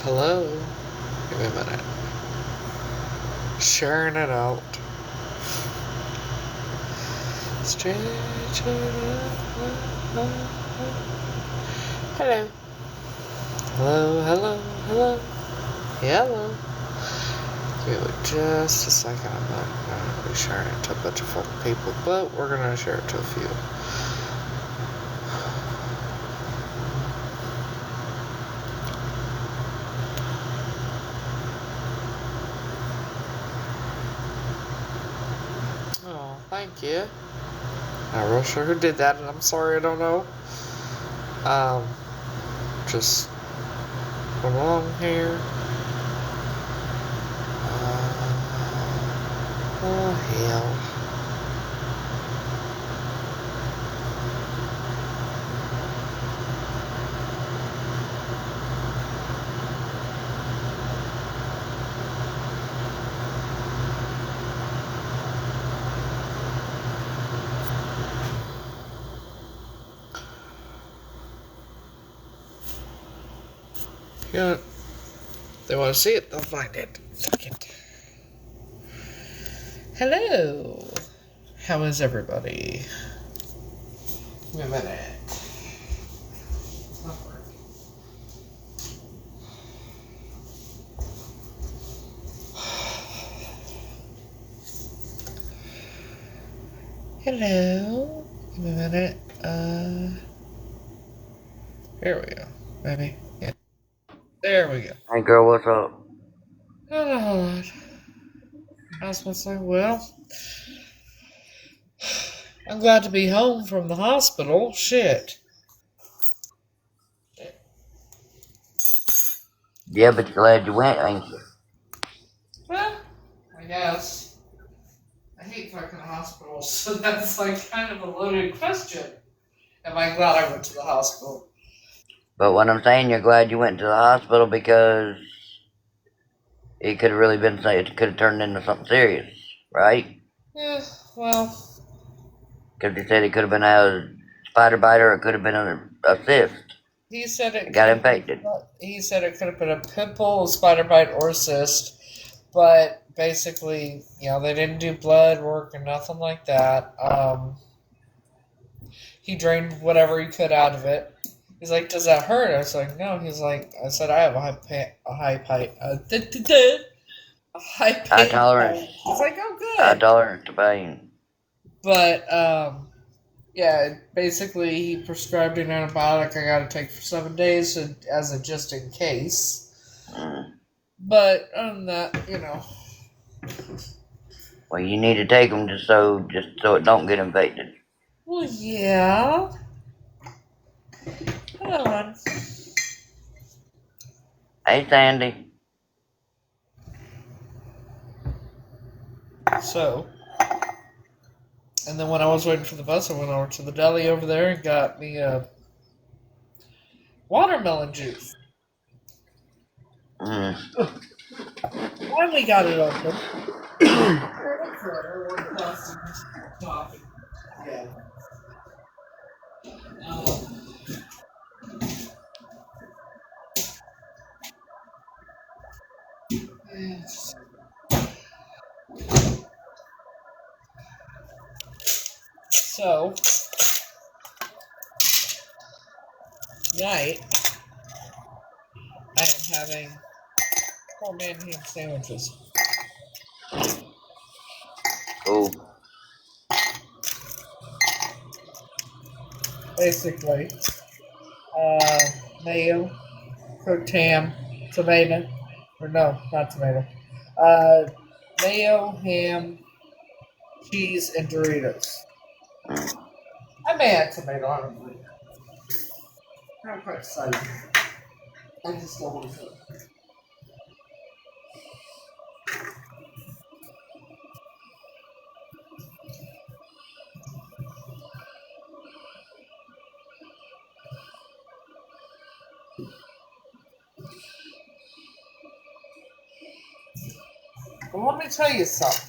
Hello? Give me a minute. Sharing it out. Stretch it out. Hello. Hello, hello, hello. Hello. Give it just a second. I'm not going to be sharing it to a bunch of fucking people, but we're going to share it to a few. Oh, thank you. Not real sure who did that, and I'm sorry, I don't know. Just going along here. Oh, hell. You know, they want to see it, they'll find it. Fuck it. Hello. How is everybody? Wait a minute. It's not working. Hello. Give me a minute. Here we go. Maybe. Yeah. There we go. Hey girl, what's up? Oh, I was going to say, well, I'm glad to be home from the hospital. Shit. Yeah, but you're glad you went, ain't you? Well, I guess. I hate fucking hospitals, so that's like kind of a loaded question. Am I glad I went to the hospital? But what I'm saying, you're glad you went to the hospital because it could have really been, it could have turned into something serious, right? Yeah, well. Because you said it could have been a spider bite or it could have been a cyst. He said it got infected. He said it could have been a pimple, a spider bite, or a cyst, but basically, they didn't do blood work or nothing like that. He drained whatever he could out of it. He's like, "Does that hurt?" I was like, "No." He's like, "I said I have a high pain High tolerance. He's like, "Oh, good." High tolerance to pain. But yeah, basically he prescribed an antibiotic I got to take for 7 days as a just in case. But other than that, Well, you need to take them just so it don't get infected. Well, yeah. Hold on. Hey, Sandy. So, and then when I was waiting for the bus, I went over to the deli over there and got me a watermelon juice. Finally got it open. So, tonight, I am having poor man ham sandwiches. Cool. Basically, mayo, cooked ham, tomato, or no, not tomato. Mayo, ham, cheese, and Doritos. I may add tomato on it. I'm quite excited. I just don't want to cook. Well, let me tell you something.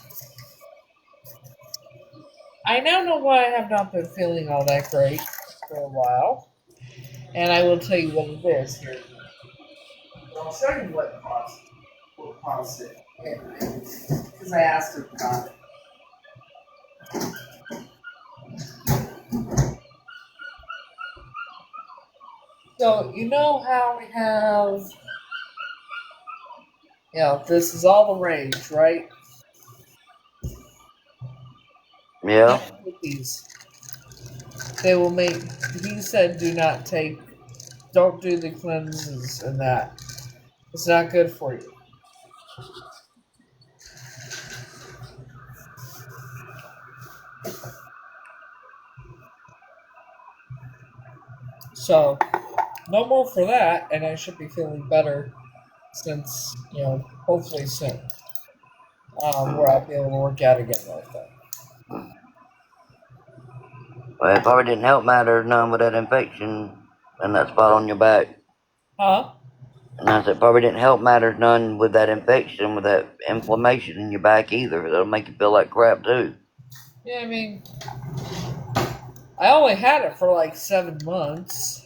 I now know why I have not been feeling all that great for a while. And I will tell you what it is here. I'll show you what caused it. Because I asked him about it. So, you know how we have, this is all the rage, right? Yeah. Cookies. They will make, he said, don't do the cleanses and that. It's not good for you. So, no more for that, and I should be feeling better since, hopefully soon, where I'll be able to work out again like that. Well, it probably didn't help matters none with that infection and that spot on your back. Huh? And I said, probably didn't help matters none with that infection, with that inflammation in your back either. That'll make you feel like crap too. Yeah, I mean, I only had it for like 7 months.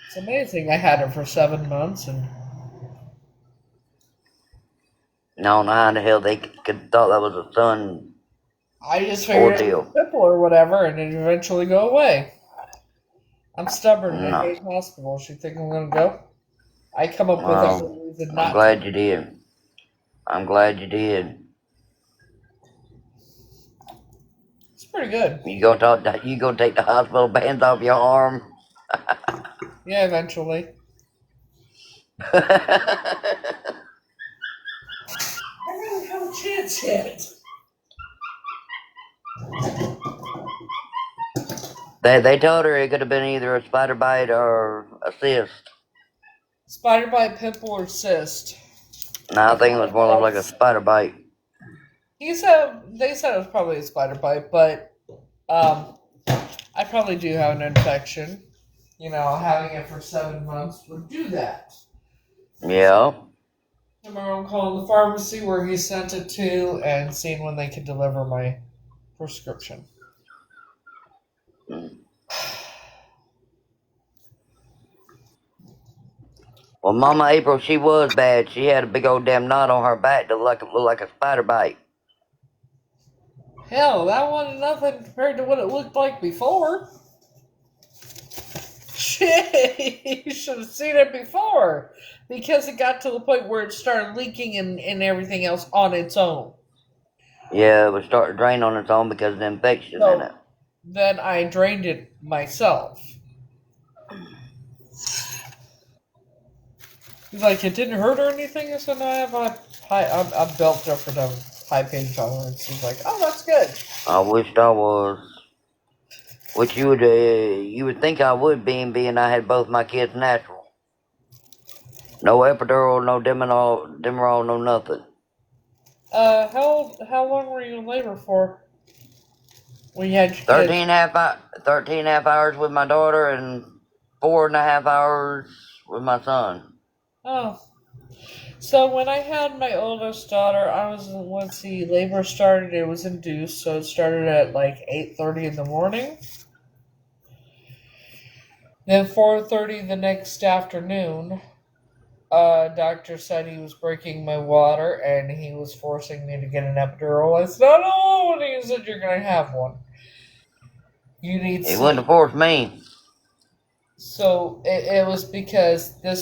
It's amazing I had it for 7 months, and I don't know how the hell they could thought that was a son I just figured it was ordeal. simple or whatever, and it'd eventually go away. I'm stubborn. I No. hate hospitals. You think I'm gonna go? I come up with every Well, reason I'm not to. glad you did. I'm glad you did. It's pretty good. You gonna take the hospital bands off your arm? Yeah, eventually. I really have a chance yet. They told her it could have been either a spider bite or a cyst. Spider bite, pimple, or cyst. No, I think it was more like a spider bite. They said it was probably a spider bite, but I probably do have an infection. Having it for 7 months would do that. Yeah. Tomorrow I'm calling the pharmacy where he sent it to and seeing when they can deliver my prescription. Well, Mama April, she was bad. She had a big old damn knot on her back that looked like a spider bite. Hell, that wasn't nothing compared to what it looked like before. Shit, you should have seen it before. Because it got to the point where it started leaking and everything else on its own. Yeah, it was starting to drain on its own because of the infection in it. Then I drained it myself. He's like, it didn't hurt or anything? I said, no, I'm built different of high pain tolerance. He's like, oh, that's good. I wished I was. Which you would think I would being I had both my kids natural. No epidural, no Demerol, no nothing. How long were you in labor for? When you had your 13 and a half hours with my daughter and 4.5 hours with my son. Oh. So when I had my oldest daughter, let's see, labor started, it was induced, so it started at like 8:30 in the morning. Then 4:30 the next afternoon, doctor said he was breaking my water and he was forcing me to get an epidural. I said, no, and he said, you're going to have one. You need He sleep. wouldn't have forced me. So it was because it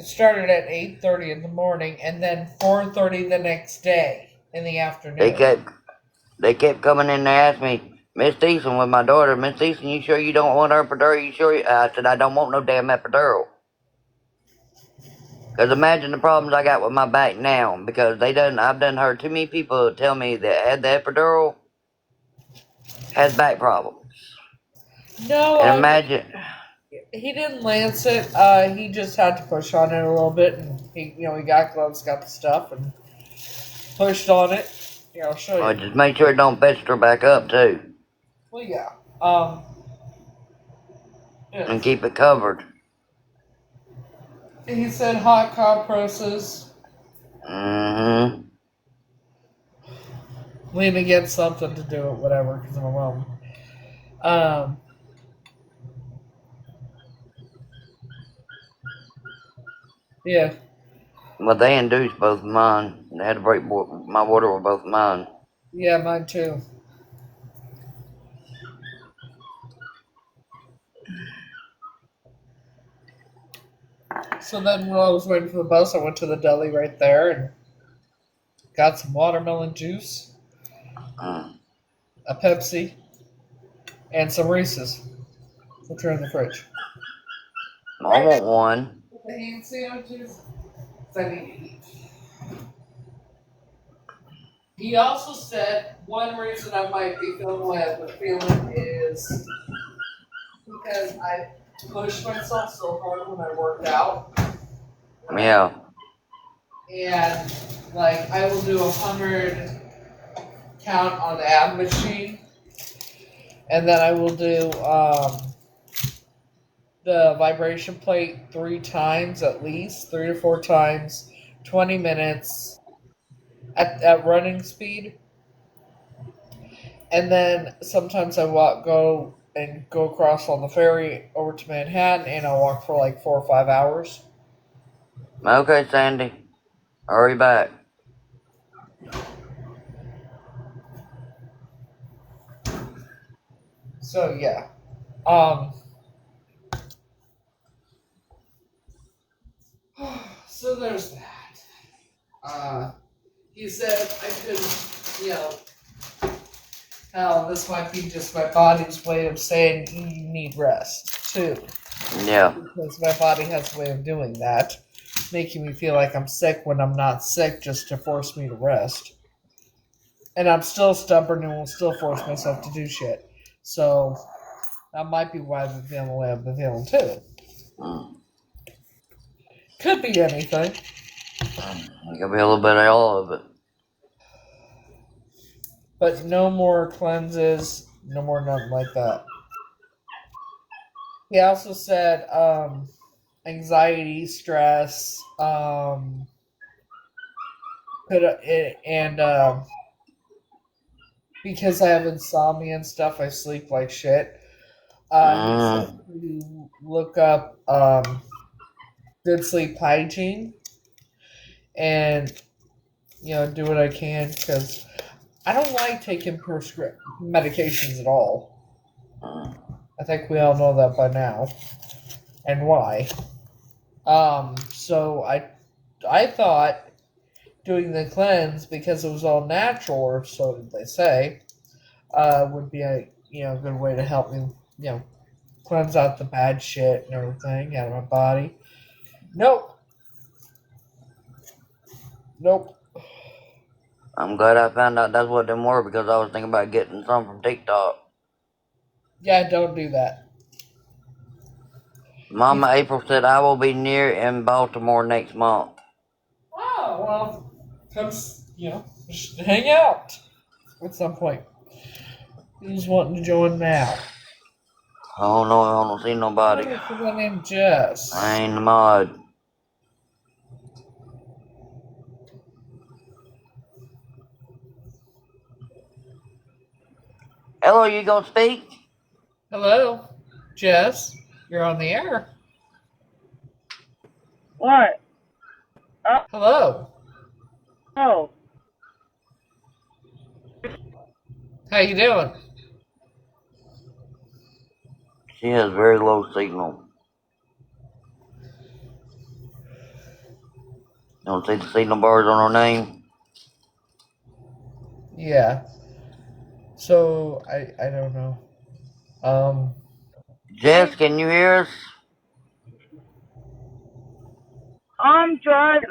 started at 8:30 in the morning and then 4:30 the next day in the afternoon. They kept coming in and asking me, Miss Thiessen with my daughter, Miss Thiessen, you sure you don't want her epidural? You sure? I said, I don't want no damn epidural. Because imagine the problems I got with my back now. Because I've done heard too many people tell me that had the epidural has back problems. No, And imagine. he didn't lance it. He just had to push on it a little bit, and he got gloves, got the stuff, and pushed on it. Yeah, I'll show you. Well, just make sure it don't fester back up too. Well, yeah. Yeah. And keep it covered. He said hot compresses. Mm-hmm. Lean against something to do it, whatever, because I'm alone. Yeah. But they induced both of mine. They had to break my water with both of mine. Yeah, mine too. So then while I was waiting for the bus, I went to the deli right there and got some watermelon juice, Mm. a Pepsi, and some Reese's, which are in the fridge. I want one. The ham sandwiches. I need to eat. He also said one reason I might be feeling the way I've been feeling is because I pushed myself so hard when I worked out. Yeah. And like I will do 100 count on the ab machine, and then I will do the vibration plate 3 times at least, 3 to 4 times, 20 minutes at running speed, and then sometimes I go across on the ferry over to Manhattan, and I'll walk for like 4 or 5 hours. Okay, Sandy. Hurry back. So yeah, um, so there's that. He said I could, how this might be just my body's way of saying you need rest too, Yeah. because my body has a way of doing that, making me feel like I'm sick when I'm not sick, just to force me to rest. And I'm still stubborn and will still force myself to do shit. So that might be why I've been feeling the way I've been feeling too. Mm. Could be anything, It could be a little bit of all of it. but no more cleanses, no more nothing like that. He also said anxiety, stress, and because I have insomnia and stuff, I sleep like shit. He said Mm. to look up good sleep hygiene and do what I can because I don't like taking medications at all. Mm. I think we all know that by now and why. So I thought doing the cleanse because it was all natural, or so did they say, would be a good way to help me cleanse out the bad shit and everything out of my body. Nope, nope. I'm glad I found out that's what them were because I was thinking about getting some from TikTok. Yeah, don't do that. Mama April said I will be near in Baltimore next month. Oh well, come just hang out at some point. Who's wanting to join now? I don't know. I don't see nobody. What if a guy named Jess? I ain't the mod. Hello, you gonna speak? Hello, Jess. You're on the air. What? Hello. Oh, How you doing? She has very low signal. You don't see the signal bars on her name? Yeah. So I don't know. Um. Jess, can you hear us? I'm driving.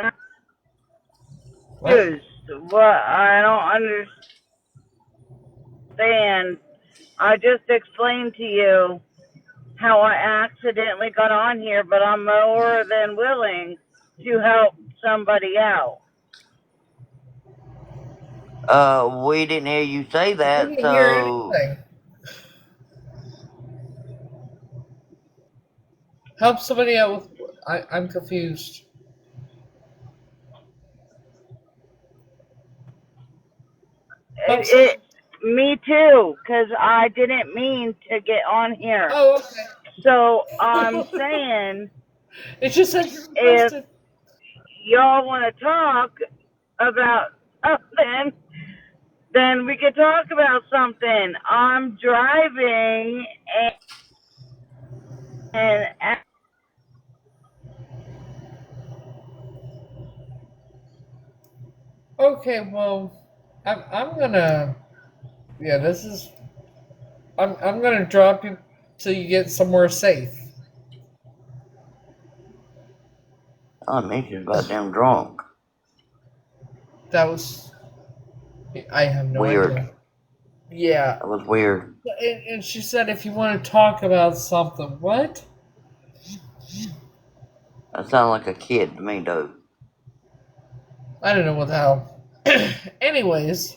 What? What? I don't understand. I just explained to you how I accidentally got on here, but I'm more than willing to help somebody out. We didn't hear you say I that, didn't hear so anything. Help somebody out with. I'm confused. Help some. Me too, 'cause I didn't mean to get on here. Oh, So I'm okay. saying It just said you if requested. y'all want to talk about something, then we could talk about something. I'm driving and Okay, well, I'm gonna. Yeah, this is. I'm gonna drop you till you get somewhere safe. Oh, me, she's goddamn drunk. That was. I have no Weird. idea. Yeah, That was weird. and she said if you want to talk about something, what? That sounded like a kid to me, though. I don't know what the hell. Anyways,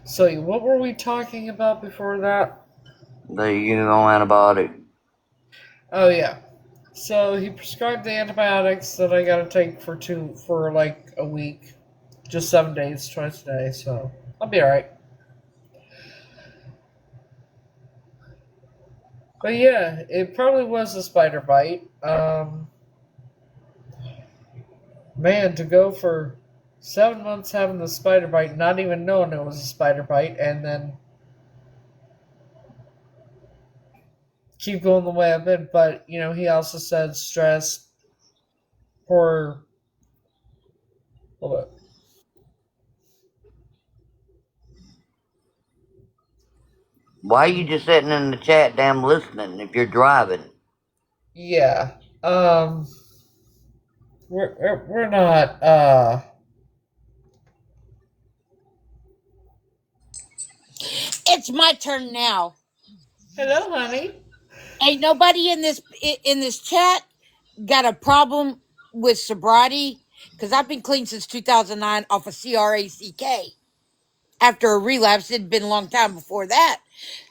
so what were we talking about before that? The antibiotic. Oh yeah. So he prescribed the antibiotics that I gotta take for like a week, just 7 days, twice a day. So I'll be all right. But yeah, it probably was a spider bite. Man, to go for 7 months having the spider bite, not even knowing it was a spider bite, and then keep going the way I've been. But he also said stress, poor. Hold up. Why are you just sitting in the chat damn listening if you're driving? Yeah. We're not. It's my turn now. Hello, honey. Ain't nobody in this chat got a problem with sobriety because I've been clean since 2009 off of CRACK. After a relapse, it'd been a long time before that.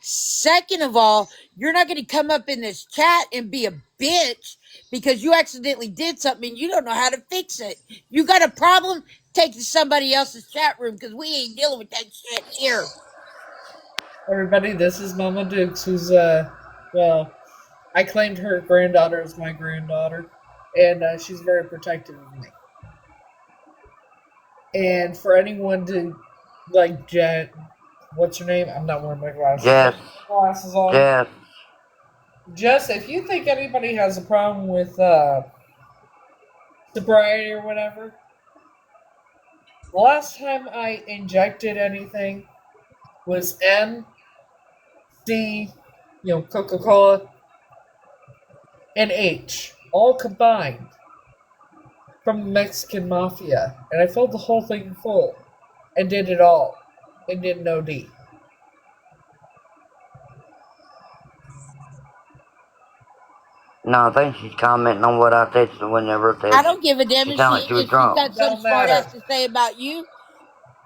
Second of all, you're not going to come up in this chat and be a bitch because you accidentally did something and you don't know how to fix it. You got a problem? Take to somebody else's chat room because we ain't dealing with that shit here. Everybody, this is Mama Dukes, who's well, I claimed her granddaughter as my granddaughter, and she's very protective of me. And for anyone to like Jet, what's her name? I'm not wearing my glasses. Jess. Glasses on. Jess. Jess, if you think anybody has a problem with sobriety or whatever, the last time I injected anything was C, Coca-Cola, and H, all combined from the Mexican Mafia. And I filled the whole thing full and did it all and did no D. No, I think she's commenting on what I said whenever I said I don't give a damn she if sounded like she was she's drunk. got some Don't smart matter. ass to say about you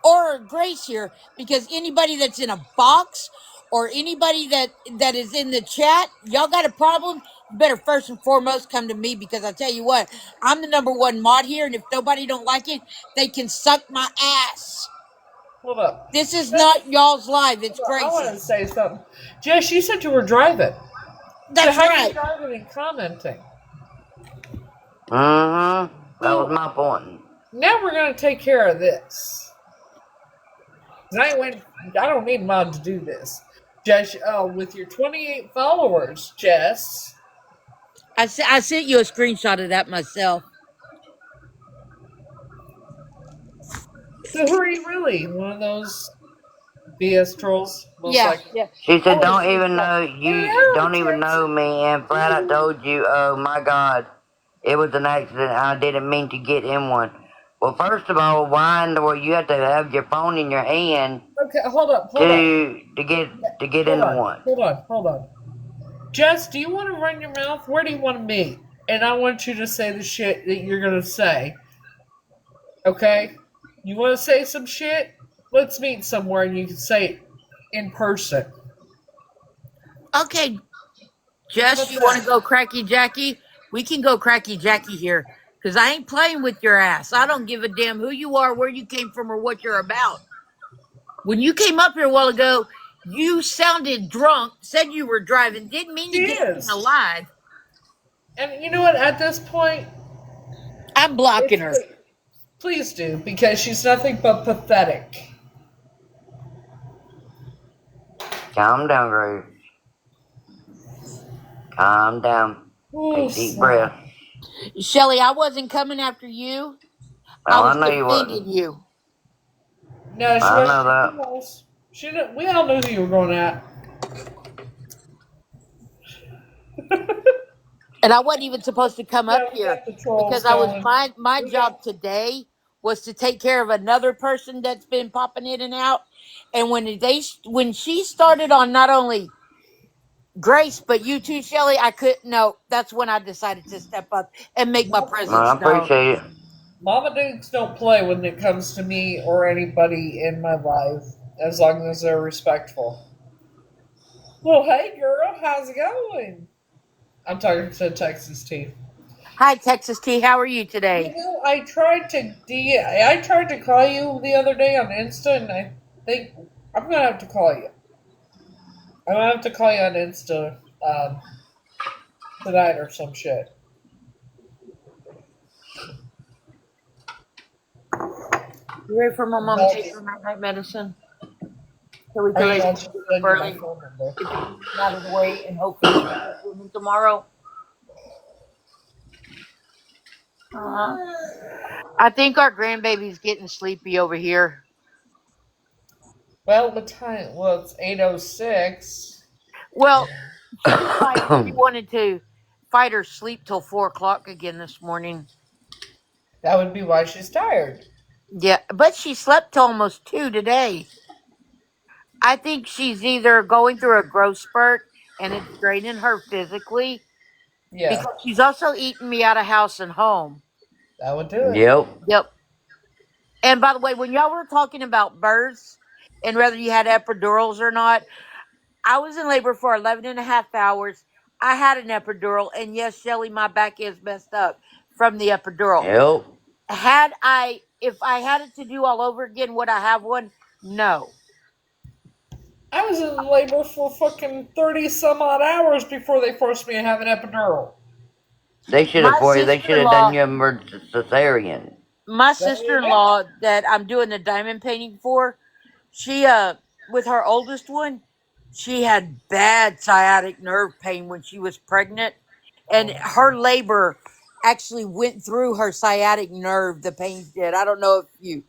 or Grace here, because anybody that's in a box or anybody that is in the chat, y'all got a problem, you better first and foremost come to me because I tell you what, I'm the #1 mod here, and if nobody don't like it, they can suck my ass. Hold up. This is not y'all's live, it's I want to Grace's. say something. Jess, you said you were driving. That's so how right. you driving and commenting? Mm-hmm. That So, was my point. now we're going to take care of this. I don't need mod to do this. Jess, with your 28 followers, Jess. I sent you a screenshot of that myself. So who are you really? One of those BS trolls? Most Yeah, likely. yeah. She said, Oh, "Don't she's even like, know you. hello, Don't even Jess. know me." And flat out told you, "Oh my God, it was an accident. I didn't mean to get in one." Well, first of all, why in the world you have to have your phone in your hand Okay, hold up. to get into one? Hold on. Jess, do you want to run your mouth? Where do you want to meet? And I want you to say the shit that you're going to say. Okay? You want to say some shit? Let's meet somewhere and you can say it in person. Okay, Jess, you want to go cracky Jackie? We can go cracky Jackie here. Because I ain't playing with your ass. I don't give a damn who you are, where you came from, or what you're about. When you came up here a while ago, you sounded drunk, said you were driving, didn't mean to She get is. alive. And you know what? At this point, I'm blocking It's her. please do, because she's nothing but pathetic. Calm down, Grace. Calm down. Oh, Take deep breaths. Shelly, I wasn't coming after you. I Well, was I know you defending wouldn't. you. no, she I know wasn't. She that. was. We all knew who you were going at. And I wasn't even supposed to come up Yeah, we here got the because trolls I was going. my We got. job today was to take care of another person that's been popping in and out. And when she started on not only Grace but you too, Shelly, I couldn't. No, that's when I decided to step up and make my Well, I presence known. appreciate it. Mama Dukes don't play when it comes to me or anybody in my life, as long as they're respectful. Well, hey girl, how's it going? I'm talking to Texas T. Hi, Texas T. How are you today? I tried to call you the other day on Insta, and I think I'm gonna have to call you. I'm gonna have to call you on Insta tonight or some shit. You ready for my mom to I'll take just, her night medicine so we can or lay I'll down just and sleep send you my early, phone number. get the kitchen out of the way, and hopefully she can go swimming tomorrow. Uh-huh. I think our grandbaby's getting sleepy over here. Well, the time. Well, it's 8:06. Well, she decided she wanted to fight her sleep till 4 o'clock again this morning. That would be why she's tired. Yeah, but she slept till almost 2 today. I think she's either going through a growth spurt and it's draining her physically Yeah, because she's also eating me out of house and home. that would do it. Yep. Yep. And by the way, when y'all were talking about births and whether you had epidurals or not, I was in labor for 11 and a half hours. I had an epidural, and yes, Shelly, my back is messed up from the epidural. Yep. If I had it to do all over again, would I have one? No. I was in labor for fucking 30 some odd hours before they forced me to have an epidural. They should have My for you. They sister should in have done law, you a cesarean. my There sister you in go. law that I'm doing the diamond painting for, she with her oldest one, she had bad sciatic nerve pain when she was pregnant, and Oh, her labor actually went through her sciatic nerve. The pain did. I don't know if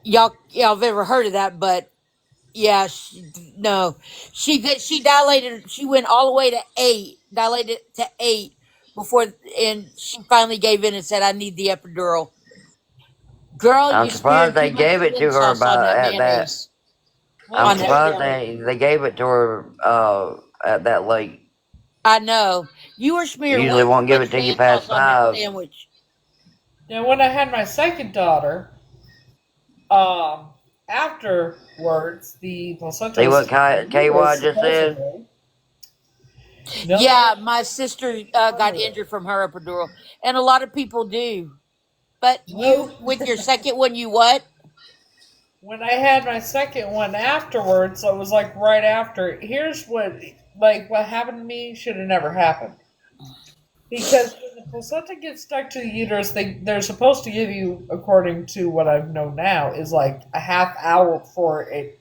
y'all have ever heard of that, but yeah, no, she dilated. She went all the way to 8, dilated to 8 before, and she finally gave in and said, "I need the epidural." Girl, I'm you surprised smeared too they much gave it to chin her sauce on about that at that. mayonnaise well, I'm on that surprised jelly. they gave it to her at that late. I know you were smearing Usually way too won't give much it to you man past sauce on that 5. sandwich. now when I had my second daughter, um, afterwards the placenta See was what stuck in the KY uterus just said? supposedly. No, Yeah, my sister got injured from her epidural, and a lot of people do. But you, well, with your second one, you what? when I had my second one afterwards, so it was like right after. Here's what happened to me should have never happened. Because when the placenta gets stuck to the uterus, they're supposed to give you, according to what I know now, is like a half hour for it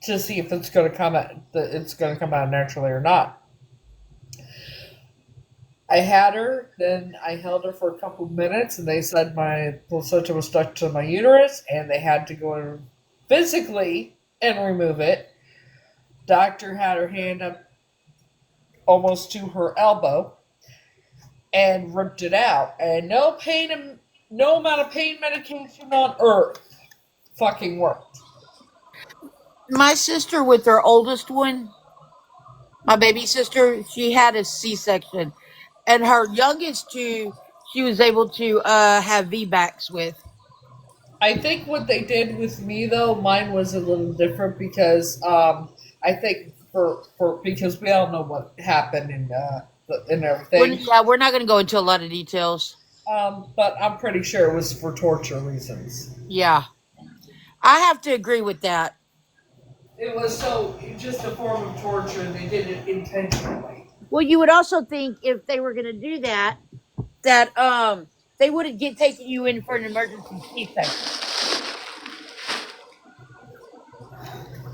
to see if it's going to come out. It's going to come out naturally or not. I had her, then I held her for a couple of minutes, and they said my placenta was stuck to my uterus, and they had to go in physically and remove it. Doctor had her hand up almost to her elbow and ripped it out. And no amount of pain medication on earth fucking worked. My sister with her oldest one, my baby sister, she had a C-section, and her youngest two, she was able to have VBACs with. I think what they did with me though, mine was a little different because I think for because we all know what happened and everything. Yeah, we're not going to go into a lot of details. But I'm pretty sure it was for torture reasons. Yeah, I have to agree with that. It was so just a form of torture, and they did it intentionally. Well, you would also think if they were going to do that, that they would have taken you in for an emergency C-section.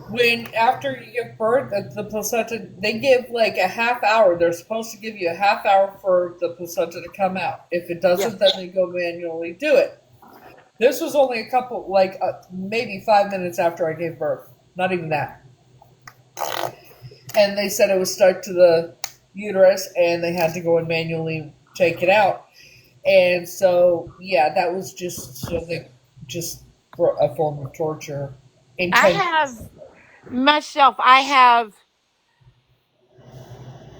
When after you give birth, the placenta, they give like a half hour. They're supposed to give you a half hour for the placenta to come out. If it Yeah. doesn't, then they go manually do it. This was only a couple, like maybe 5 minutes after I gave birth. Not even that. And they said it was stuck to the uterus, and they had to go and manually take it out. And so, yeah, that was just a form of torture. I have I have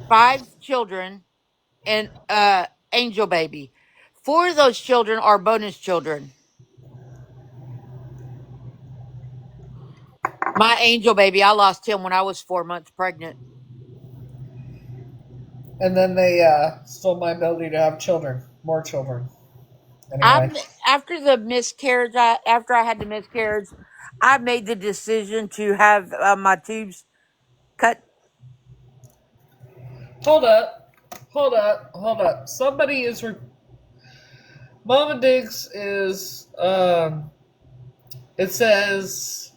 5 children and angel baby. 4 of those children are bonus children. My angel baby, I lost him when I was 4 months pregnant. And then they stole my ability to have children, more children. Anyway, I'm after the miscarriage. After I had the miscarriage, I made the decision to have my tubes cut. hold up, hold up. Somebody is. Mama Diggs is. It says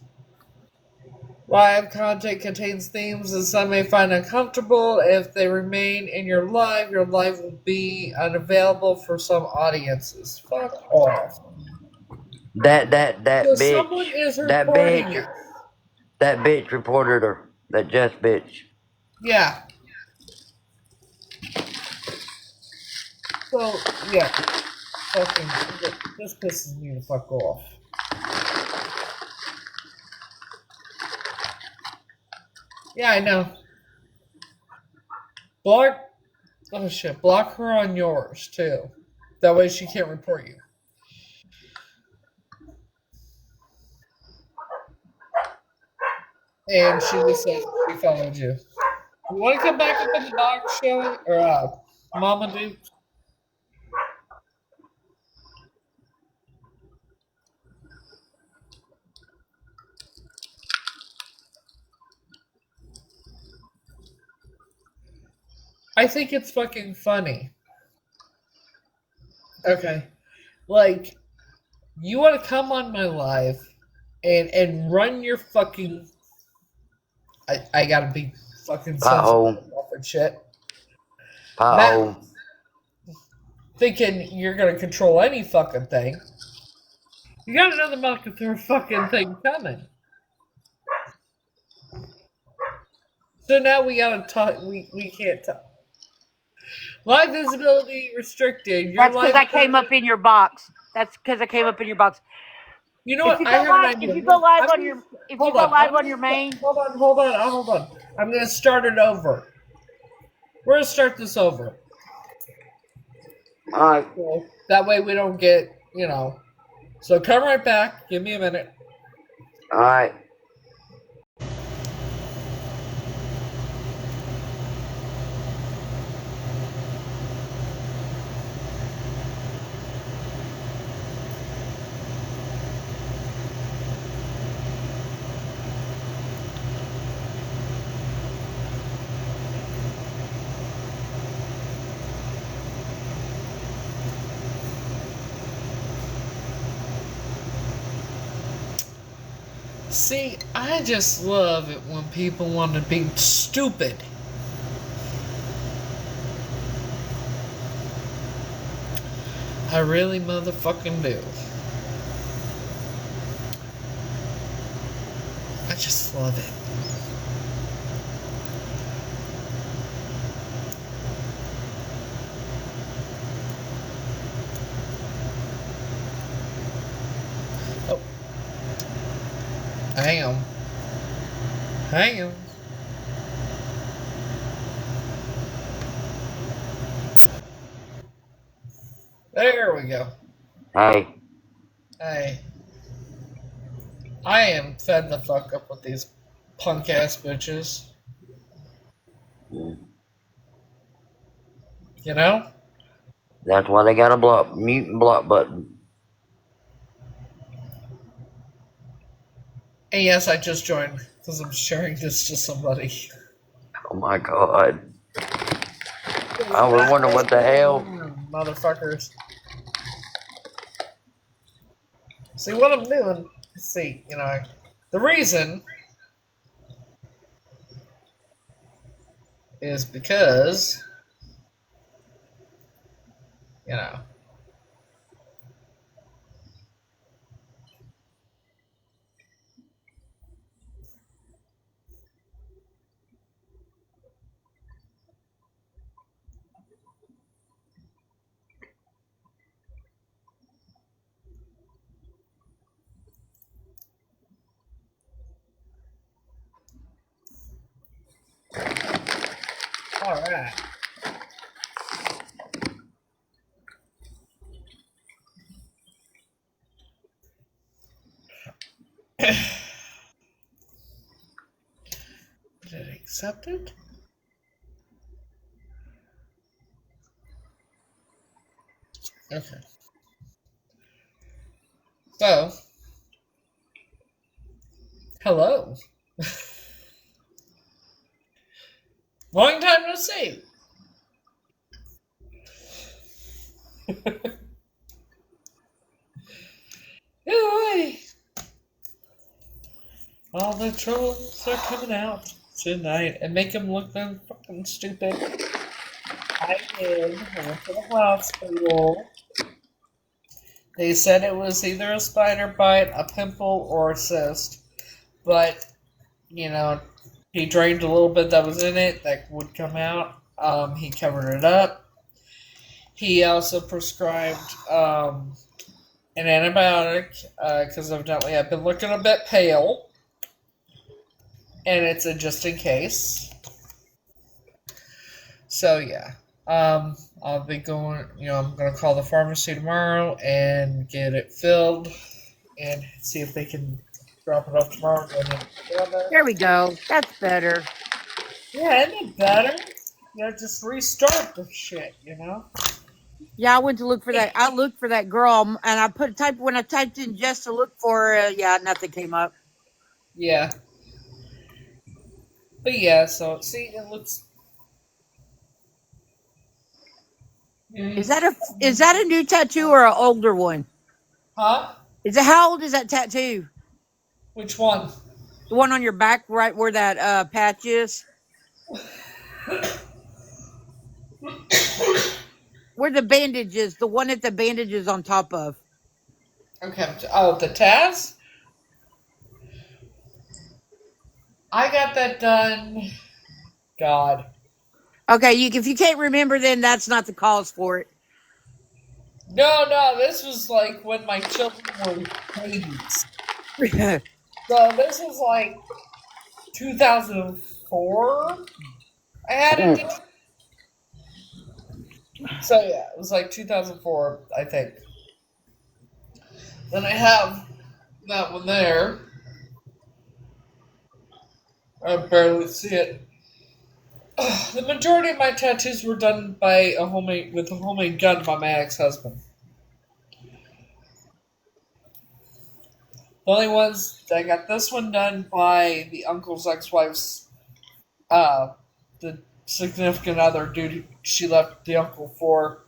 live content contains themes that some may find uncomfortable. If they remain in your live will be unavailable for some audiences. Fuck off. That So someone bitch, is reporting it. that bitch reported her. That just bitch. Yeah. So yeah, fucking. This pisses me the fuck off. Yeah, I know. Block. Oh shit. Block her on yours too. That way she can't report you. And she just said she followed you. You want to come back up in the box, Shelly? Or Mama Duke? I think it's fucking funny. Okay. Like, you want to come on my live and run your fucking. I gotta be fucking sensitive Pothole. and shit. Matt, Pothole. thinking you're gonna control any fucking thing. You got another motherfucking fucking thing coming. So now we gotta talk. We can't talk. Live visibility restricted. Your That's because live. I came up in your box. That's because I came up in your box. You know If what? you I go have an live, idea. if you go live on your, if you Hold go on. live on your main, Hold on. I'm gonna start it over. We're gonna start this over. Alright. So that way we don't get, So come right back. Give me a minute. Alright. See, I just love it when people want to be stupid. I really motherfucking do. I just love it. Oh. Hang on. There we go. Hey. I am fed the fuck up with these punk ass bitches. You know? That's why they got a mute and block button. And yes, I just joined because I'm sharing this to somebody. Oh my god. I was wondering what the hell. motherfuckers. See what I'm doing? See, the reason is because, you know. All right. Did it accept it? Okay. So, hello. Long time no see. Anyway, all the trolls are coming out tonight and make them look them fucking stupid. I did. I went to the hospital. They said it was either a spider bite, a pimple, or a cyst. But, he drained a little bit that was in it that would come out. He covered it up. He also prescribed an antibiotic because evidently I've been looking a bit pale. And it's a just in case. So, yeah. I'll be going, I'm going to call the pharmacy tomorrow and get it filled and see if they can drop it off tomorrow. There we go. That's better. Yeah, isn't it better? Just restart the shit, Yeah, I went to look for that. I looked for that girl, and when I typed in just to look for her, nothing came up. Yeah. But yeah, so see, it looks. Is that a new tattoo or an older one? Huh? How old is that tattoo? Which one? The one on your back, right where that patch is. Where the bandage is, the one that the bandage is on top of. Okay. Oh, the Taz? I got that done. God. Okay, if you can't remember, then that's not the cause for it. No, this was like when my children were babies. So this was like 2004. I had it done. So yeah, it was like 2004, I think. Then I have that one there. I barely see it. The majority of my tattoos were done with a homemade gun by my ex-husband. The only ones I got this one done by the uncle's ex-wife's, the significant other dude she left the uncle for,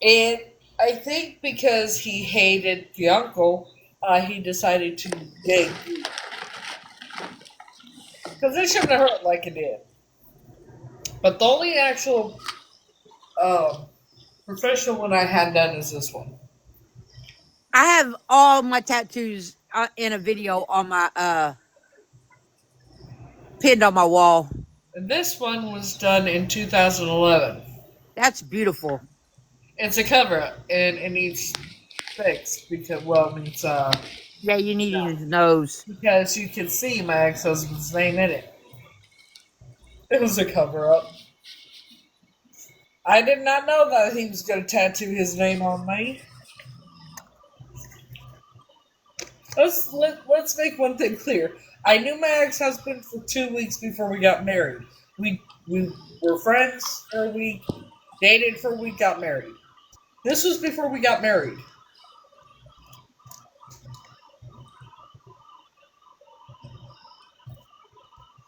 and I think because he hated the uncle, he decided to dig because it shouldn't have hurt like it did. But the only actual professional one I had done is this one. I have all my tattoos in a video on my pinned on my wall. And this one was done in 2011. That's beautiful. It's a cover up, and it needs fixed because, Yeah, you need his nose. because you can see my ex-husband's name in it. It was a cover up. I did not know that he was going to tattoo his name on me. Let's make one thing clear. I knew my ex-husband for 2 weeks before we got married. We were friends for a week, dated for a week, got married. This was before we got married.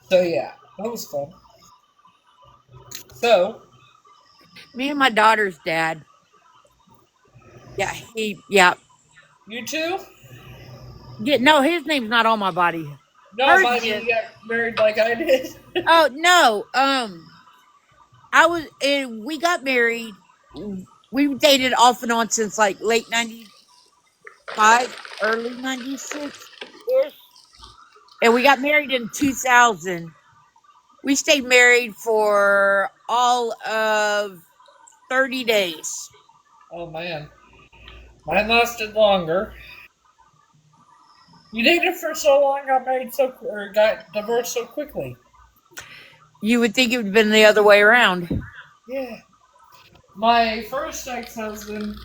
So yeah, that was fun. So Me and my daughter's dad. Yeah. You too? Yeah, no, his name's not on my body. No, Hers but is. you got married like I did. Oh no. We got married. We dated off and on since like late 95, early 96 ish. And we got married in 2000. We stayed married for all of 30 days. Oh man, mine lasted longer. You dated for so long, got married or got divorced so quickly. You would think it would have been the other way around. Yeah. My first ex-husband,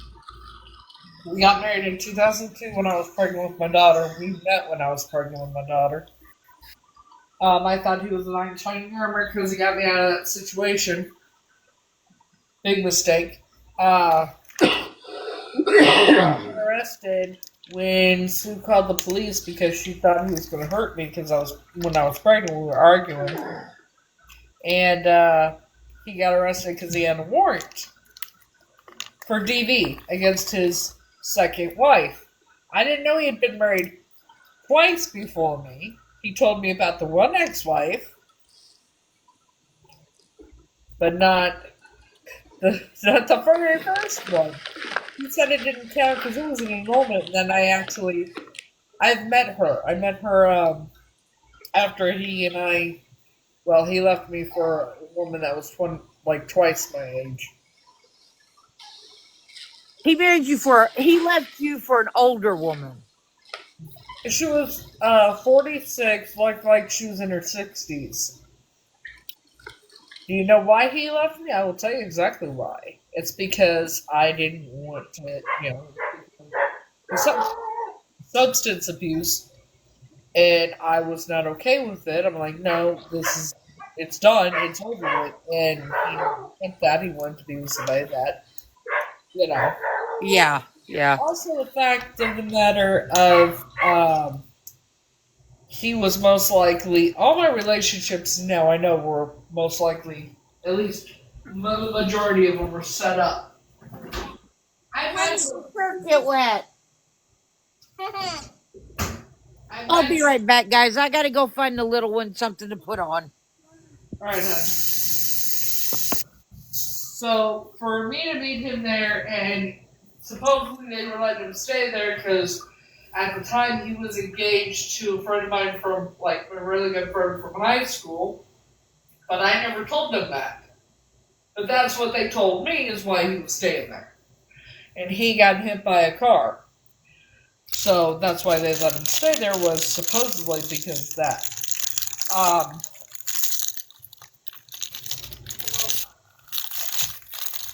we got married in 2002 when I was pregnant with my daughter. We met when I was pregnant with my daughter. I thought he was a knight in shining armor because he got me out of that situation. Big mistake. Arrested when Sue called the police because she thought he was going to hurt me because when I was pregnant. We were arguing, and he got arrested because he had a warrant for DV against his second wife. I didn't know he had been married twice before me. He told me about the one ex-wife, but not the very first one. He said it didn't count because it was an annulment. And then I've met her. I met her after he and I. Well, he left me for a woman that was twice my age. He left you for an older woman. She was 46, like she was in her 60s. Do you know why he left me? I will tell you exactly why. It's because I didn't want to, substance abuse, and I was not okay with it. I'm like, no, it's done, it's over with. And he didn't want that. He wanted to be with somebody that, you know. Yeah, yeah. Also, the fact of the matter of, he was most likely, all my relationships now I know were most likely, at least the majority of them were set up. Get wet. I'll be right back, guys. I gotta go find the little one something to put on. Alright, honey. So, for me to meet him there, and supposedly they were letting him stay there because at the time he was engaged to a friend of mine from, a really good friend from high school, but I never told them that. But that's what they told me is why he was staying there. And he got hit by a car. So that's why they let him stay there, was supposedly because of that.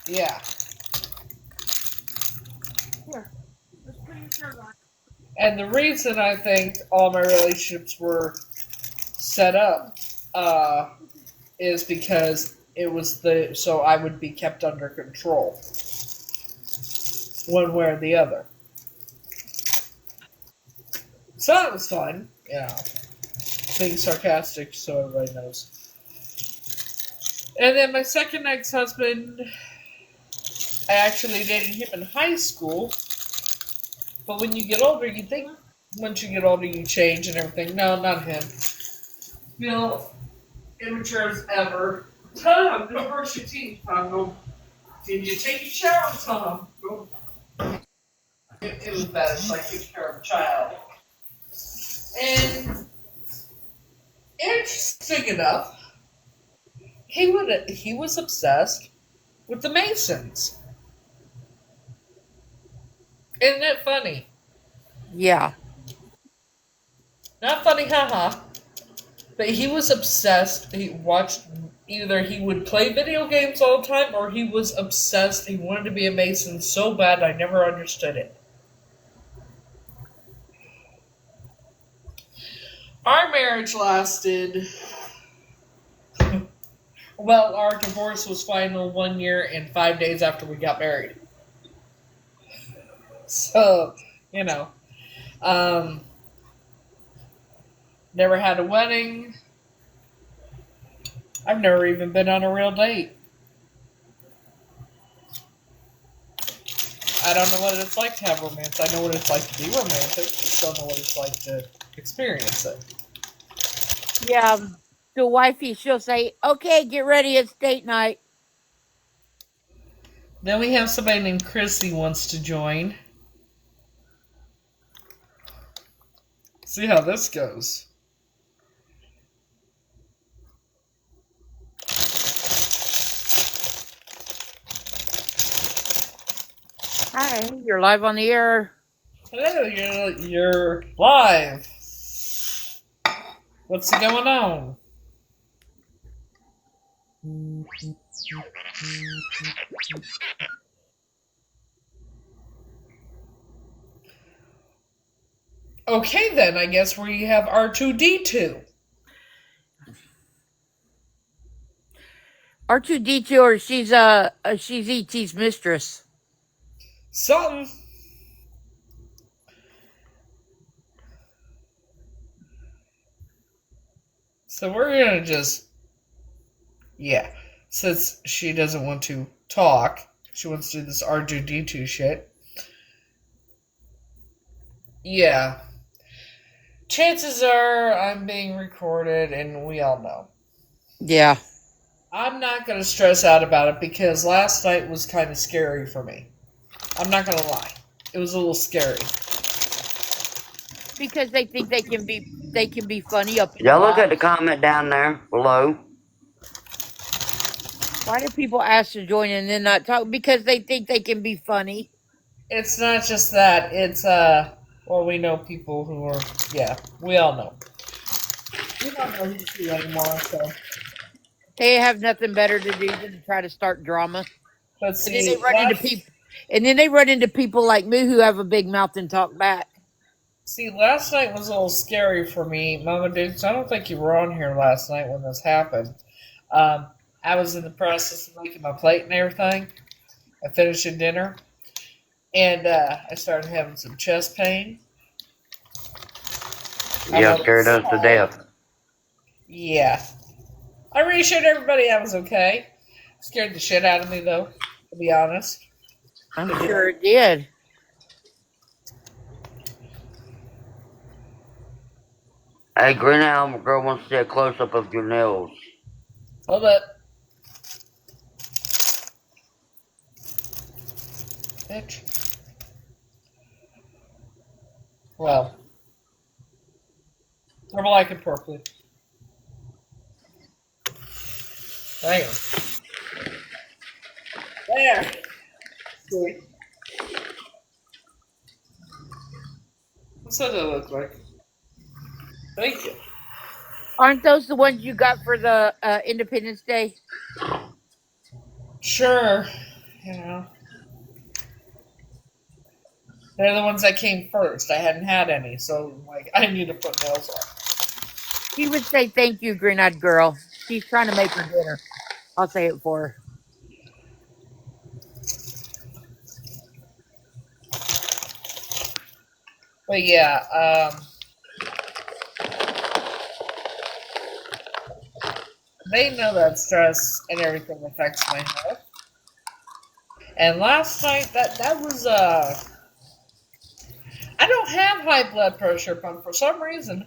Yeah. Here, let's put your shirt on. And the reason I think all my relationships were set up is because it was so I would be kept under control. One way or the other. So that was fun. Yeah. Being sarcastic so everybody knows. And then my second ex-husband, I actually dated him in high school. But when you get older, you think once you get older you change and everything. No, not him. Feel immature as ever. Tom, go brush your teeth. Tom, go. Did you take a shower, Tom? Go. It was bad. It's like taking care of a child. And interesting enough, he was obsessed with the Masons. Isn't it funny? Yeah. Not funny, haha. But he was obsessed. He watched, either he would play video games all the time, or he was obsessed. He wanted to be a Mason so bad, I never understood it. Our marriage lasted. Well, our divorce was final 1 year and 5 days after we got married. So, never had a wedding. I've never even been on a real date. I don't know what it's like to have romance. I know what it's like to be romantic. Just don't know what it's like to experience it. Yeah, the wifey, she'll say, "Okay, get ready. It's date night." Then we have somebody named Chrissy wants to join. See how this goes. Hi, you're live on the air. Hello, you're live. What's going on? Okay, then I guess we have R2D2. R2D2, or she's ET's mistress. Something. So we're gonna just, yeah. Since she doesn't want to talk, she wants to do this R2D2 shit. Yeah. Chances are I'm being recorded, and we all know. Yeah. I'm not gonna stress out about it because last night was kind of scary for me. I'm not gonna lie. It was a little scary. Because they think they can be funny up in the Y'all look at box. the comment down there below. Why do people ask to join and then not talk? Because they think they can be funny. It's not just that. It's well, we know people who are, yeah, we all know. We don't know who's who anymore, so. They have nothing better to do than to try to start drama. But And then they see, run into people. And then they run into people like me who have a big mouth and talk back. last night was a little scary for me, Mama Dukes. I don't think you were on here last night when this happened. Um, I was in the process of making my plate and everything, and finishing dinner, and I started having some chest pain. Y'all scared us to death. Yeah. I reassured everybody I was okay. Scared the shit out of me, though, to be honest. I'm sure it did. Hey, Green Elm Girl wants to see a close up of your nails. Hold up. Bitch. Well, they're black and purple. Hang on. There. See? What's that look like? Thank you. Aren't those the ones you got for the Independence Day? Sure. You know. They're the ones that came first. I hadn't had any, so like I need to put nails on. She would say thank you, green-eyed girl. She's trying to make her dinner. I'll say it for her. But yeah, they know that stress and everything affects my health. And last night, that was I don't have high blood pressure, but for some reason,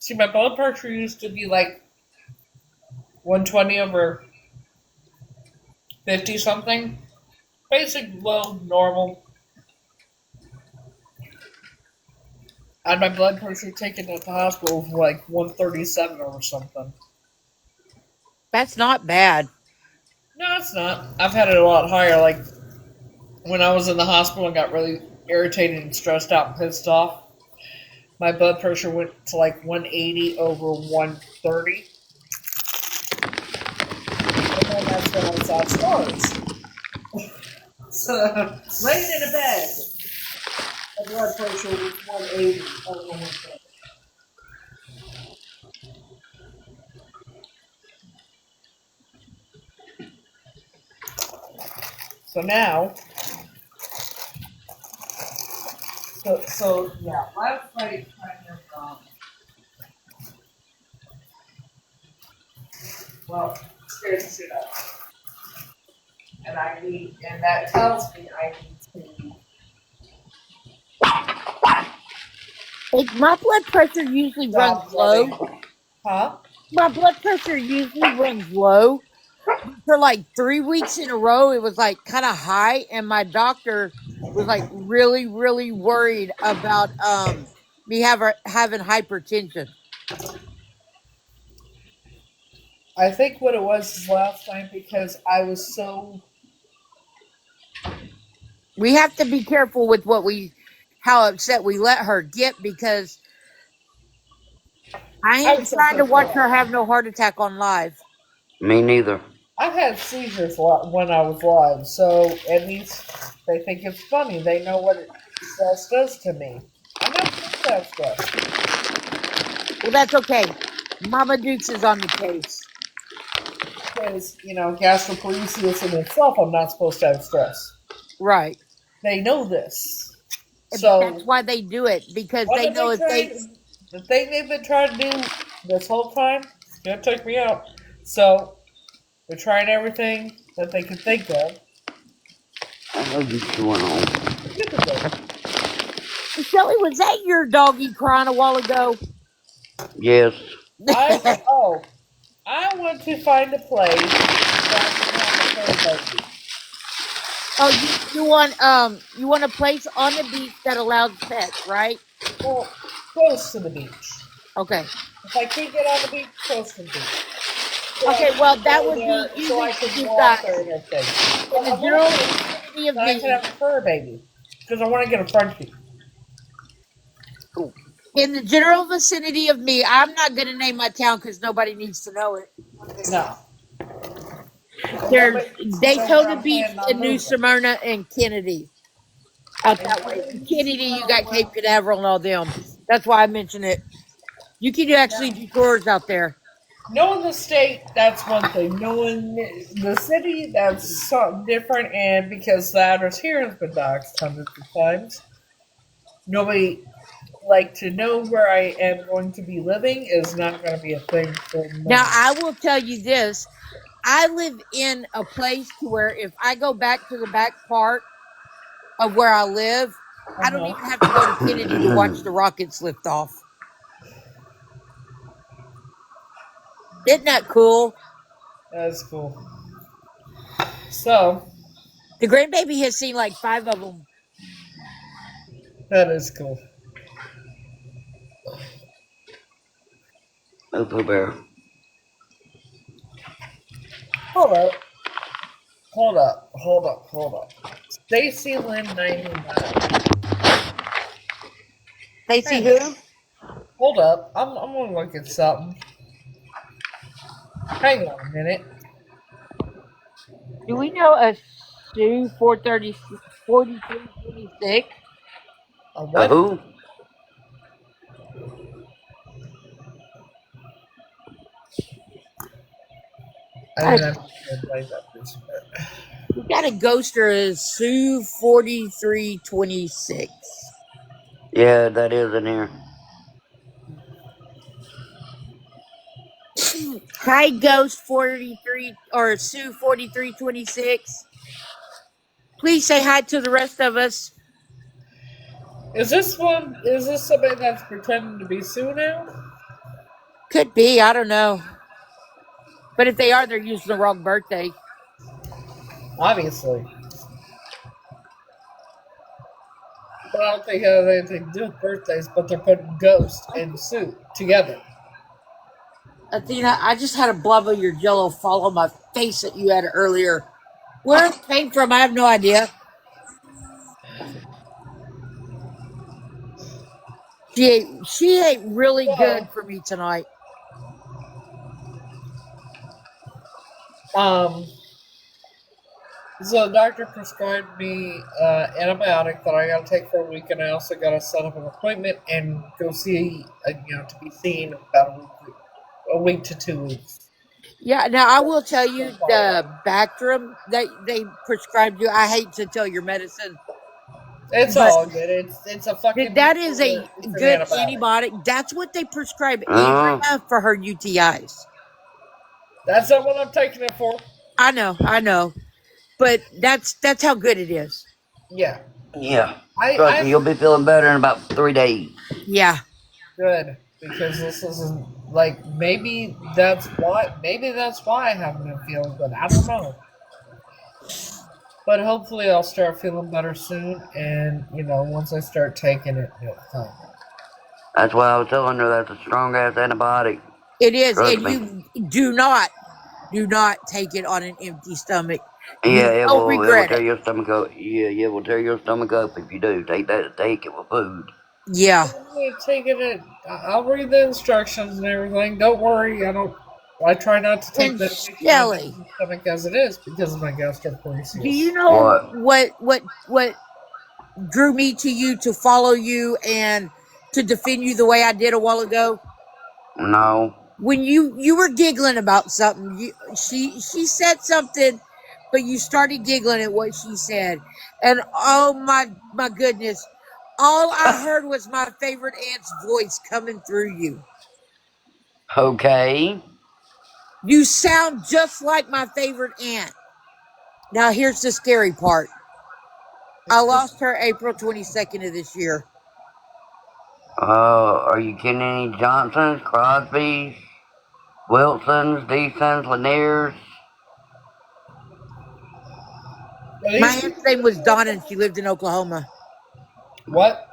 see, my blood pressure used to be like 120 over 50 something, basic, low, normal. I had my blood pressure taken at the hospital for like 137 or something. That's not bad. No, it's not. I've had it a lot higher. Like when I was in the hospital and got really irritated and stressed out and pissed off, my blood pressure went to like 180 over 130. And then that's when I saw stars. So, laying in a bed, my blood pressure was 180 over 130. So now, so yeah, last night kind of, well, scared the shit out of me. and that tells me I need to. My blood pressure usually runs Stop low. letting. Huh? My blood pressure usually runs low. For like 3 weeks in a row, it was like kind of high, and my doctor was like really, really worried about me having hypertension. I think what it was is last time because I was so. We have to be careful with how upset we let her get, because I I ain't was so trying to pissed watch off. her have no heart attack on live. Me neither. I've had seizures when I was live, so at least they think it's funny. They know what stress does to me. I'm not supposed to have stress Well, that's okay. Mama Dukes is on the case. because gastroparesis in itself. I'm not supposed to have stress. Right. They know this, That's so why they do it, because what they are know they if they. trying? The thing they've been trying to do this whole time is gonna take me out. So they're trying everything that they can think of. I know you chewing on. Get the dog. Shelly, was that your doggy crying a while ago? Yes. Oh, I want to find a place where I can have a fur baby. Oh, you want a place on the beach that allows pets, right? Well, close to the beach. Okay. If I can't get on the beach, close to the beach. So I Okay, can well, that go would be there, so easy I for can you walk there guys. and everything. In But the a little general place vicinity of that I can me, have a fur baby. Because I want to get a Frenchie. in the general vicinity of me, I'm not going to name my town because nobody needs to know it. No. And There's nobody needs to know where Daytona I'm Beach planning on and New moving. Smyrna and Kennedy out And that way. nobody needs to Kennedy, you know got where Cape Canaveral and all them. That's why I mentioned it. You can actually do tours out there. knowing the state, that's one thing. Knowing the city, that's something different. And because the address here has been doxed hundreds of times, nobody like to know where I am going to be living is not going to be a thing for Now, months. I will tell you this. I live in a place to where if I go back to the back part of where I live, I don't even Uh-huh. have to go to Kennedy to watch the rockets lift off. Isn't that cool? That's cool. So The grandbaby has seen like 5 of them. that is cool. Move over there. Hold up. Hold up. Hold up. Hold up. Stacy Lynn 99. Stacy Hang on. who? Hold up. I'm gonna look at something. Hang on a minute. Do we know a Sue 430 4326? A A what? who? I Got didn't a, have to translate that piece of it. we got a ghoster as Sue 4326. Yeah, that is in here. Hi, Ghost 43 or Sue 4326. Please say hi to the rest of us. Is this one? Is this somebody that's pretending to be Sue now? Could be, I don't know. But if they are, they're using the wrong birthday. Obviously. But I don't think it has anything to do with birthdays, but they're putting Ghost and Sue together. Athena, I just had a blob of your jello fall on my face that you had earlier. Where it came from, I have no idea. She ate really So, good for me tonight. um, so the doctor prescribed me antibiotic that I got to take for a week, and I also got to set up an appointment and go see, to be seen about a week to 2 weeks. Yeah, now I will tell For you follow the up. Bactrim that they prescribed you. I hate to tell your medicine, It's but all good. It's a fucking that is a it's an good antibiotic. antibiotic. That's what they prescribe Uh, Andrea for her UTIs. That's not what I'm taking it for. I know, I know. but that's how good it is. Yeah. Yeah. I Trust me, I'm you'll be feeling better in about 3 days. Yeah. good because this isn't like maybe that's why I haven't been feeling good. I don't know. But hopefully I'll start feeling better soon and once I start taking it, it'll come. That's why I was telling her that's a strong ass antibiotic. It is, Trust and me. you do not take it on an empty stomach. Yeah, You will it will regret tear it. your stomach up. Yeah, it will tear your stomach up if you do. Take it with food. Yeah. I'm gonna take it. I'll read the instructions and everything. Don't worry. I try not to take And medication on Shelly, my stomach as it is because of my do you gastroparesis. know What? what drew me to you to follow you and to defend you the way I did a while ago? No. When you were giggling about something, she said something, but you started giggling at what she said, and oh my goodness, all I heard was my favorite aunt's voice coming through you. Okay. You sound just like my favorite aunt. Now here's the scary part. I It's because lost her April 22nd of this year. Are you kidding? Any Johnsons, Crosbys, Wilsons, Deasons, Lanier's? My these aunt's people name that was you look Donna at. and she lived in Oklahoma. What?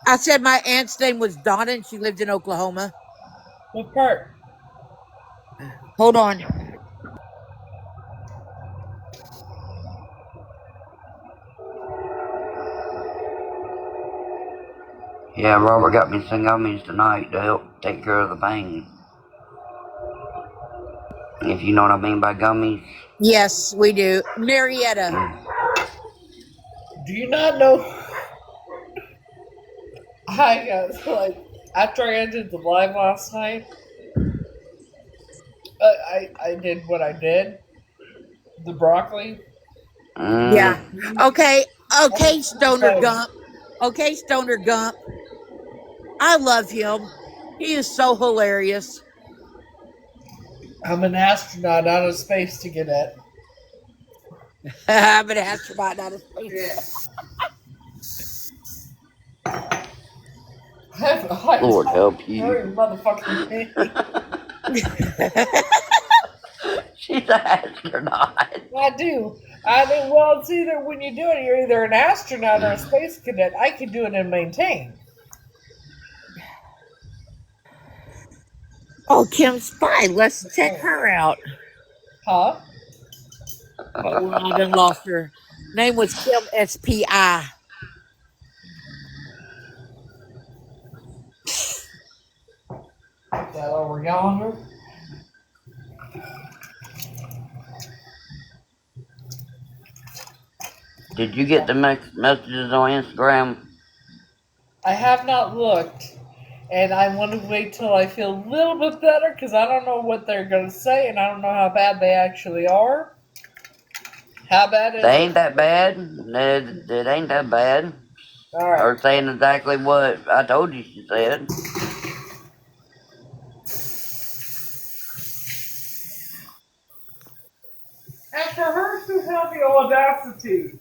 I said my aunt's name was Donna and she lived in Oklahoma. What part? Hold on. Yeah, Robert got me some gummies tonight to help take care of the pain. If you know what I mean by gummies. Yes, we do. Marietta. Do you not know? I like after I ended the live last night, I did what I did. The broccoli. Yeah. Mm, Okay. I was Okay, Stoner excited. Gump. Okay, Stoner Gump. I love him. He is so hilarious. I'm an astronaut, not a space to get at. I'm an astronaut, not a space. Yeah. I have a high Lord top help you. very motherfucking thing. She's an astronaut. I do. Well, it's either when you do it, you're either an astronaut or a space cadet. I can do it and maintain. Oh, Kim Spy. Let's check her out. Huh? Oh, well, I done lost her. Name was Kim SPI. Is that over yonder? Did you get the messages on Instagram? I have not looked, and I want to wait till I feel a little bit better because I don't know what they're going to say, and I don't know how bad they actually are. How bad is They it? ain't that bad. It ain't that bad. All right. Her saying exactly what I told you she said. And for her to have the audacity,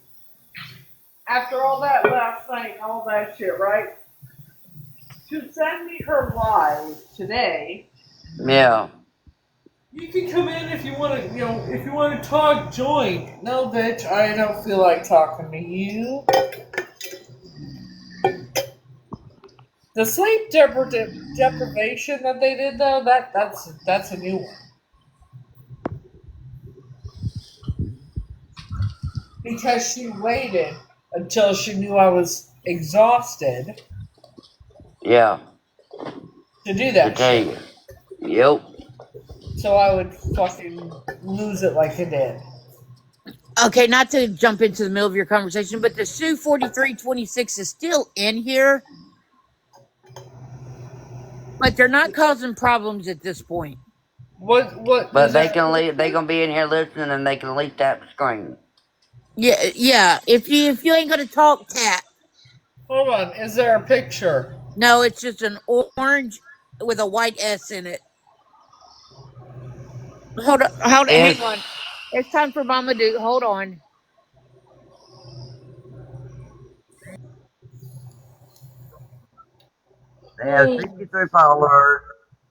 after all that last night, all that shit, right? To send me her live today. Yeah. You can come in if you want to, if you want to talk, join. No, bitch, I don't feel like talking to you. The sleep deprivation that they did, though, that's a new one. Because she waited until she knew I was exhausted Yeah. to do To that tell shit. you. Yep. So I would fucking lose it like I did. Okay, not to jump into the middle of your conversation, but the Sue 4326 is still in here, but they're not causing problems at this point. What But is they that? can leave, they gonna be in here listening and they can at least tap the screen. Yeah, yeah. If you ain't gonna talk, tap. Hold on, is there a picture? No, it's just an orange with a white S in it. Hold on, hang It's on. It's time for Mama to hold on. They have 63 followers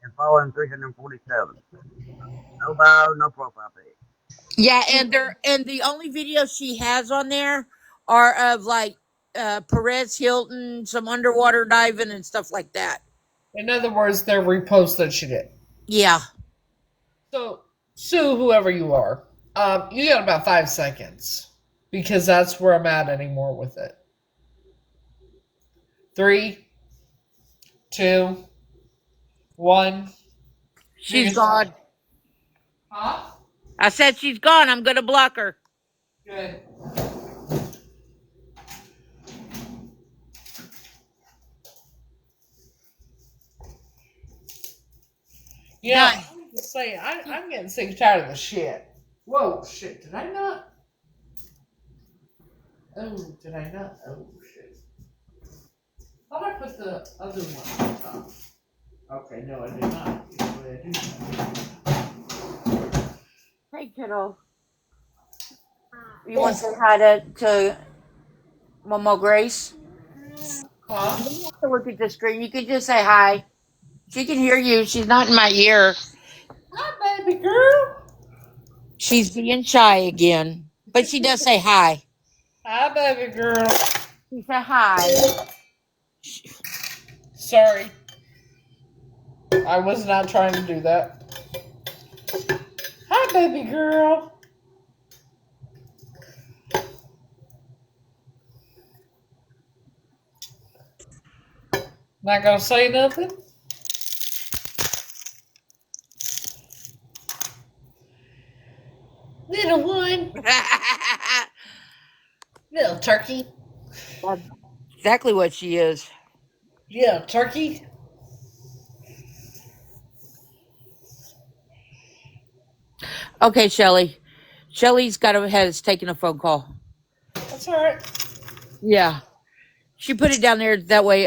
and following 347. No bio, no profile pic. Yeah, and the only videos she has on there are of like Perez Hilton, some underwater diving and stuff like that. In other words, they're reposts that she did. Yeah. So, Sue, whoever you are, you got about 5 seconds because that's where I'm at anymore with it. 3, 2, 1. You She's can start. gone. Huh? I said she's gone. I'm gonna block her. Good. You know, Done. I'm just saying, I'm getting sick and tired of the shit. Whoa, shit, did I not? Oh, did I not? Oh, shit. Thought I put the other one on top. Okay, no, I did not. Usually I do that. Hey, kiddo. You want to say hi to Momo Grace? Huh? You don't have to look at the screen. You can just say hi. She can hear you. She's not in my ear. Hi, baby girl. She's being shy again, but she does say hi. Hi, baby girl. She said hi. Sorry. I was not trying to do that. Hi, baby girl. Not gonna say nothing? Little one. Little turkey. That's exactly what she is. Yeah, turkey. Okay, Shelly. Shelly's got her head is taking a phone call. That's alright. Yeah. She put it down there that way,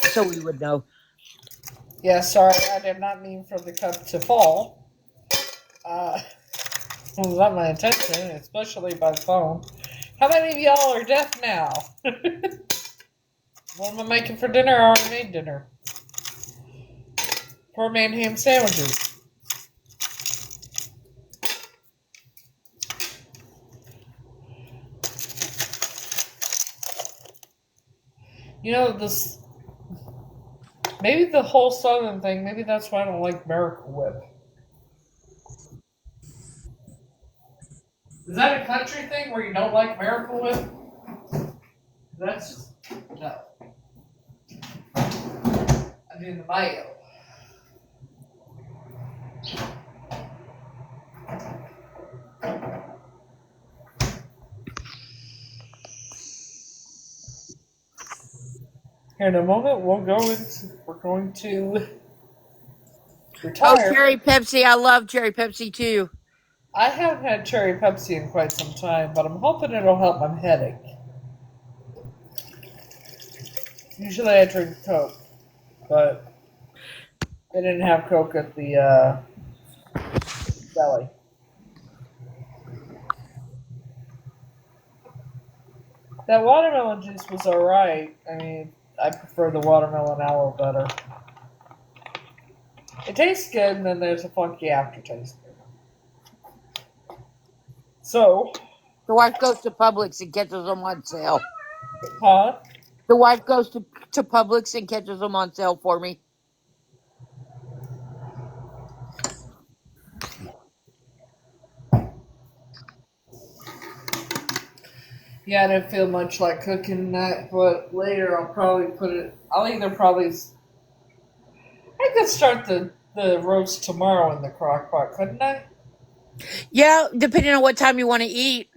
so we would know. Yeah, sorry, I did not mean for the cup to fall. It was not my intention, especially by the phone. How many of y'all are deaf now? What am I making for dinner? I already made dinner. Poor man ham sandwiches. You know, this. Maybe the whole Southern thing, maybe that's why I don't like Miracle Whip. Is that a country thing where you don't like Miracle Whip? That's just. No. I mean, the mayo. Here in a moment, we're going to Oh, retire. cherry Pepsi. I love cherry Pepsi too. I haven't had cherry Pepsi in quite some time, but I'm hoping it'll help my headache. Usually I drink Coke, but they didn't have Coke at the deli. That watermelon juice was alright. I mean, I prefer the watermelon aloe better. It tastes good, and then there's a funky aftertaste. So, The wife goes to Publix and catches them on sale. huh? The wife goes to Publix and catches them on sale for me. Yeah, I didn't feel much like cooking that, but later I'll probably put it. I'll either probably. I could start the roast tomorrow in the crock pot, couldn't I? Yeah, depending on what time you want to eat.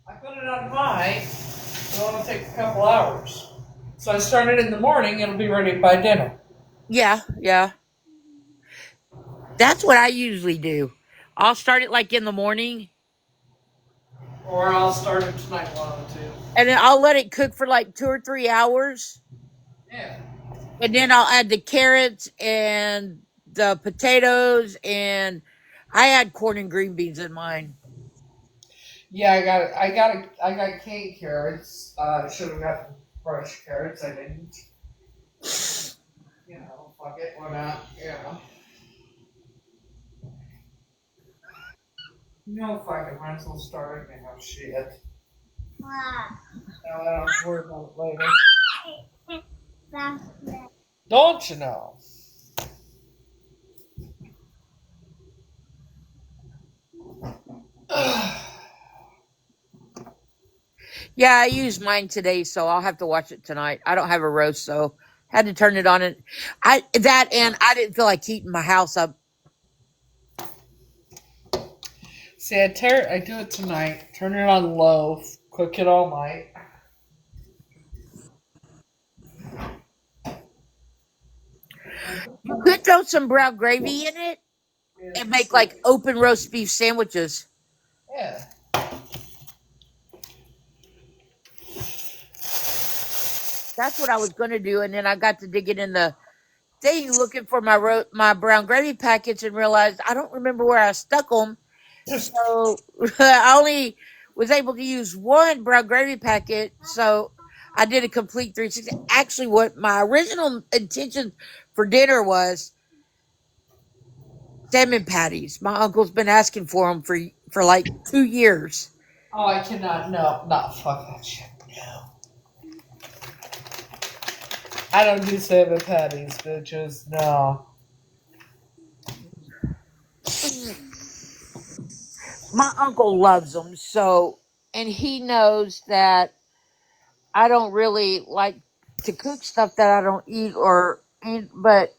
I put it on high. It'll only take a couple hours. So I start it in the morning. It'll be ready by dinner. Yeah, yeah. That's what I usually do. I'll start it like in the morning, Or I'll start it tonight, one of the two. and then I'll let it cook for like 2 or 3 hours, Yeah. and then I'll add the carrots and the potatoes, and I had corn and green beans in mine. Yeah, I got canned carrots. Should have gotten fresh carrots. I didn't. Fuck it, why not? No fucking rental started now. Shit. Now I don't have to worry about it later. Don't you know? Yeah, I used mine today, so I'll have to watch it tonight. I don't have a roast, so had to turn it on. And I didn't feel like heating my house up. See, I do it tonight. Turn it on low. Cook it all night. You could throw some brown gravy in it and make like open roast beef sandwiches. Yeah. That's what I was going to do, and then I got to digging in the thing looking for my brown gravy packets and realized I don't remember where I stuck them. So I only was able to use one brown gravy packet. So I did a complete 360. Actually, what my original intention for dinner was salmon patties. My uncle's been asking for them for like 2 years. Oh, I cannot. No, not fuck that shit. No. I don't do salmon patties, bitches. No. My uncle loves them, so and he knows that I don't really like to cook stuff that I don't eat or eat, but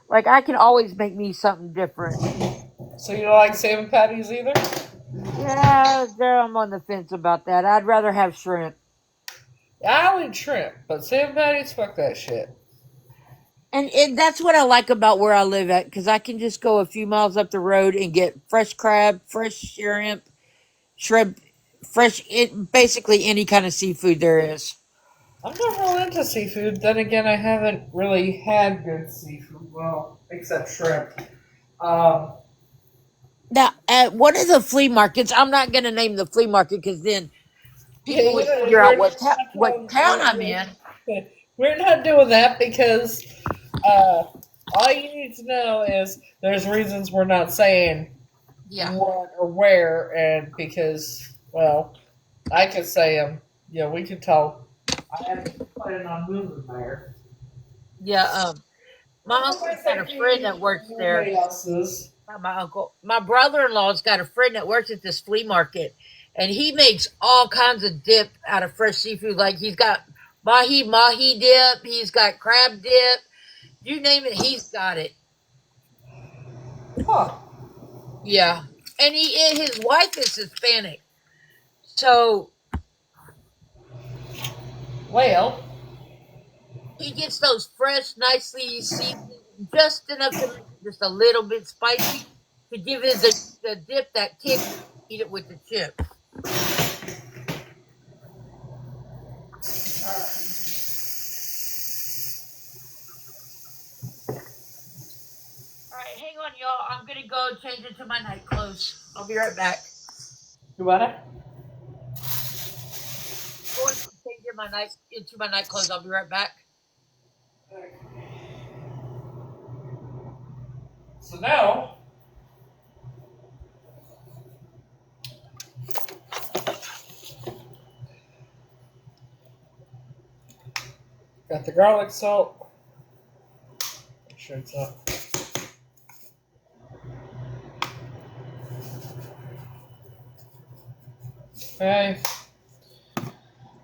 like I can always make me something different. So you don't like salmon patties either? Yeah, there I'm on the fence about that. I'd rather have shrimp. Yeah, I'll eat shrimp, but salmon patties, fuck that shit. And that's what I like about where I live at because I can just go a few miles up the road and get fresh crab, fresh shrimp, basically any kind of seafood there is. I'm not real into seafood. Then again, I haven't really had good seafood. Well, except shrimp. Um, Now, at one of the flea markets, I'm not going to name the flea market because then people would figure out what town I'm in. we're not doing that because uh, all you need to know is there's reasons we're not saying Yeah, what or where, and because, well, I could say them. Yeah, we could tell. I am planning on moving there. yeah. My I uncle's might got say a friend me that works and there. everybody else's. Not my uncle, my brother-in-law's got a friend that works at this flea market, and he makes all kinds of dip out of fresh seafood. Like he's got mahi dip, he's got crab dip. You name it, he's got it. Huh. Yeah, and his wife is Hispanic, so Well, he gets those fresh, nicely seasoned, just enough to make it just a little bit spicy to give it the dip that kick when you eat it with the chip. All right, hang on, y'all. I'm gonna go change into my night clothes. I'll be right back. you want it? Going to change into my night clothes. I'll be right back. So now, got the garlic salt. Make sure it's up. Okay.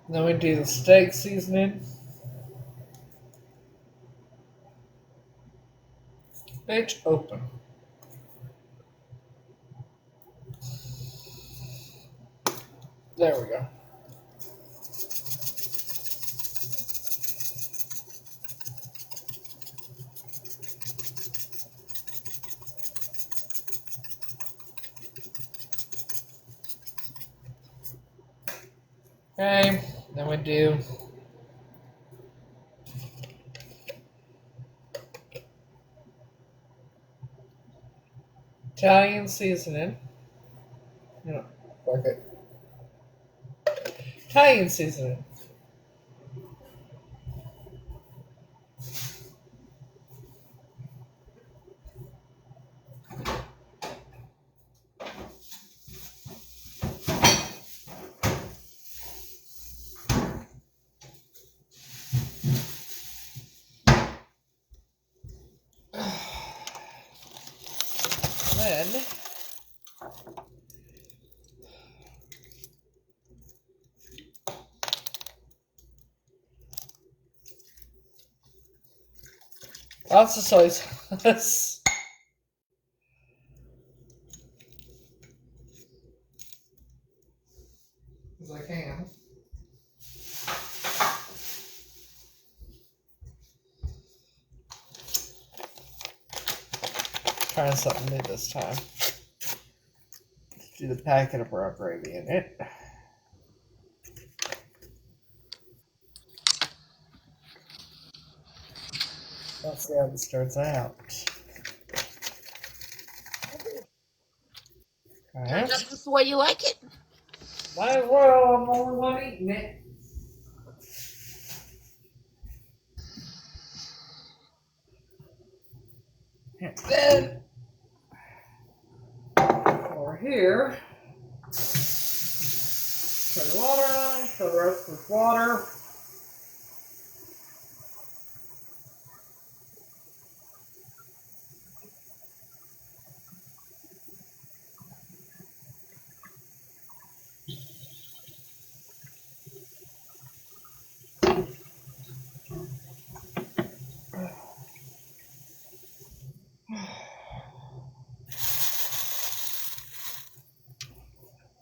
Then we do the steak seasoning. Page open. There we go. Okay. Then we do Italian seasoning. No, fuck it. Italian seasoning. Then lots of soy sauce. As I can. Trying something new this time. Do the packet of brown gravy in it. Let's see how this turns out. Alright. Turns out that's the way you like it. Might as well, I'm the only one eating it. And then, over here, turn the water on, fill the rest with water.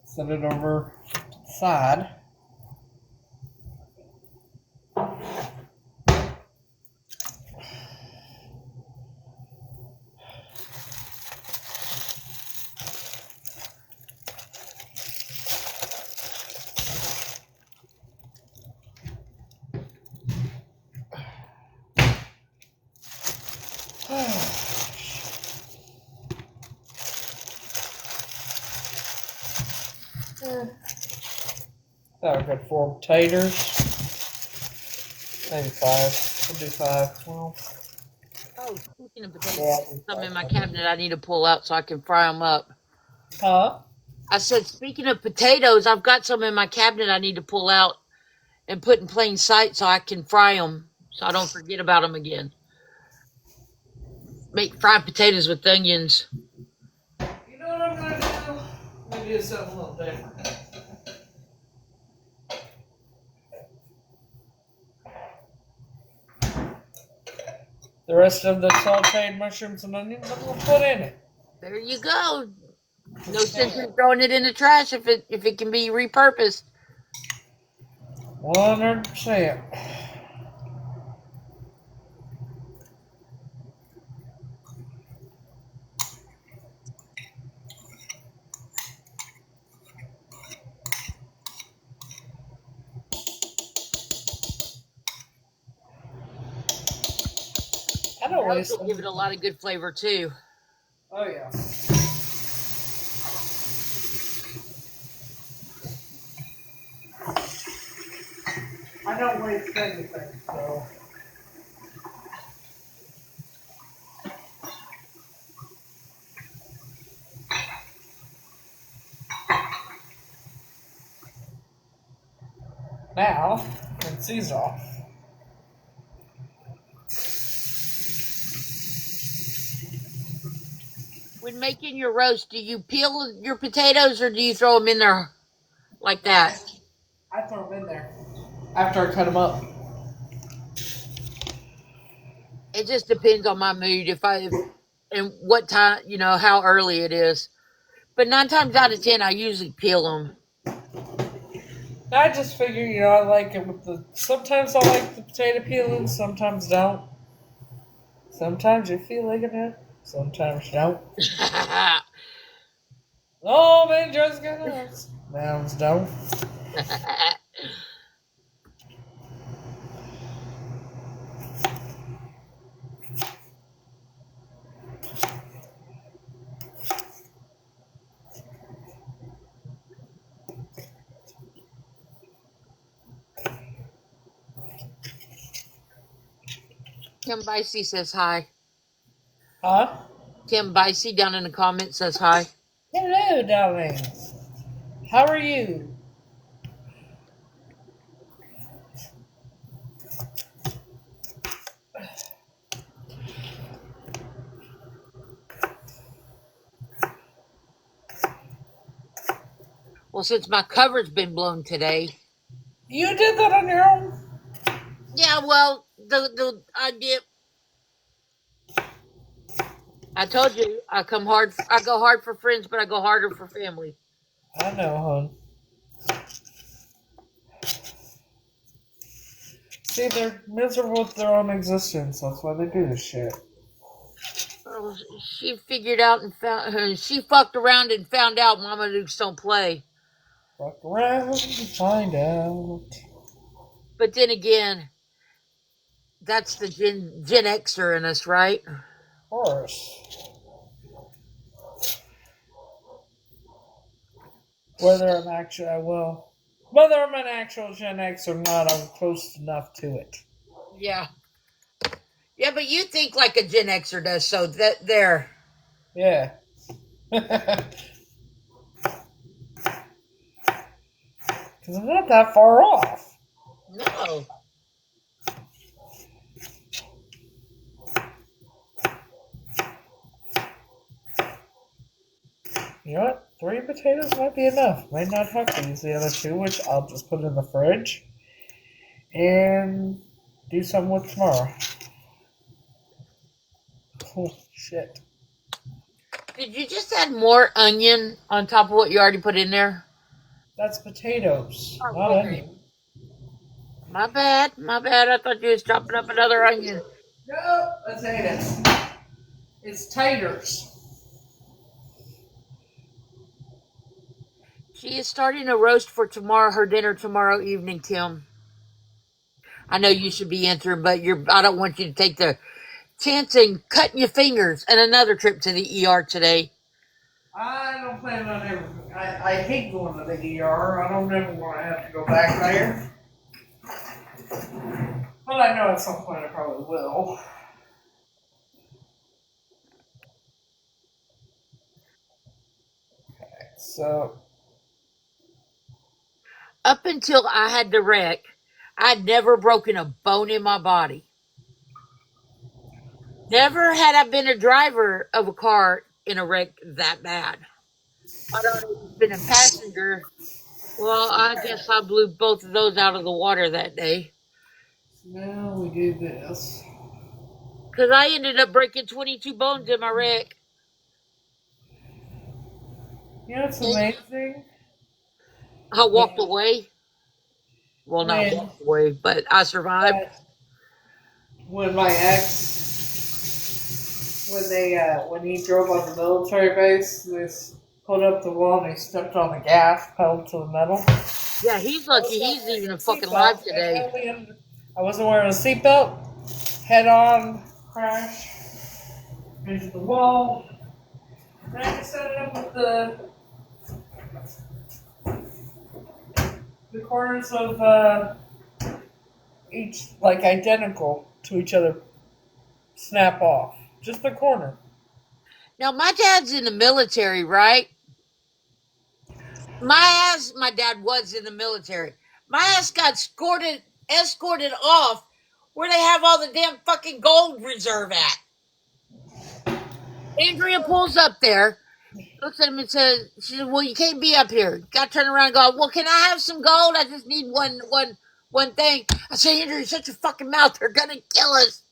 Set it over to the side. That would good 4 taters. Maybe 5. We'll do 5. Well, Oh, speaking of potatoes, yeah. some in my cabinet I need to pull out so I can fry them up. Huh? I said, speaking of potatoes, I've got some in my cabinet I need to pull out and put in plain sight so I can fry them so I don't forget about them again. Make fried potatoes with onions. You know what I'm going to do? I'm going to do something a little different. The rest of the sauteed mushrooms and onions I'm going to put in it. There you go. No sense in throwing it in the trash if it can be repurposed. 100%. I don't Those waste will give it a lot of good flavor too. Oh, yeah. I don't waste anything, so. Now, rinse these off. When making your roast, do you peel your potatoes or do you throw them in there like that? I throw them in there after I cut them up. It just depends on my mood and what time, how early it is. But 9 times out of 10, I usually peel them. I just figure, I like it with the. Sometimes I like the potato peeling, sometimes don't. Sometimes you feel like it, sometimes you don't. Oh, man, just got us. Mounds don't. Kim Bicey says hi. Huh? Kim Bicey down in the comments says hi. Hello, darling. How are you? Well, since my cover's been blown today. You did that on your own? Yeah, well, the idea. I told you I come hard. I go hard for friends, but I go harder for family. I know, hon. See, they're miserable with their own existence. That's why they do this shit. Well, she figured out and found. She fucked around and found out Mama Dukes don't play. Fuck around and find out. But then again, that's the Gen Xer in us, right? Of course. Whether I'm an actual Gen X or not, I'm close enough to it. Yeah. Yeah, but you think like a Gen Xer does, so that there. Yeah. Because I'm not that far off. No. You know what? 3 potatoes might be enough. Might not have to use the other 2, which I'll just put in the fridge and do something with tomorrow. Oh, shit. Did you just add more onion on top of what you already put in there? That's potatoes, Oh, not okay. onion. My bad. My bad. I thought you was chopping up another onion. No, potatoes. It's taters. She is starting a roast for tomorrow, her dinner tomorrow evening, Tim. I know you should be answering, but I don't want you to take the chance in cutting your fingers and another trip to the ER today. I don't plan on ever. I hate going to the ER. I don't ever want to have to go back there. But I know at some point I probably will. So, Up until I had the wreck, I'd never broken a bone in my body. Never had I been a driver of a car in a wreck that bad. I'd already been a passenger. Well, I guess I blew both of those out of the water that day. now we do this. Because I ended up breaking 22 bones in my wreck. You know what's amazing? I walked When, away. Well, not when, walked away, but I survived. when my ex, when he drove on the military base, they pulled up the wall and he stepped on the gas pedal to the metal. Yeah, he's I was lucky not he's wearing even a a fucking alive seatbelt. today. I wasn't wearing a seatbelt. Head on crash into the wall. And I just ended up with the corners of each like identical to each other. Snap off. Just the corner. Now, my dad's in the military, right? My dad was in the military. My ass got escorted off where they have all the damn fucking gold reserve at. Andrea pulls up there, looks at him and says, she said, well, you can't be up here. Got to turn around and go, well, can I have some gold? I just need one thing. I say, Andrea, shut your fucking mouth. They're going to kill us.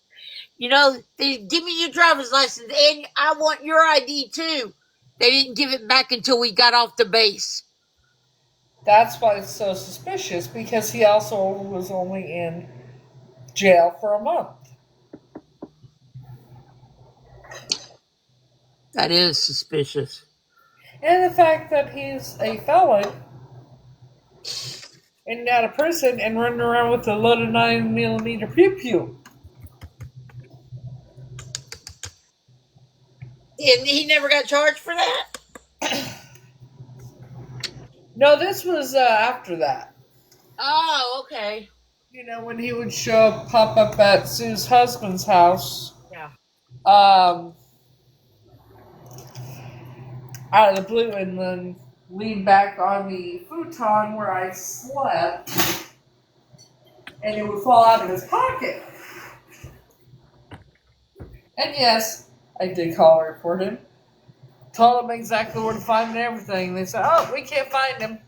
You know, they give me your driver's license and I want your ID too. They didn't give it back until we got off the base. That's why it's so suspicious because he also was only in jail for a month. That is suspicious. And the fact that he's a felon and out of prison and running around with a loaded 9mm pew pew. And he never got charged for that? No, this was after that. Oh, okay. when he would pop up at Sue's husband's house, Yeah. out of the blue, and then lean back on the futon where I slept, and it would fall out of his pocket. And yes, I did call and report him. Told them exactly where to find him and everything. They said, "Oh, we can't find him."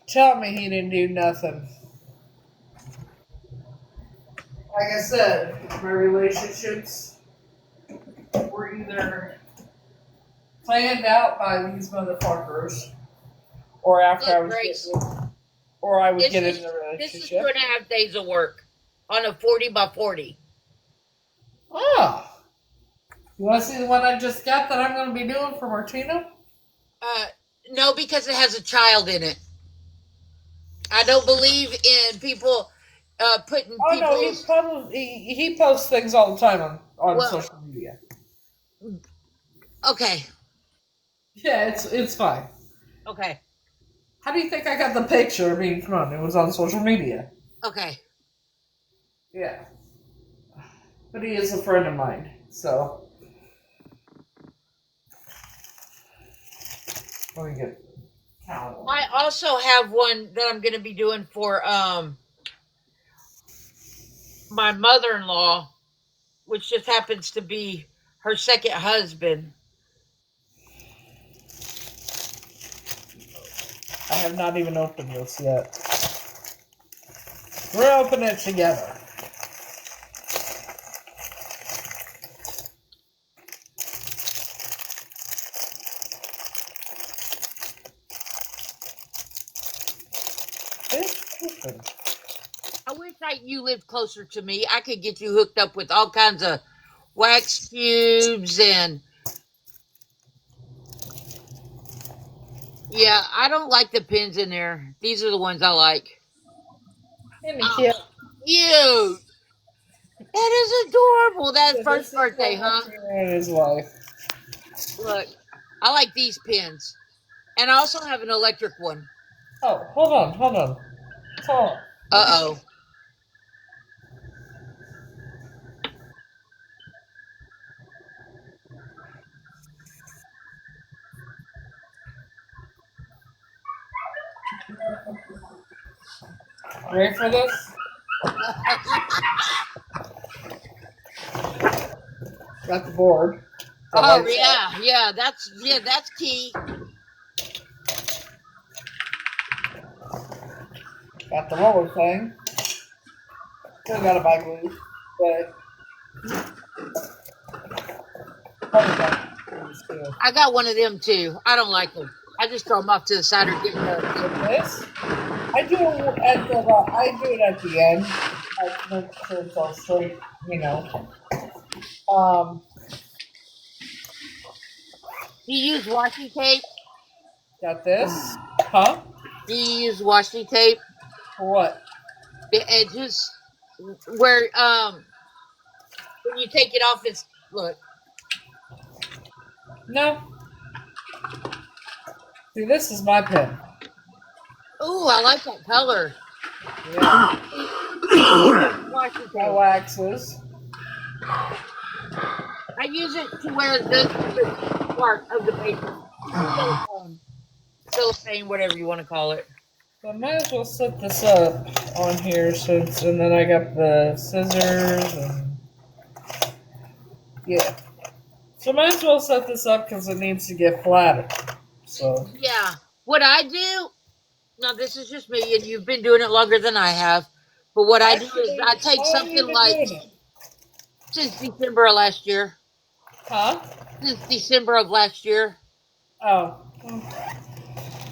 Tell me he didn't do nothing. Like I said, my relationships were either planned out by these motherfuckers, or after I Look, was Grace, or I would this get is into a this is relationship. 2.5 days of work on a 40x40. Ah, you want to see the one I just got that I'm going to be doing for Martina? No, because it has a child in it. I don't believe in people putting Oh no, people's. he posts things all the time on Well, social media. okay, Yeah, it's fine. okay, How do you think I got the picture? I mean, come on, it was on social media. okay. Yeah, but he is a friend of mine, so let me get calendar. I also have one that I'm going to be doing for my mother-in-law, which just happens to be her second husband. I have not even opened this yet. We're opening it together. It's open. I wish you lived closer to me. I could get you hooked up with all kinds of wax cubes and yeah, I don't like the pins in there. These are the ones I like. And Oh, yeah, cute. That is adorable. That so first this is birthday, for huh? Martina and his wife. Look, I like these pins. And I also have an electric one. Oh, hold on. Hold on. Uh oh. Ready for this? Got the board. That Oh lights up. yeah, that's key. Got the roller thing. Still gotta buy glue. But probably got these too. I got one of them too. I don't like them. I just throw them off to the side or get This I do it at the end. I make sure it's all straight, Um, Do you use washi tape? got this. Huh? Do you use washi tape? For what? The edges where when you take it off, it's look. No. See, this is my pen. Ooh, I like that color. Yeah. Washi My tape. waxes. I use it to where the part of the paper. Cellophane, whatever you want to call it. So I might as well set this up on here and then I got the scissors and yeah. So I might as well set this up because it needs to get flatter. So Yeah. What I do, now this is just me, and you've been doing it longer than I have, but what I do is actually, I take how long have you something been like doing it? since December of last year. Huh? Since December of last year. Oh.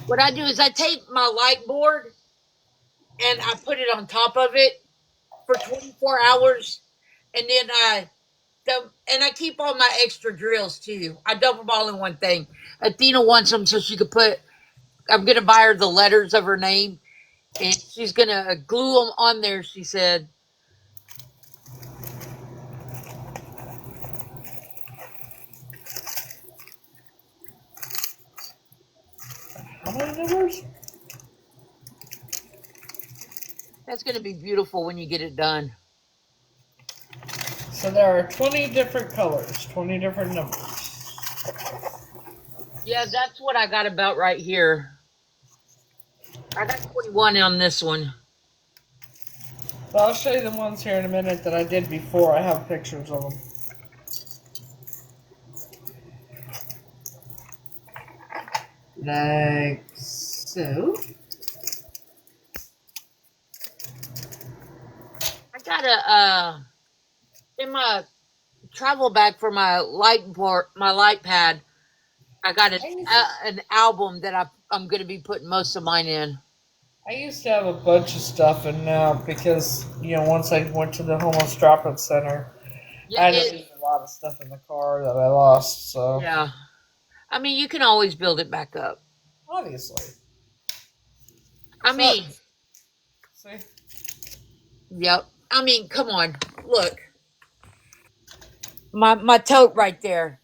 What I do is I take my light board and I put it on top of it for 24 hours, and then I keep all my extra drills too. I dump them all in one thing. Athena wants them so she could put. I'm gonna buy her the letters of her name, and she's gonna glue them on there. She said. How many numbers? That's going to be beautiful when you get it done. So there are 20 different colors, 20 different numbers. Yeah, that's what I got about right here. I got 21 on this one. But I'll show you the ones here in a minute that I did before. I have pictures of them. Like so. I got in my travel bag for my light pad. I got an album that I'm going to be putting most of mine in. I used to have a bunch of stuff, and now because once I went to the homeless drop-in center, Yeah, I had to leave a lot of stuff in the car that I lost. So yeah. I mean, you can always build it back up. obviously, I mean, see, yep. I mean, come on, look. My tote right there.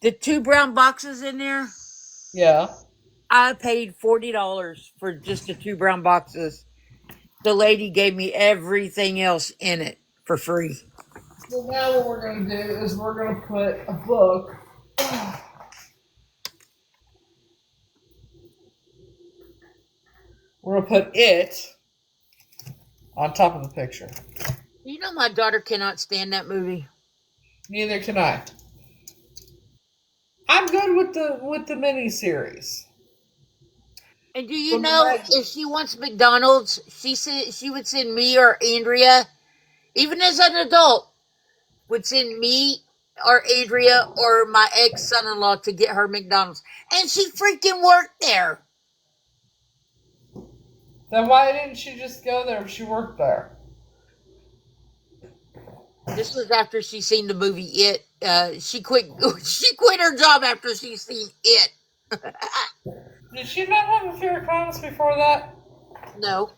The 2 brown boxes in there. yeah. I paid $40 for just the 2 brown boxes. The lady gave me everything else in it for free. So now what we're gonna do is we're gonna put a book. We're gonna put it on top of the picture. You know, my daughter cannot stand that movie. Neither can I. I'm good with the mini series. And do you know if she wants McDonald's, she would send me or Andrea, even as an adult, would send me or Andrea or my ex son-in-law to get her McDonald's, and she freaking worked there. Then why didn't she just go there if she worked there? This was after she seen the movie It. She quit. She quit her job after she seen It. Did she not have a fear of clowns before that? No.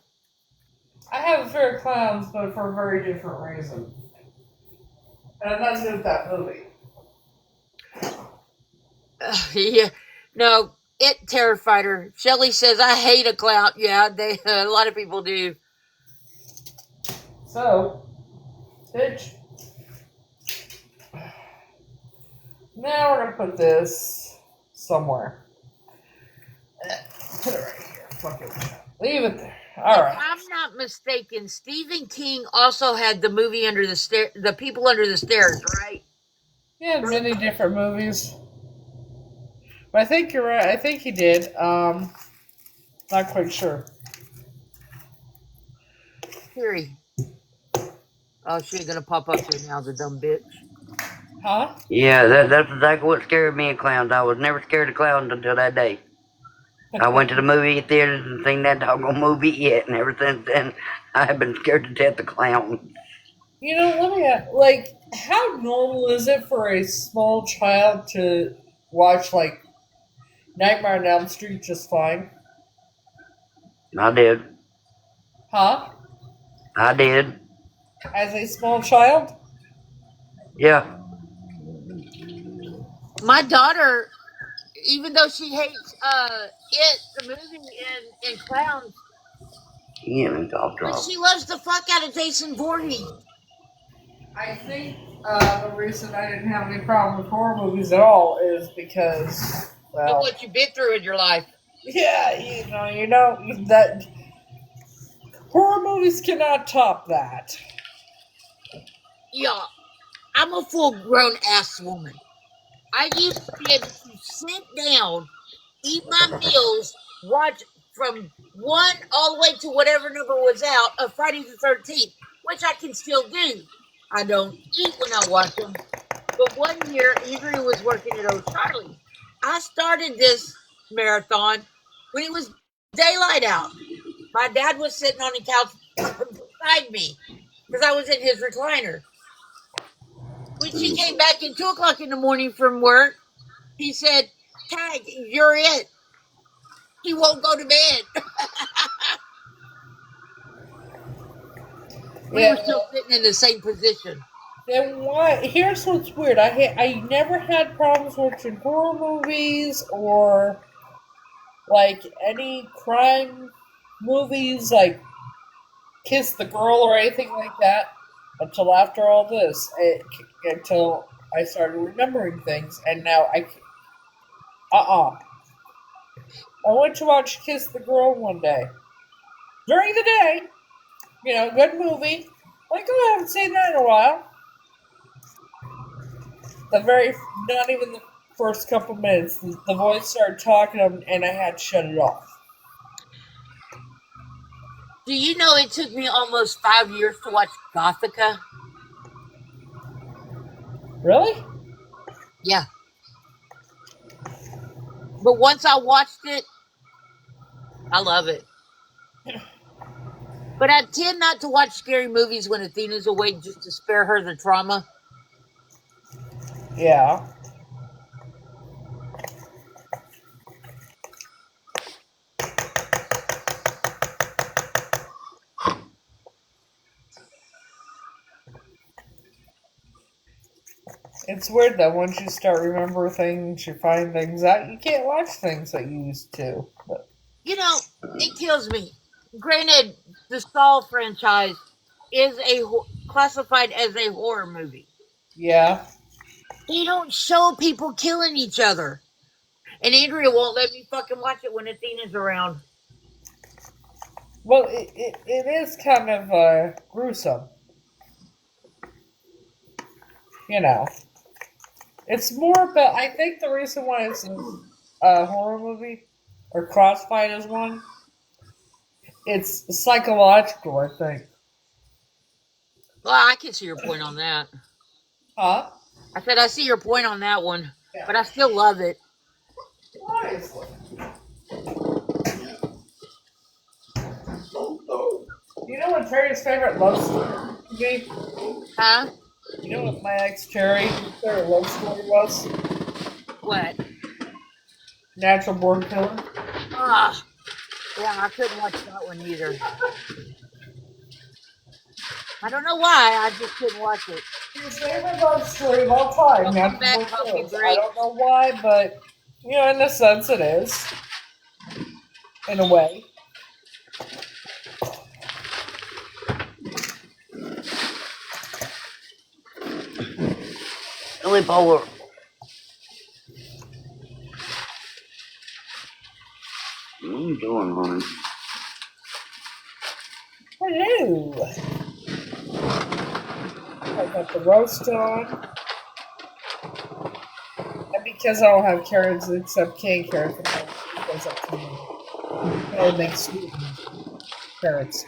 I have a fear of clowns, but for a very different reason. And it has to do with that movie. Yeah. No. It terrified her. Shelley says, "I hate a clown." Yeah, a lot of people do. So, bitch. Now we're gonna put this somewhere. Put it right here. Fuck it. Leave it there. All right. If I'm not mistaken, Stephen King also had the movie Under the Stair, The People Under the Stairs, right? Yeah, many different movies. But I think you're right. I think he did. Not quite sure. Siri. Oh, she ain't gonna pop up here now, the dumb bitch. Huh? Yeah, that's exactly what scared me of clowns. I was never scared of clowns until that day. I went to the movie theaters and seen that doggone movie yet, and ever since then, I have been scared to death of clowns. Let me how normal is it for a small child to watch Nightmare on Elm Street just fine? I did. Huh? I did. As a small child? Yeah. My daughter, even though she hates It, the movie, and clowns, Yeah, cough but drop. she loves the fuck out of Jason Voorhees. I think the reason I didn't have any problem with horror movies at all is because, Of well, what you've been through in your life. yeah, that horror movies cannot top that. Yeah, I'm a full-grown ass woman. I used to be able to sit down, eat my meals, watch from one all the way to whatever number was out of Friday the 13th, which I can still do. I don't eat when I watch them. But one year, Andrew was working at O'Charlie's. I started this marathon when it was daylight out. My dad was sitting on the couch beside me because I was in his recliner. When she came back at 2 o'clock in the morning from work, he said, "Tag, you're it." He won't go to bed. We were Yeah. still sitting in the same position. Then why? Here's what's weird. I never had problems watching horror movies or like any crime movies, like Kiss the Girl or anything like that, until after all this, until I started remembering things, and now I went to watch Kiss the Girl one day during the day. Good movie. Like, oh, I haven't seen that in a while. Not even the first couple minutes, the voice started talking, and I had to shut it off. Do you know it took me almost 5 years to watch Gothica? Really? Yeah. But once I watched it, I love it. But I tend not to watch scary movies when Athena's awake just to spare her the trauma. Yeah. It's weird that once you start remembering things, you find things out. You can't watch things that you used to. But You know, it kills me. Granted, the Saw franchise is classified as a horror movie. yeah. They don't show people killing each other. And Andrea won't let me fucking watch it when Athena's around. Well, it is kind of gruesome. It's more, but I think the reason why it's a horror movie, or Crossfight is one, it's psychological, I think. Well, I can see your point on that. Huh? I said I see your point on that one, Yeah. but I still love it. Obviously. You know what Terry's favorite love story would be? Huh? You know what my ex Terry's favorite love story was? What? Natural Born Killer. Ah, yeah, I couldn't watch that one either. I don't know why, I just couldn't watch it. His favorite love story of all time, Welcome Natural back, Born Coffee Killers. I Break. don't know why, but in a sense it is. In a way. Billy Bowler. What are you doing, honey? Hello. I got the roast on. And because I don't have carrots except canned carrots, it goes up to me. I make sweet carrots.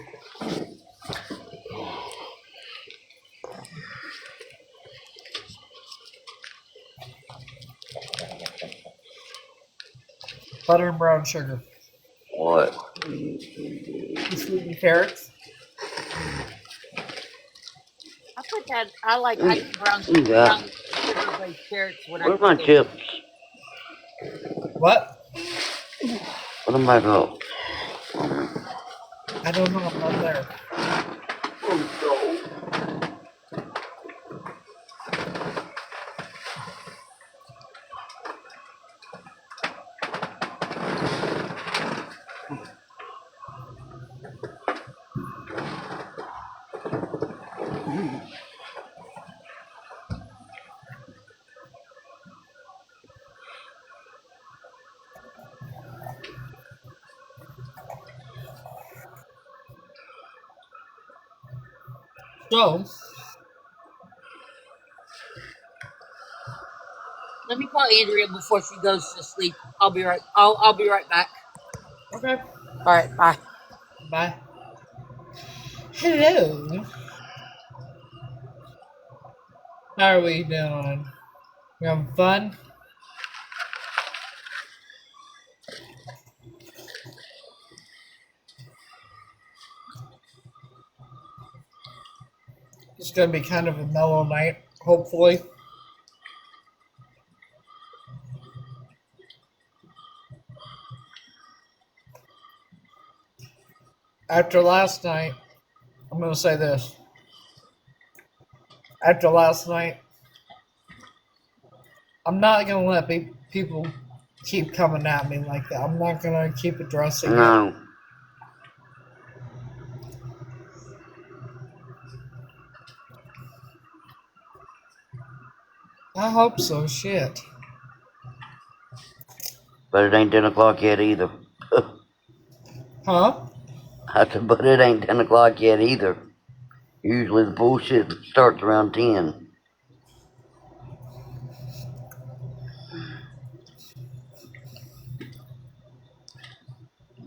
Butter and brown sugar. What? You sweeten carrots? I put that, I eat brown Yeah. sugar-based carrots when Where's I my cook it. chips? What? Put them back up. I don't know. I'm not there. So, Let me call Andrea before she goes to sleep. I'll be right back. okay. All right, bye. Bye. Hello. How are we doing? You having fun? It's gonna be kind of a mellow night, hopefully. After last night, I'm gonna say this. After last night, I'm not gonna let people keep coming at me like that. I'm not gonna keep addressing it. No. I hope so. Shit. But it ain't 10 o'clock yet either. Huh? I said, but it ain't 10 o'clock yet either. Usually the bullshit starts around 10.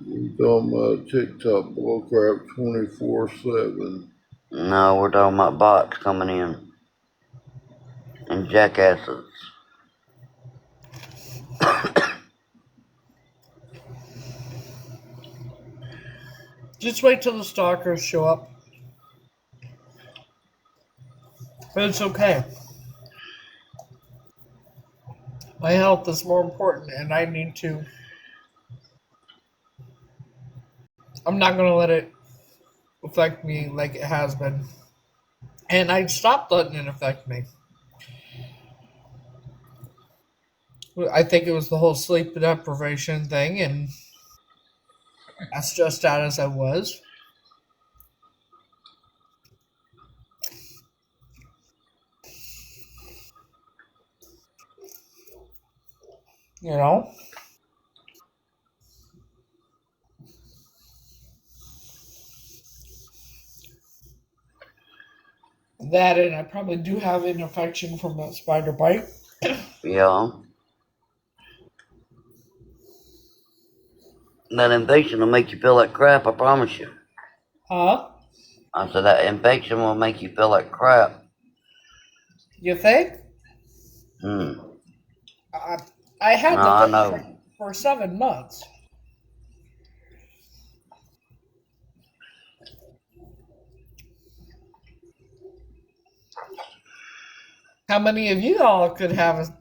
You talking about TikTok bullcrap 24/7. No, we're talking about bots coming in. And jackasses. Just wait till the stalkers show up. But it's okay. My health is more important, and I need to. I'm not gonna let it affect me like it has been. And I stopped letting it affect me. I think it was the whole sleep deprivation thing, and I stressed out as I was. You know? That, and I probably do have an infection from that spider bite. Yeah. That infection will make you feel like crap, I promise you. Huh? I said that infection will make you feel like crap. You think? Hmm. I had No, the I thing know. for 7 months. How many of you all could have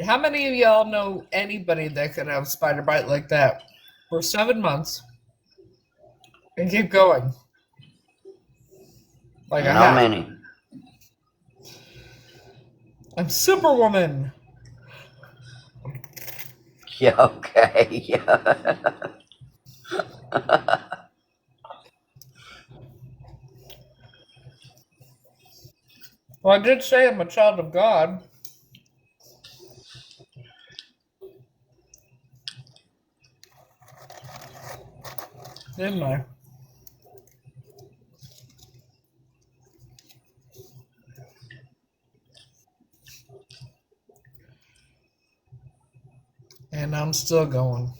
how many of y'all know anybody that could have a spider bite like that for 7 months and keep going? Like I Not have. many. I'm Superwoman. Yeah, okay. Yeah. Well, I did say I'm a child of God, didn't I? And I'm still going.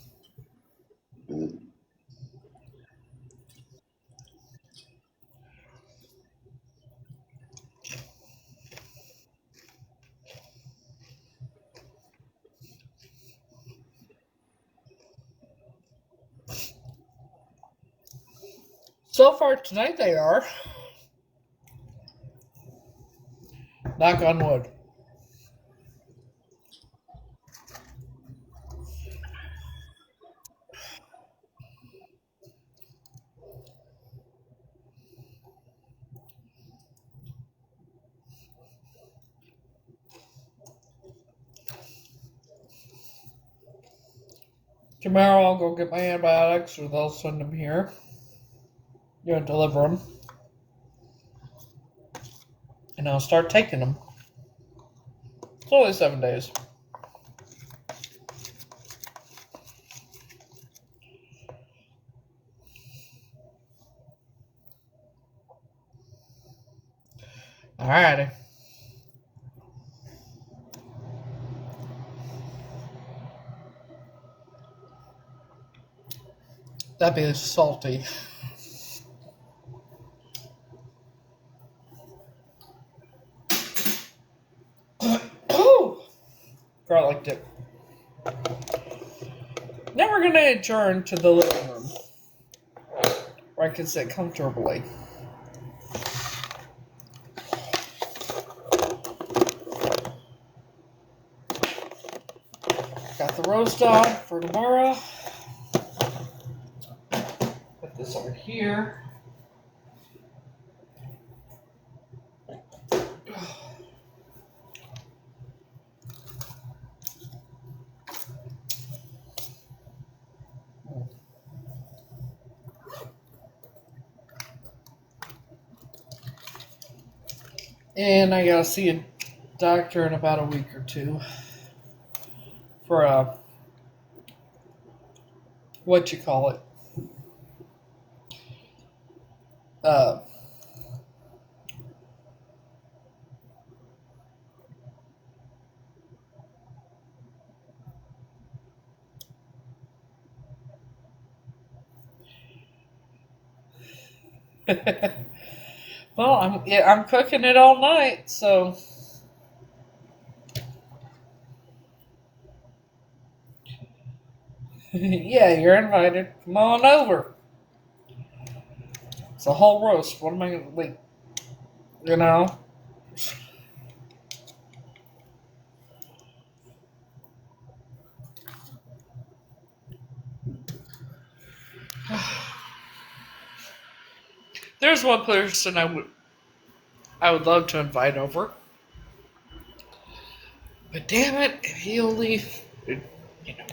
So far tonight they are. Knock on wood. Tomorrow I'll go get my antibiotics or they'll send them here. You know, deliver them. And I'll start taking them. It's only 7 days. Alrighty. That'd be salty. Garlic dip. Now we're gonna adjourn to the living room where I can sit comfortably. Got the roast on for tomorrow. Put this over here. And I gotta see a doctor in about a week or two for a what you call it. Uh, well, I'm cooking it all night, so yeah, you're invited. Come on over. It's a whole roast. What am I gonna like? You know. There's one person I would love to invite over, but damn it, if he'll leave, you know,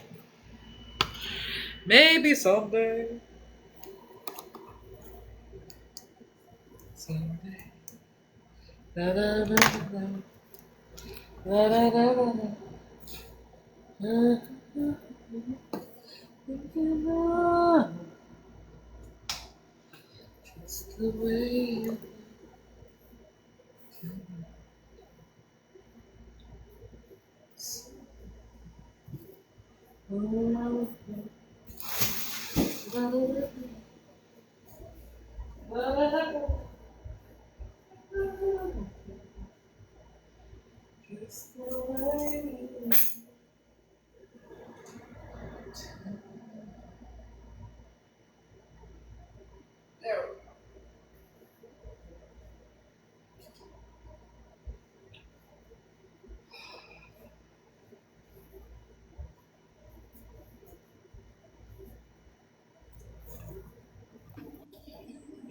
maybe someday. Someday. Da, da, da, da, da, da, da, da, da. Just the way just the way. There we go.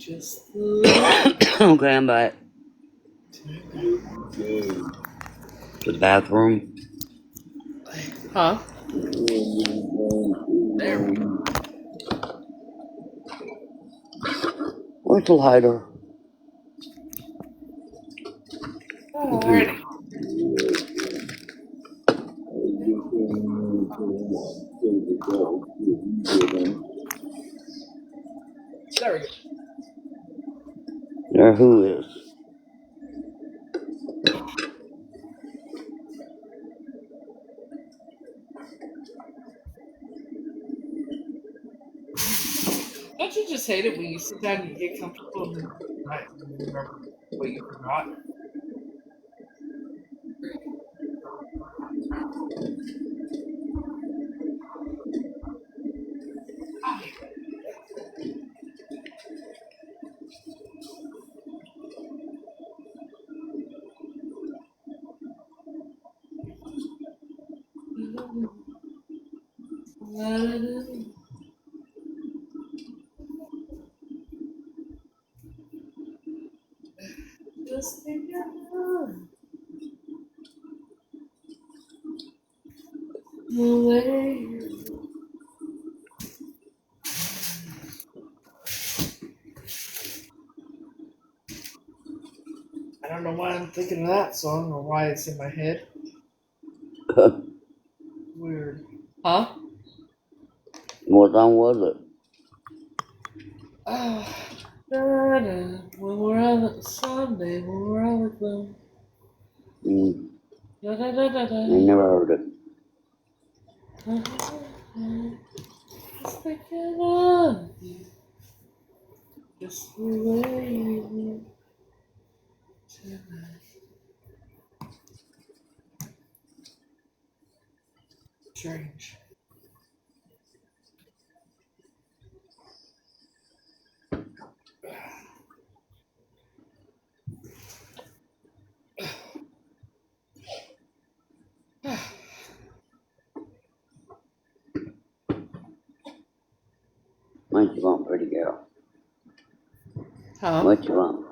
Just the Okay, I'm back. way. The bathroom. Huh? There we go. Where's the lighter? Alrighty. There we go. There, who is? Don't you just hate it when you sit down and you get comfortable and then you remember what you forgot? Just think away. I don't know why I'm thinking of that song or why it's in my head. Weird. Huh? What song was it? When we're out someday, when we're out alone. Da, da, da, da, I da. never heard it. Just thinking of you, just the way you look tonight. Strange. What you want, pretty girl? Huh? What you want?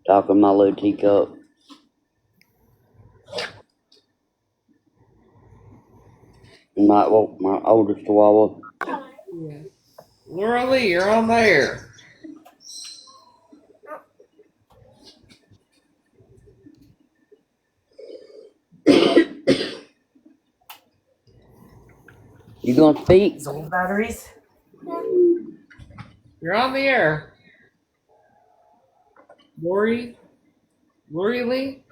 Talking my little teacup. My oldest chihuahua. Yeah. Laura Lee, you're on there. You gonna speak? These old batteries. You're on the air. Lori Lee?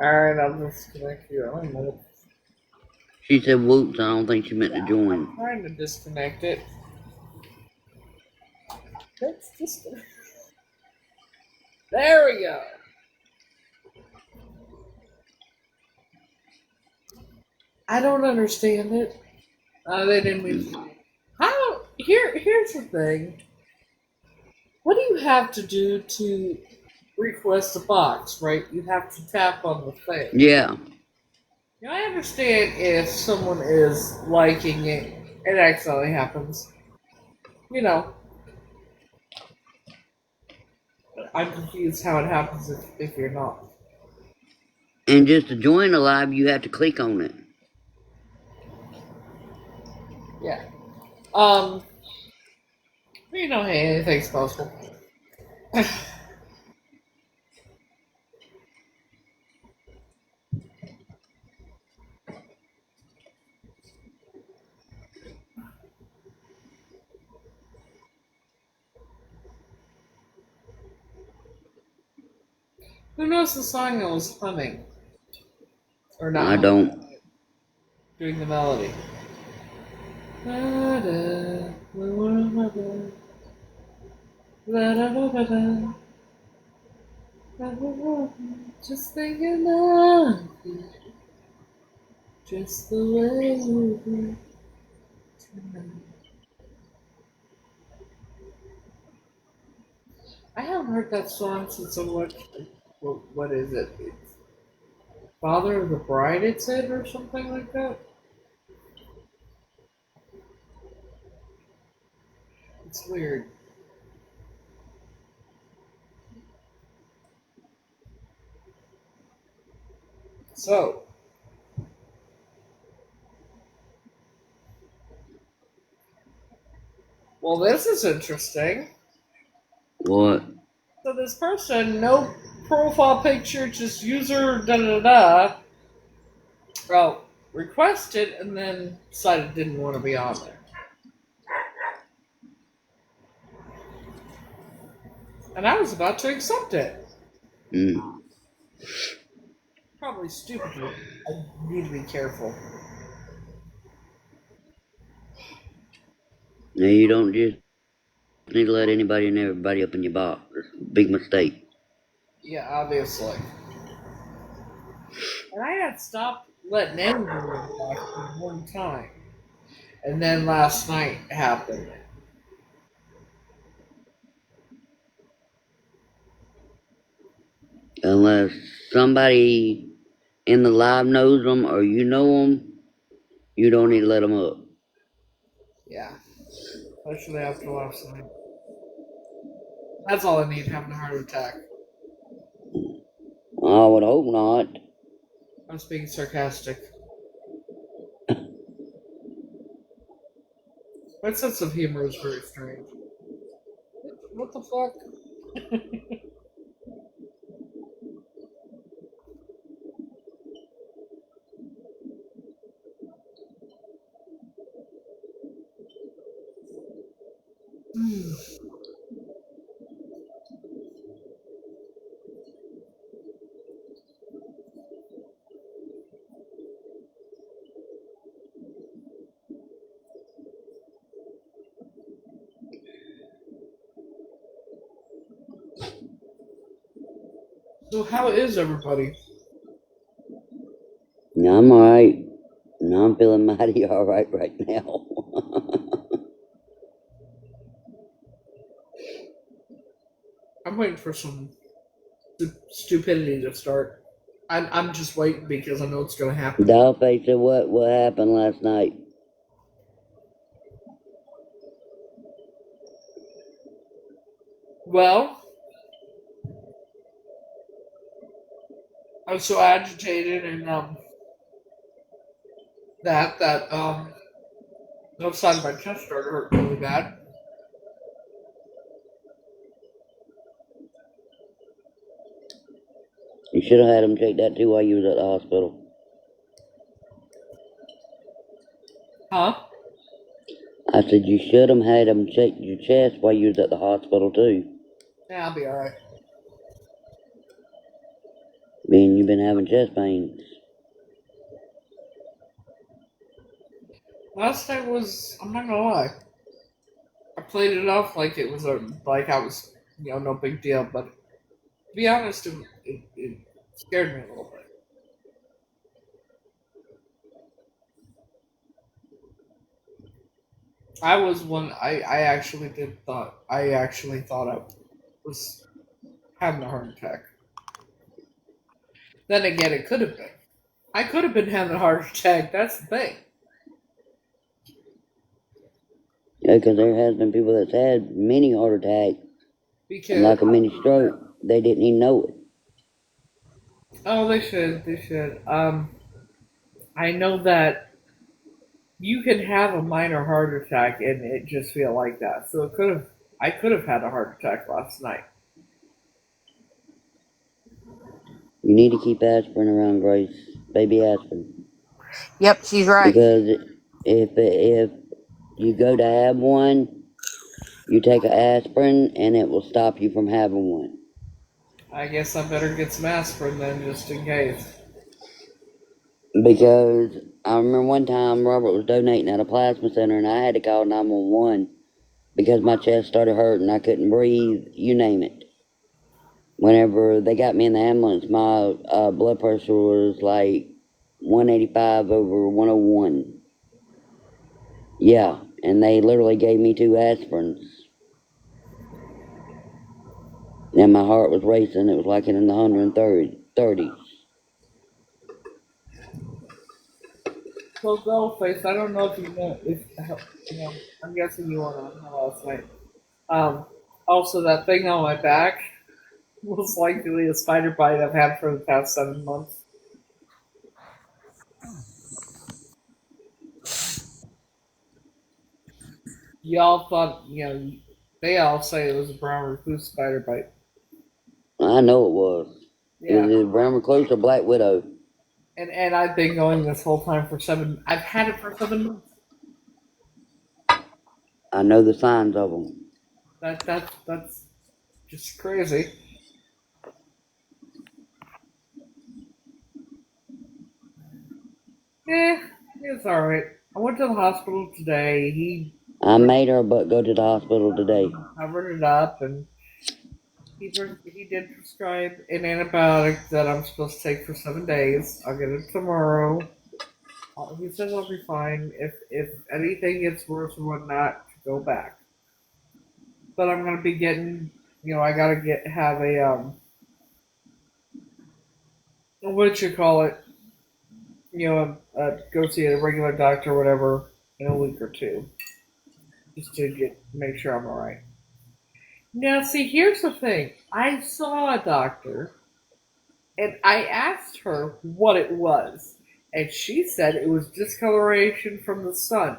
Alright, I'll disconnect you. I don't know. She said whoops, I don't think she meant to join. I'm trying to disconnect it. Let's disconnect. There we go. I don't understand it. They didn't mean to. How? Here's the thing. What do you have to do to request a box, right? You have to tap on the thing. Yeah. Now, I understand if someone is liking it, it accidentally happens. You know, I'm confused how it happens if you're not. And just to join the live, you have to click on it. Yeah. You know, hey, anything's possible. Who knows the song I was humming? Or not? I don't. Doing the melody. Just thinking of you, just the way you do tonight. I haven't heard that song since I watched. What is it? It's Father of the Bride, it said, or something like that. It's weird. So, well, this is interesting. What? So this person, no profile picture, just user da da da. Well, requested and then decided didn't want to be on there. And I was about to accept it. Probably stupidly. I need to be careful. Now you don't just need to let anybody and everybody up in your box. It's a big mistake. Yeah, obviously. And I had stopped letting anybody in the box for one time. And then last night happened. Unless somebody in the live knows them or you know them, you don't need to let them up. Yeah. Especially after last night. That's all I need, having a heart attack. I would hope not. I was being sarcastic. My sense of humor is very strange. What the fuck? So how is everybody? I'm alright. No, I'm feeling mighty alright right now. I'm waiting for some stupidity to start. I'm just waiting because I know it's gonna happen. Dollface said what happened last night? Well, I was so agitated and that the side of my chest started hurting really bad. You should have had them check that too while you was at the hospital. Huh? I said you should have had them check your chest while you was at the hospital too. Yeah, I'll be alright. Being you've been having chest pains. Last night was, I'm not gonna lie, I played it off like it was like I was, no big deal. But to be honest, it scared me a little bit. I was one. I actually thought I was having a heart attack. Then again, it could have been. I could have been having a heart attack. That's the thing. Yeah, because there has been people that's had mini heart attacks and Because like a mini stroke. They didn't even know it. oh, they should. They should. I know that you can have a minor heart attack and it just feel like that. So it could have. I could have had a heart attack last night. You need to keep aspirin around, Grace. Baby aspirin. Yep, she's right. Because if you go to have one, you take an aspirin and it will stop you from having one. I guess I better get some aspirin then, just in case. Because I remember one time Robert was donating at a plasma center and I had to call 911 because my chest started hurting, I couldn't breathe, you name it. Whenever they got me in the ambulance, my blood pressure was like 185 over 101. Yeah, and they literally gave me 2 aspirins. And my heart was racing. It was like in the 130s. So Goldface, I don't know if you know I'm guessing you were on last night. Also that thing on my back was likely a spider bite I've had for the past 7 months. Y'all thought, they all say it was a brown recluse spider bite. I know it was. It was Yeah, either brown recluse or black widow. and I've been going this whole time for 7. I've had it for 7 months. I know the signs of them. That's just crazy. It's all right. I went to the hospital today. I made her but go to the hospital today. Covered it up, and he did prescribe an antibiotic that I'm supposed to take for 7 days. I'll get it tomorrow. He says I'll be fine. If anything gets worse or whatnot, to go back. But I'm gonna be getting, I gotta have a what you call it, go see a regular doctor or whatever in a week or two, just to make sure I'm alright. Now, see, here's the thing. I saw a doctor, and I asked her what it was, and she said it was discoloration from the sun.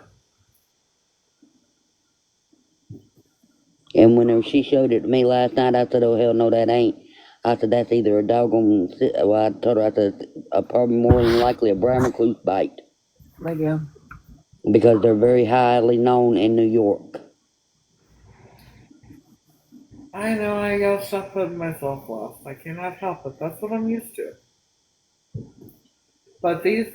And whenever she showed it to me last night, I said, oh, hell no, that ain't. I said, that's either a doggone, well, I told her, I said, probably more than likely a brown recluse bite. They do. Because they're very highly known in New York. I know I gotta stop putting myself last. I cannot help it. That's what I'm used to. But the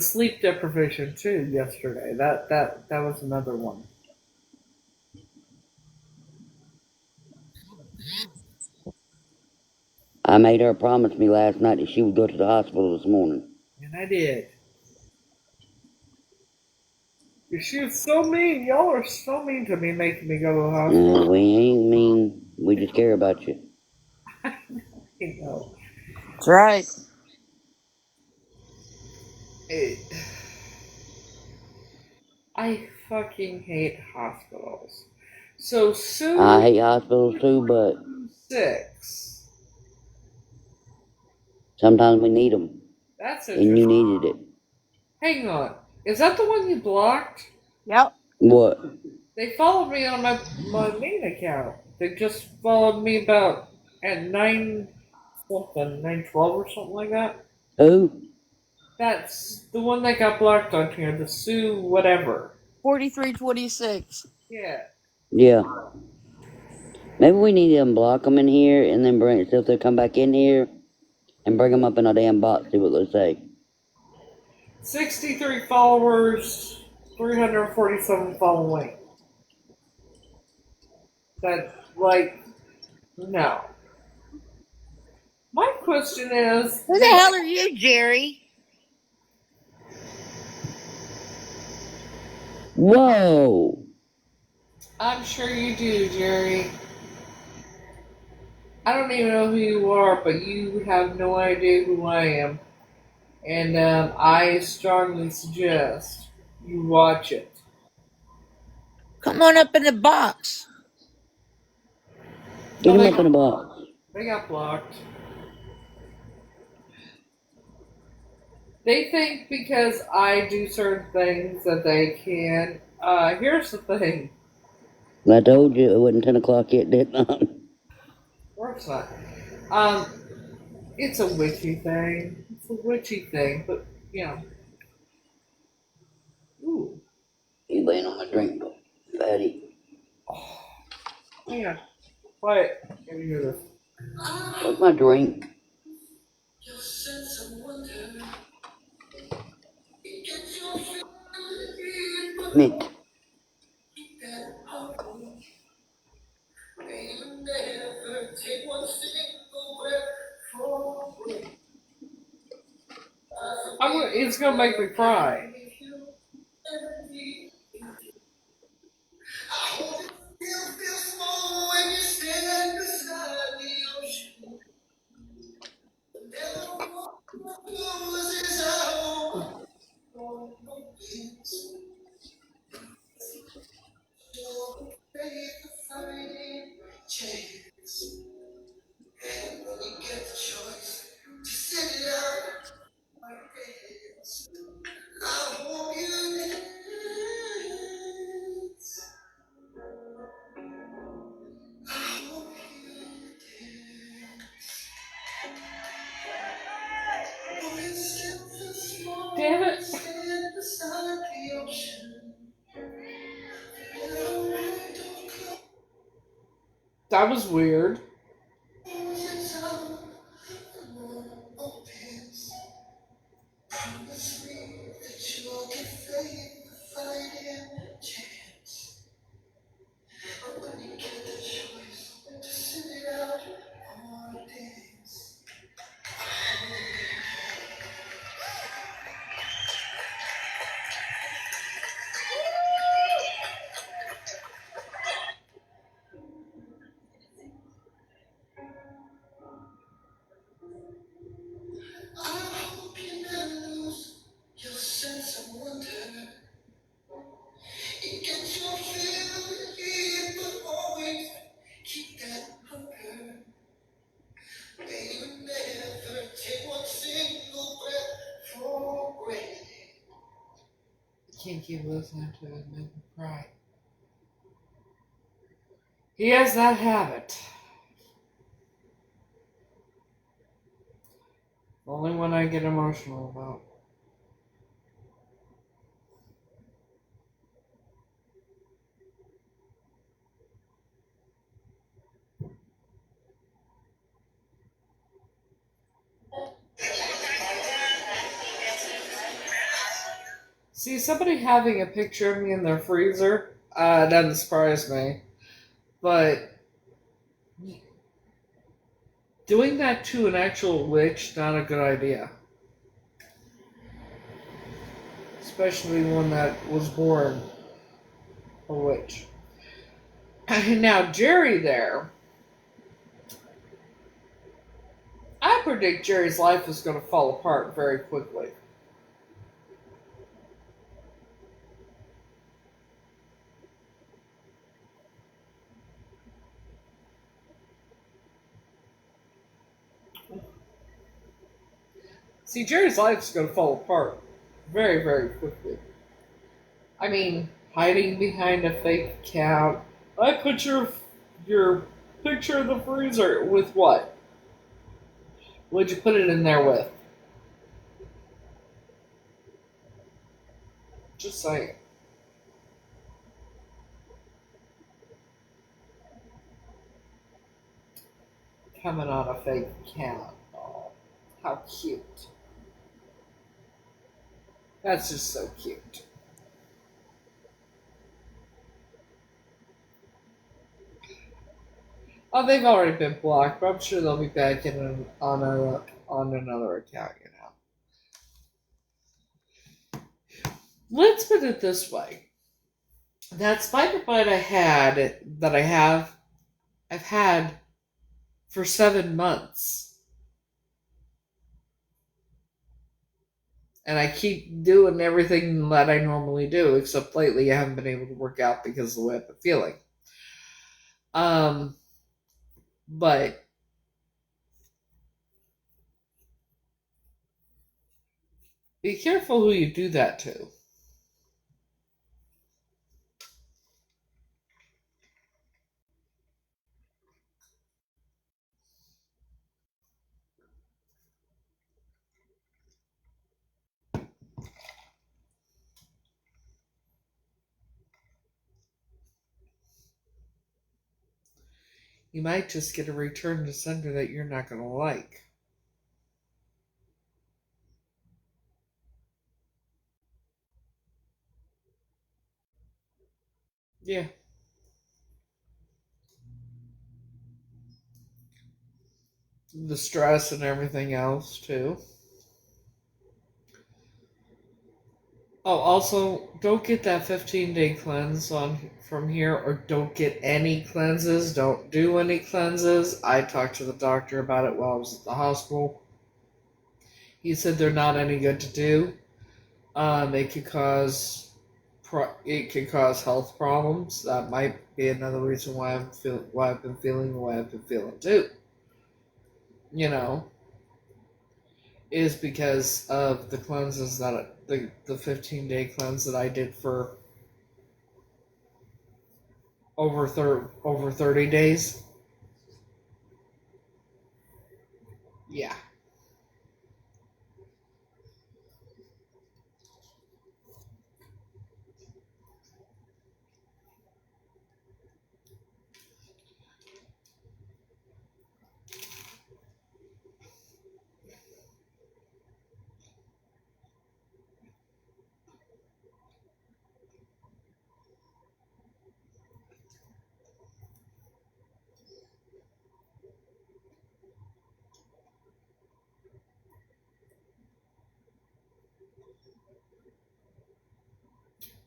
sleep deprivation too yesterday. That was another one. I made her promise me last night that she would go to the hospital this morning. And I did. She was so mean. Y'all are so mean to me, making me go to the hospital. We ain't mean, we just care about you. You know, That's right. it, I fucking hate hospitals. So soon I hate hospitals too, but 6. sometimes we need them. That's And you interesting. needed it. Hang on. Is that the one you blocked? Yep. What? They followed me on my main account. They just followed me about at 9 something, 912 or something like that. Who? That's the one that got blocked on here, the Sue whatever. 4326. Yeah. Yeah. Maybe we need to unblock them in here and then see if they come back in here and bring them up in a damn box, see what they say. 63 followers, 347 following. That, like, no. My question is... Who the hell are you, Jerry? Whoa! I'm sure you do, Jerry. I don't even know who you are, but you have no idea who I am. And I strongly suggest you watch it. Come on up in the box. Get No, them up in a box. they got blocked. They think because I do certain things that they can. Here's the thing. I told you it wasn't 10 o'clock yet, didn't I? Of course not. It's a witchy thing. It's a witchy thing, but you know. Ooh. You laying on my drink, fatty. Oh, man. Quiet. Can you hear this? What's my drink? Mint. It's gonna make me cry. Damn it. That was weird. I can't keep listening to it, make me cry. He has that habit. Only one I get emotional about. See, somebody having a picture of me in their freezer doesn't surprise me. But doing that to an actual witch, not a good idea. Especially one that was born a witch. Now, Jerry there, I predict Jerry's life is going to fall apart very quickly. See, Jerry's life is going to fall apart very, very quickly. I mean, hiding behind a fake account. I put your picture in the freezer with what? What'd you put it in there with? Just saying. Coming on a fake account. Oh, how cute. That's just so cute. Oh, they've already been blocked, but I'm sure they'll be back on another account. Let's put it this way: that spider bite I've had for 7 months, and I keep doing everything that I normally do, except lately I haven't been able to work out because of the way I've been feeling. But be careful who you do that to. You might just get a return to sender that you're not going to like. Yeah. The stress and everything else, too. Oh, also, don't get that 15-day cleanse from here, or don't get any cleanses. Don't do any cleanses. I talked to the doctor about it while I was at the hospital. He said they're not any good to do. It could cause health problems. That might be another reason why I've been feeling the way I've been feeling too. You know, is because of the cleanses the 15-day cleanse that I did for over 30 days. Yeah.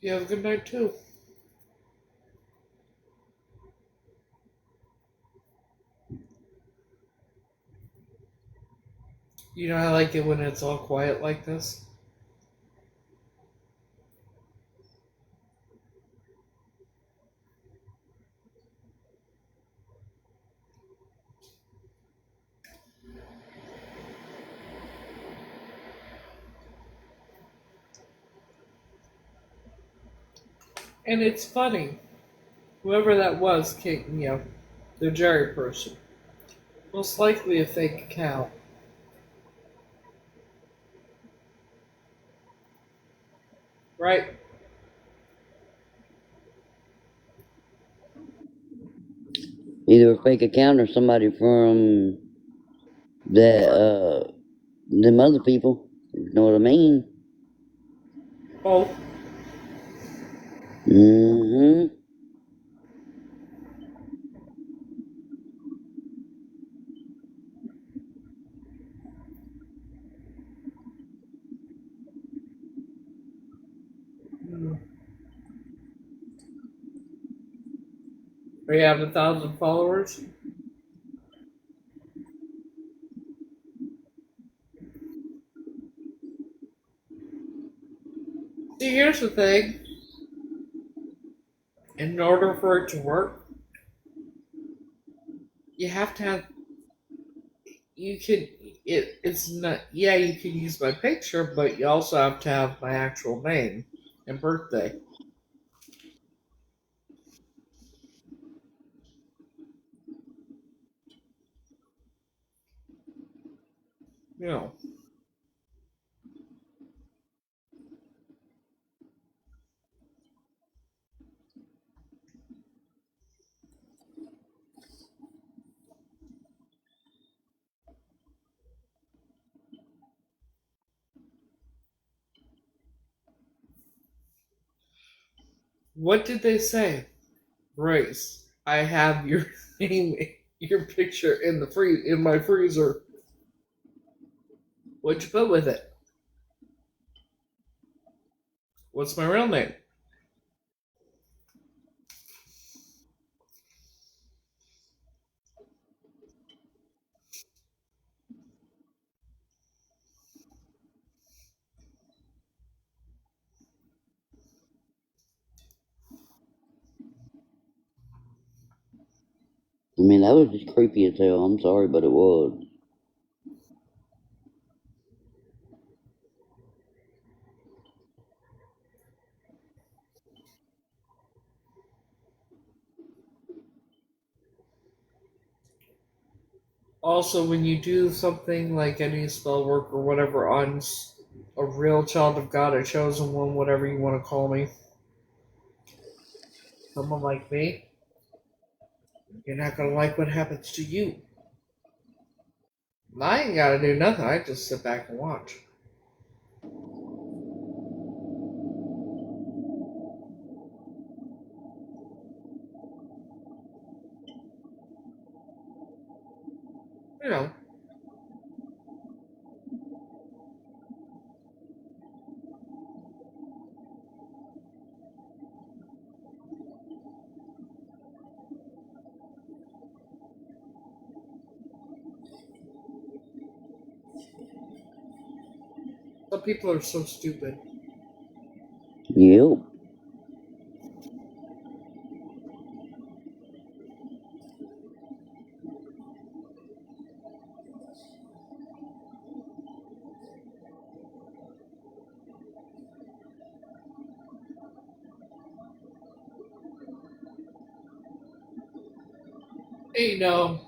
You have a good night too. You know, I like it when it's all quiet like this. And it's funny. Whoever that was, the Jerry person, most likely a fake account. Right? Either a fake account or somebody from that them other people. You know what I mean? Both. Mm-hmm. We have 1,000 followers. See, here's the thing. In order for it to work, you have to have. You can. It's not. Yeah, you can use my picture, but you also have to have my actual name and birthday. You know. What did they say? Grace, I have your name, your picture in the in my freezer. What'd you put with it? What's my real name? I mean, that was just creepy as hell. I'm sorry, but it was. Also, when you do something like any spell work or whatever on a real child of God, a chosen one, whatever you want to call me, someone like me, you're not gonna like what happens to you. I ain't gotta do nothing. I just sit back and watch. You know, some people are so stupid. Yep. You know,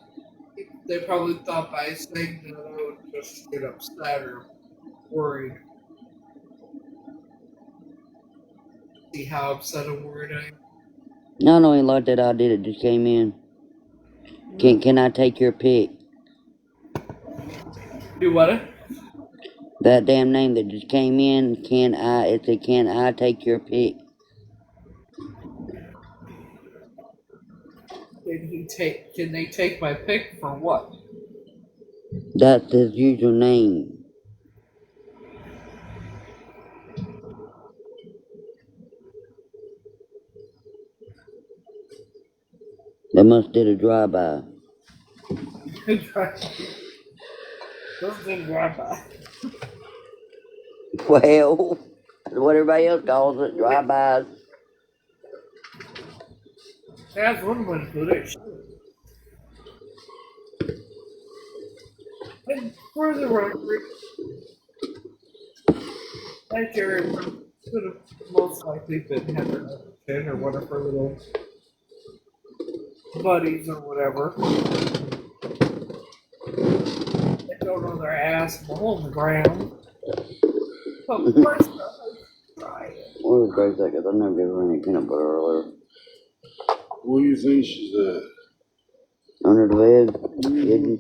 they probably thought by saying that I would just get upset or worried. See how upset and worried I am. No, no, ain't like that. I did it. Just came in. Can I take your pick? Do what? That damn name that just came in. Can I? It said, can I take your pick? Can they take my pick for what? That's his username. They must did a drive-by. Those didn't drive by. Well, that's what everybody else calls it. Drive-bys. That's one way to put it. And for the record, that Jerry could have most likely been Heather Edgerton or one of her little buddies or whatever. They don't know their ass in the hole in the ground. Of course not. Try it. Where was Grace at? 'Cause I never gave her any peanut butter earlier. Where do you think she's at? Under the bed, hidden.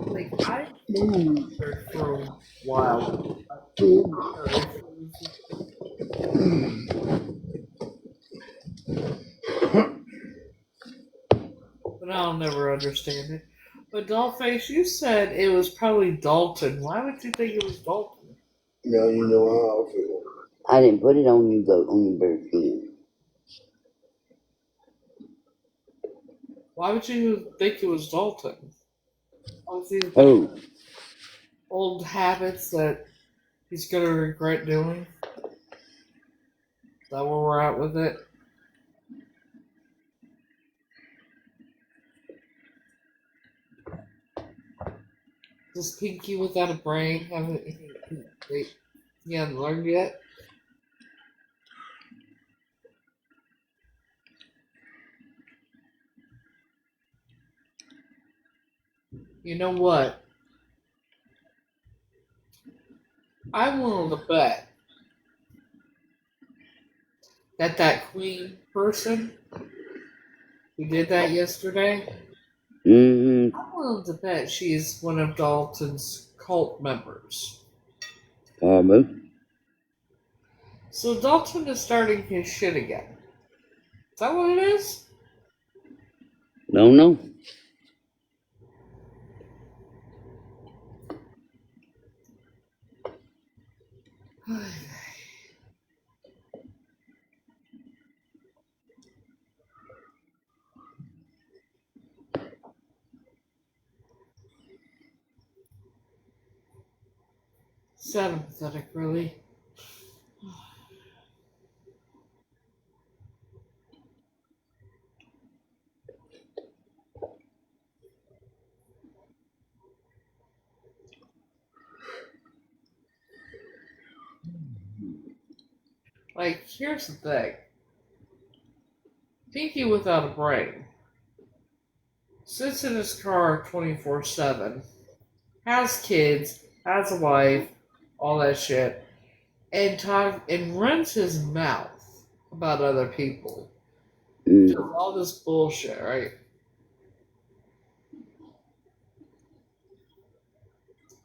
Like I her for a while. But I'll never understand it. But Dollface, you said it was probably Dalton. Why would you think it was Dalton? Now you know how I feel. I didn't put it on you, though, on your bare skin. Why would you think it was Dalton? Obviously, he's got Oh, old habits that he's gonna regret doing. Is that where we're at with it? This Pinky without a brain haven't he hasn't learned yet? You know what? I'm willing to bet that that queen person who did that yesterday, Mm-hmm. I'm willing to bet she's one of Dalton's cult members. Probably. So Dalton is starting his shit again. Is that what it is? Don't know. Sound pathetic, really. Like, here's the thing. Pinky without a brain sits in his car 24/7, has kids, has a wife, all that shit, and runs his mouth about other people. Does all this bullshit, right?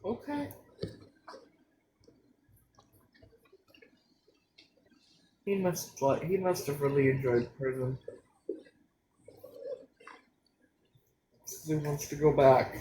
Okay. He must have really enjoyed prison. He wants to go back.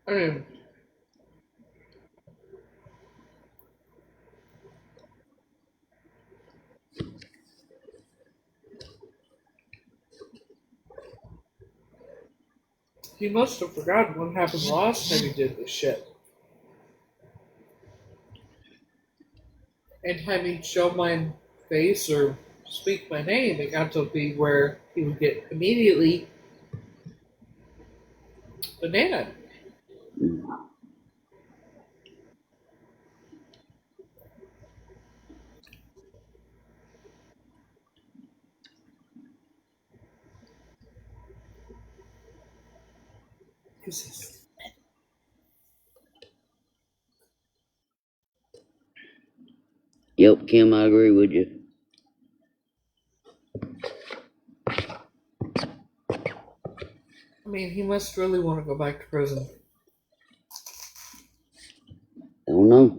I mean, he must have forgotten what happened last time he did this shit. Anytime he'd show my face or speak my name, it got to be where he would get immediately banana. Yep, Kim, I agree with you. I mean, he must really want to go back to prison. Don't know.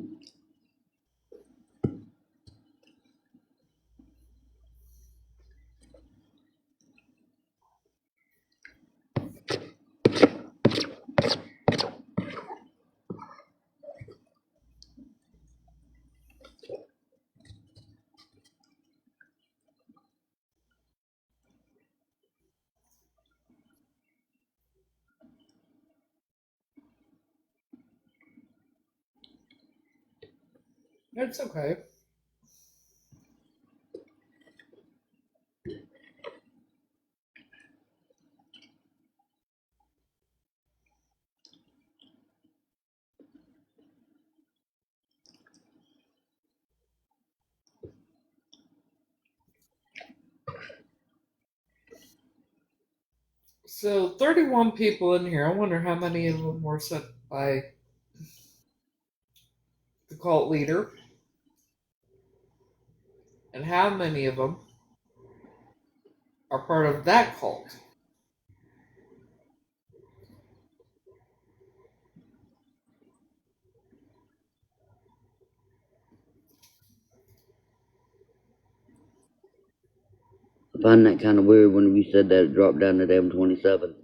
It's okay. So, 31 people in here. I wonder how many of them were sent by the cult leader, and how many of them are part of that cult. I find that kind of weird when you said that it dropped down to damn 27.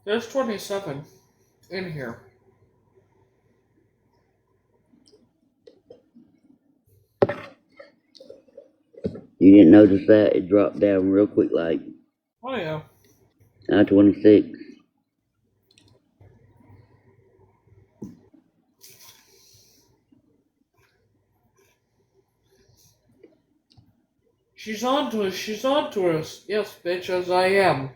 There's 27 in here. You didn't notice that? It dropped down real quick, like Oh yeah. I-26. She's on to us. She's on to us. Yes, bitch, as I am.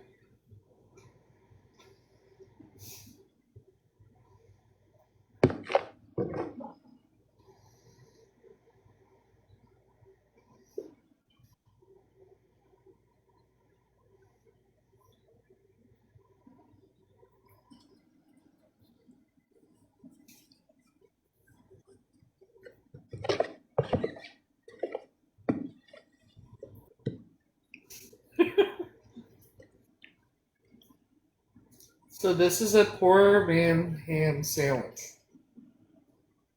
So this is a poor man ham sandwich.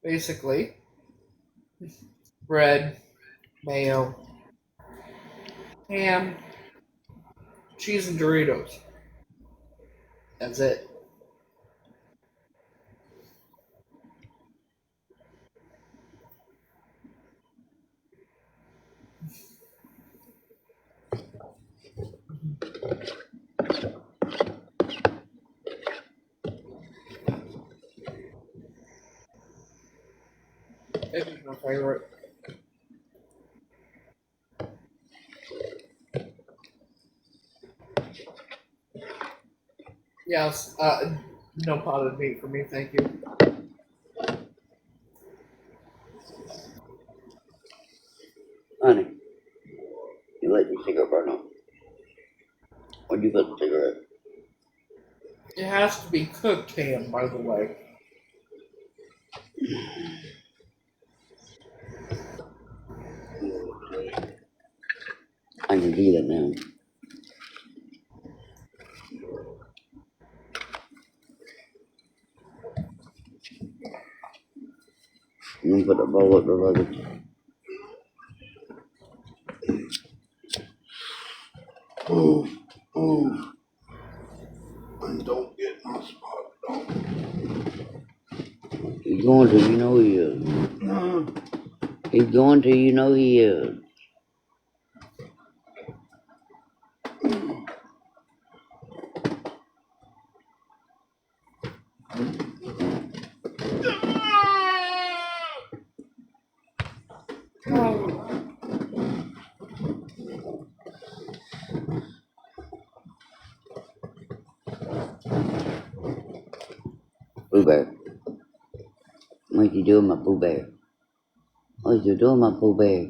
Basically. Bread, mayo, ham, cheese, and Doritos. That's it. This is my favorite. Yes, no potted meat for me, thank you. Honey, you let your cigarette burn up. What'd you put in the cigarette? It has to be cooked ham, by the way. I can see that now. I'm gonna put the bowl up the luggage. Oh, oh. And don't get my spot, dog. He's going to, you know he is. He's going to, you know he is. Pooh Bear. What you doing, my Pooh Bear? What you doing, my Pooh Bear?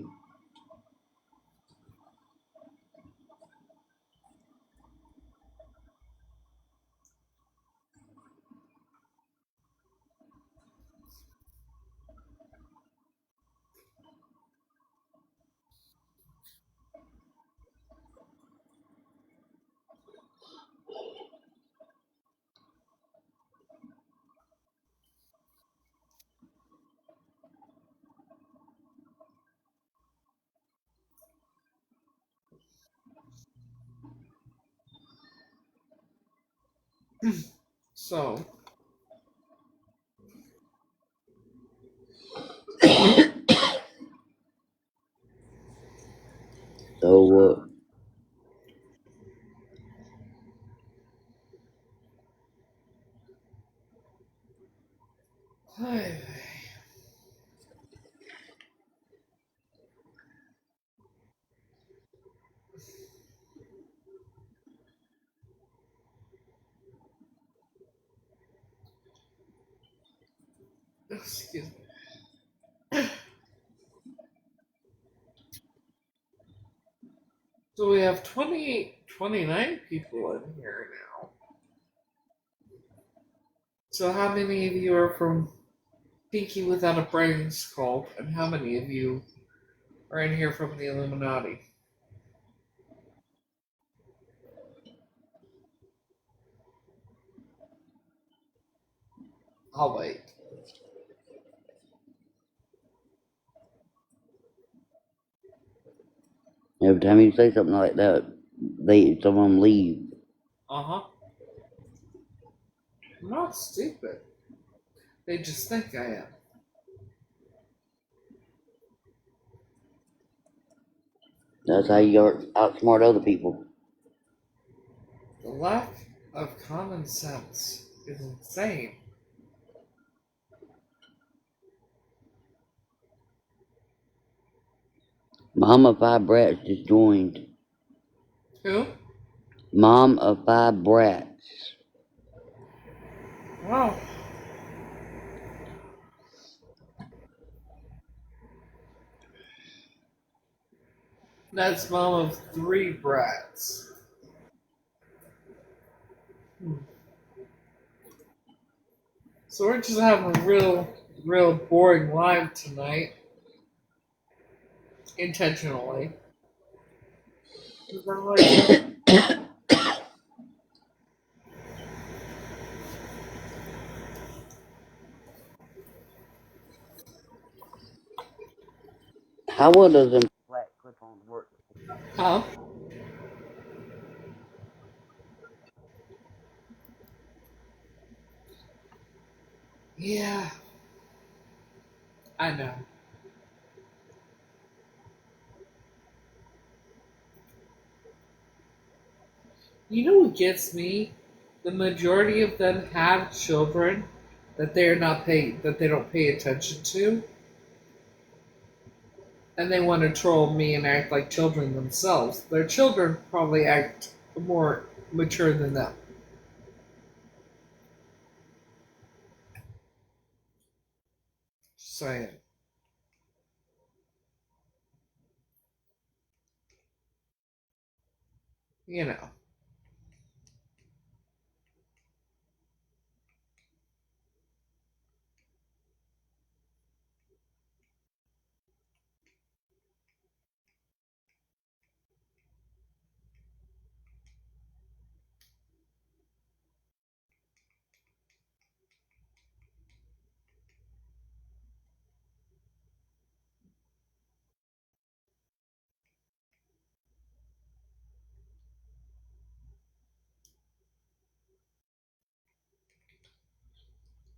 So, So what? excuse me. So we have 29 people in here now. So how many of you are from Pinky Without a Brain Skull, and how many of you are in here from the Illuminati? I'll wait. Every time you say something like that, some of them leave. Uh-huh. I'm not stupid. They just think I am. That's how you outsmart other people. The lack of common sense is insane. Mom of five brats just joined. Who? Mom of five brats. Wow. That's mom of three brats. Hmm. So we're just having a real boring live tonight. Intentionally. 'Cause I'm like, How well does them flat clip-ons work? huh? Yeah, I know. You know what gets me? The majority of them have children that they don't pay attention to, and they want to troll me and act like children themselves. Their children probably act more mature than them. Just saying. You know.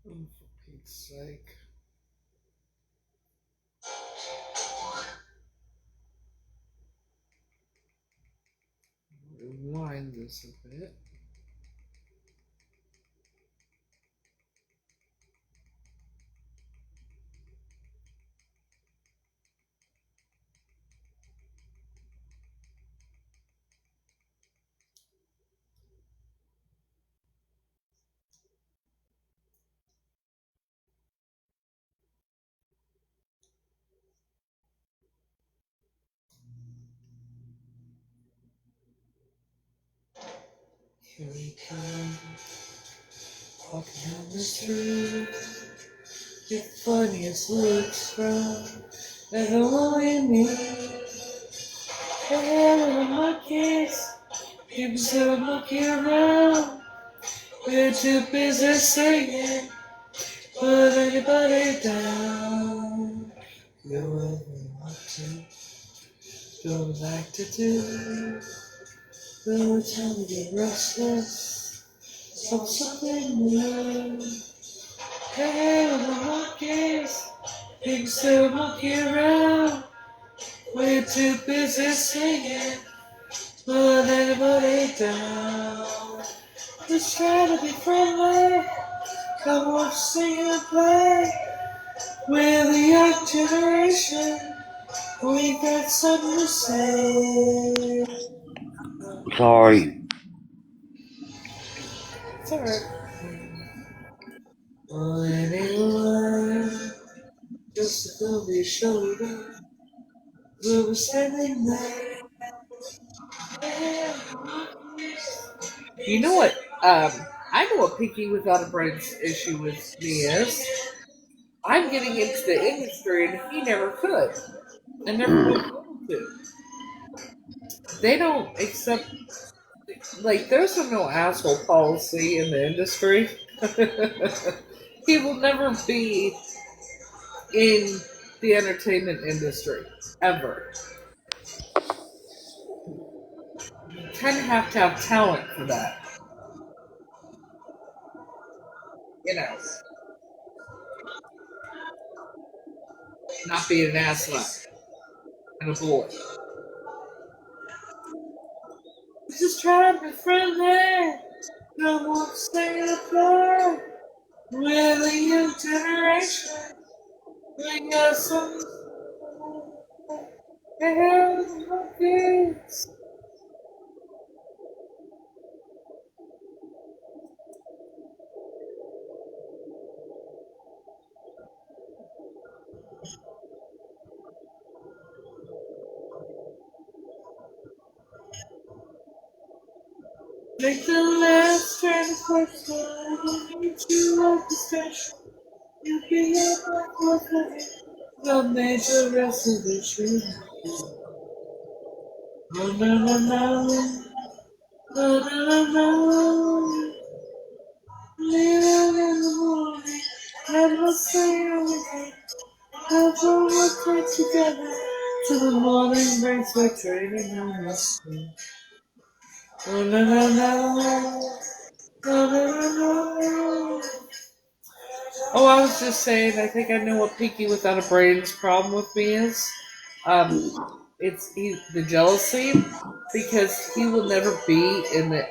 Oh, for Pete's sake. Rewind this a bit. Here we come, walking down the street. Your funniest looks from everyone we meet. Hey, little monkeys, people still monkey around. We're too busy singing, put anybody down. You're what we want to, don't like to do. Though time to get restless, some something new. Hey, little monkeys, people still monkey around. We're too busy singing, put anybody down. Just try to be friendly, come on, sing and play. We're the young generation, we got something to say. Sorry. It's alright. Well, anyway, just a movie shoulder, we'll be standing there. You know what? I know what Pinky Without a Brain's issue with me is. I'm getting into the industry, and he never could, and never will be Mm. able to. They don't accept, like, there's a no asshole policy in the industry. He will never be in the entertainment industry ever. You kind of have to have talent for that, you know, not being an asshole and a bully. friendly. No more staying apart. We're the young generation. We got some kids. Make the last turn of course. Meet you at the station. You'll be at my coffee. No major resolution. Oh no no no. No no no no. Later in the morning. I must say everything. How far we'll take together. To the morning brings my training on my screen. Oh no no no. No no no no. Oh, I was just saying, I think I know what Pinky Without a Brain's problem with me is. It's the jealousy, because he will never be in the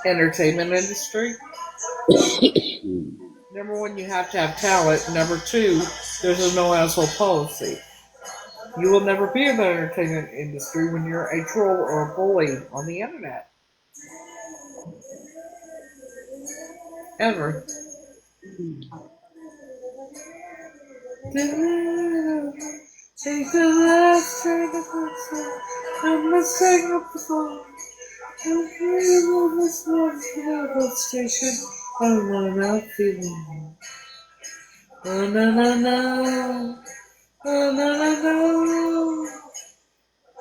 entertainment industry. Number one, you have to have talent. Number two, there's a no asshole policy. You will never be in the entertainment industry when you're a troll or a bully on the internet. Ever. Take the last train to Brooklyn. I'm missing up the phone. I'm here on this railroad station. I'm not out feeling. Oh no no no. Oh no no no.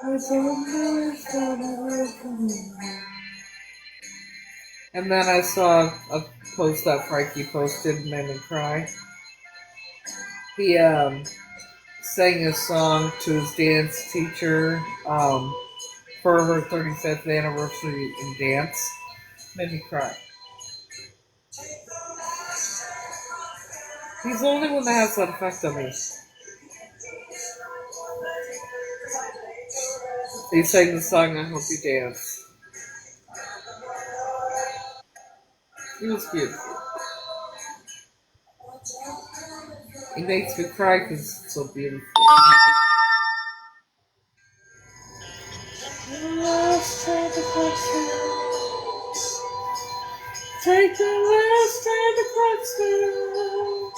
I don't know if I'm ever coming. And then I saw a post that Frankie posted and made me cry. He sang a song to his dance teacher for her 35th anniversary in dance. Made me cry. He's the only one that has that effect on me. He sang the song I Hope You Dance. He was beautiful. He makes me cry because it's so beautiful. Last time to take the last time to Clarksville.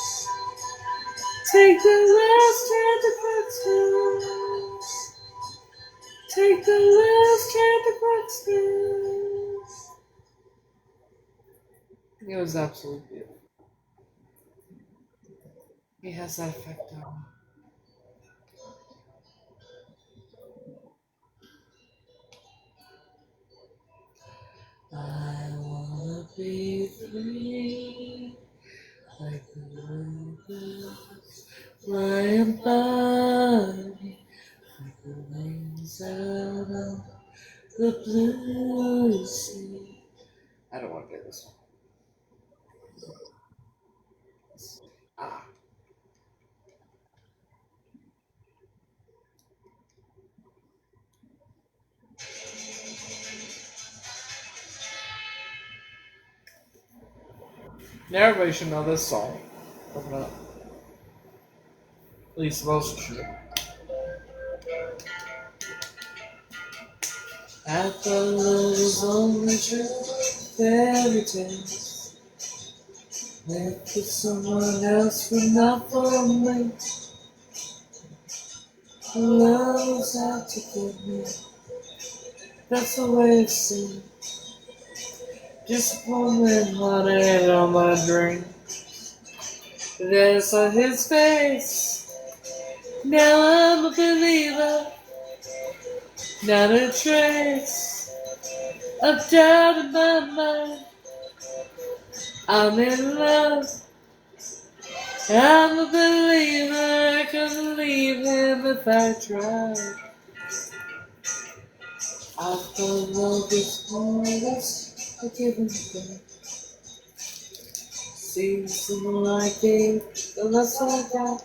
Take the last time to Clarksville. Take the last time to Clarksville. It was absolutely beautiful. He has that effect on me. I wanna be free, like the rivers flying by me, like the wings out of the blue sea. I don't want to do this one. Ah. Now everybody should know this song. At least most should. I thought love was only true fairy tales. Meant for someone else, but not for me. Love was out to get me. That's the way it seemed. Disappointment haunted all my dreams. Then I saw his face. Now I'm a believer. Not a trace of doubt in my mind. I'm in love. I'm a believer. I couldn't leave him if I tried. I thought love was more or less a give and take. Seems the more I gave, the less I got.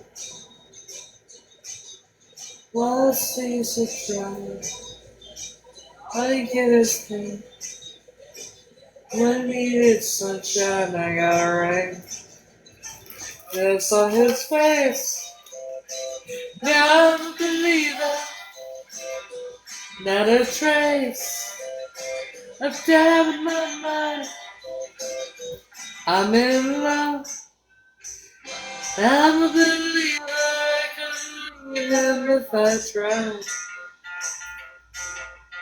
Was seems to try. I didn't get his thing. When he needed sunshine, I got a rain. Then I saw his face. Now I'm a believer. Not a trace of doubt in my mind. I'm in love. I'm a believer. I can believe him if I try.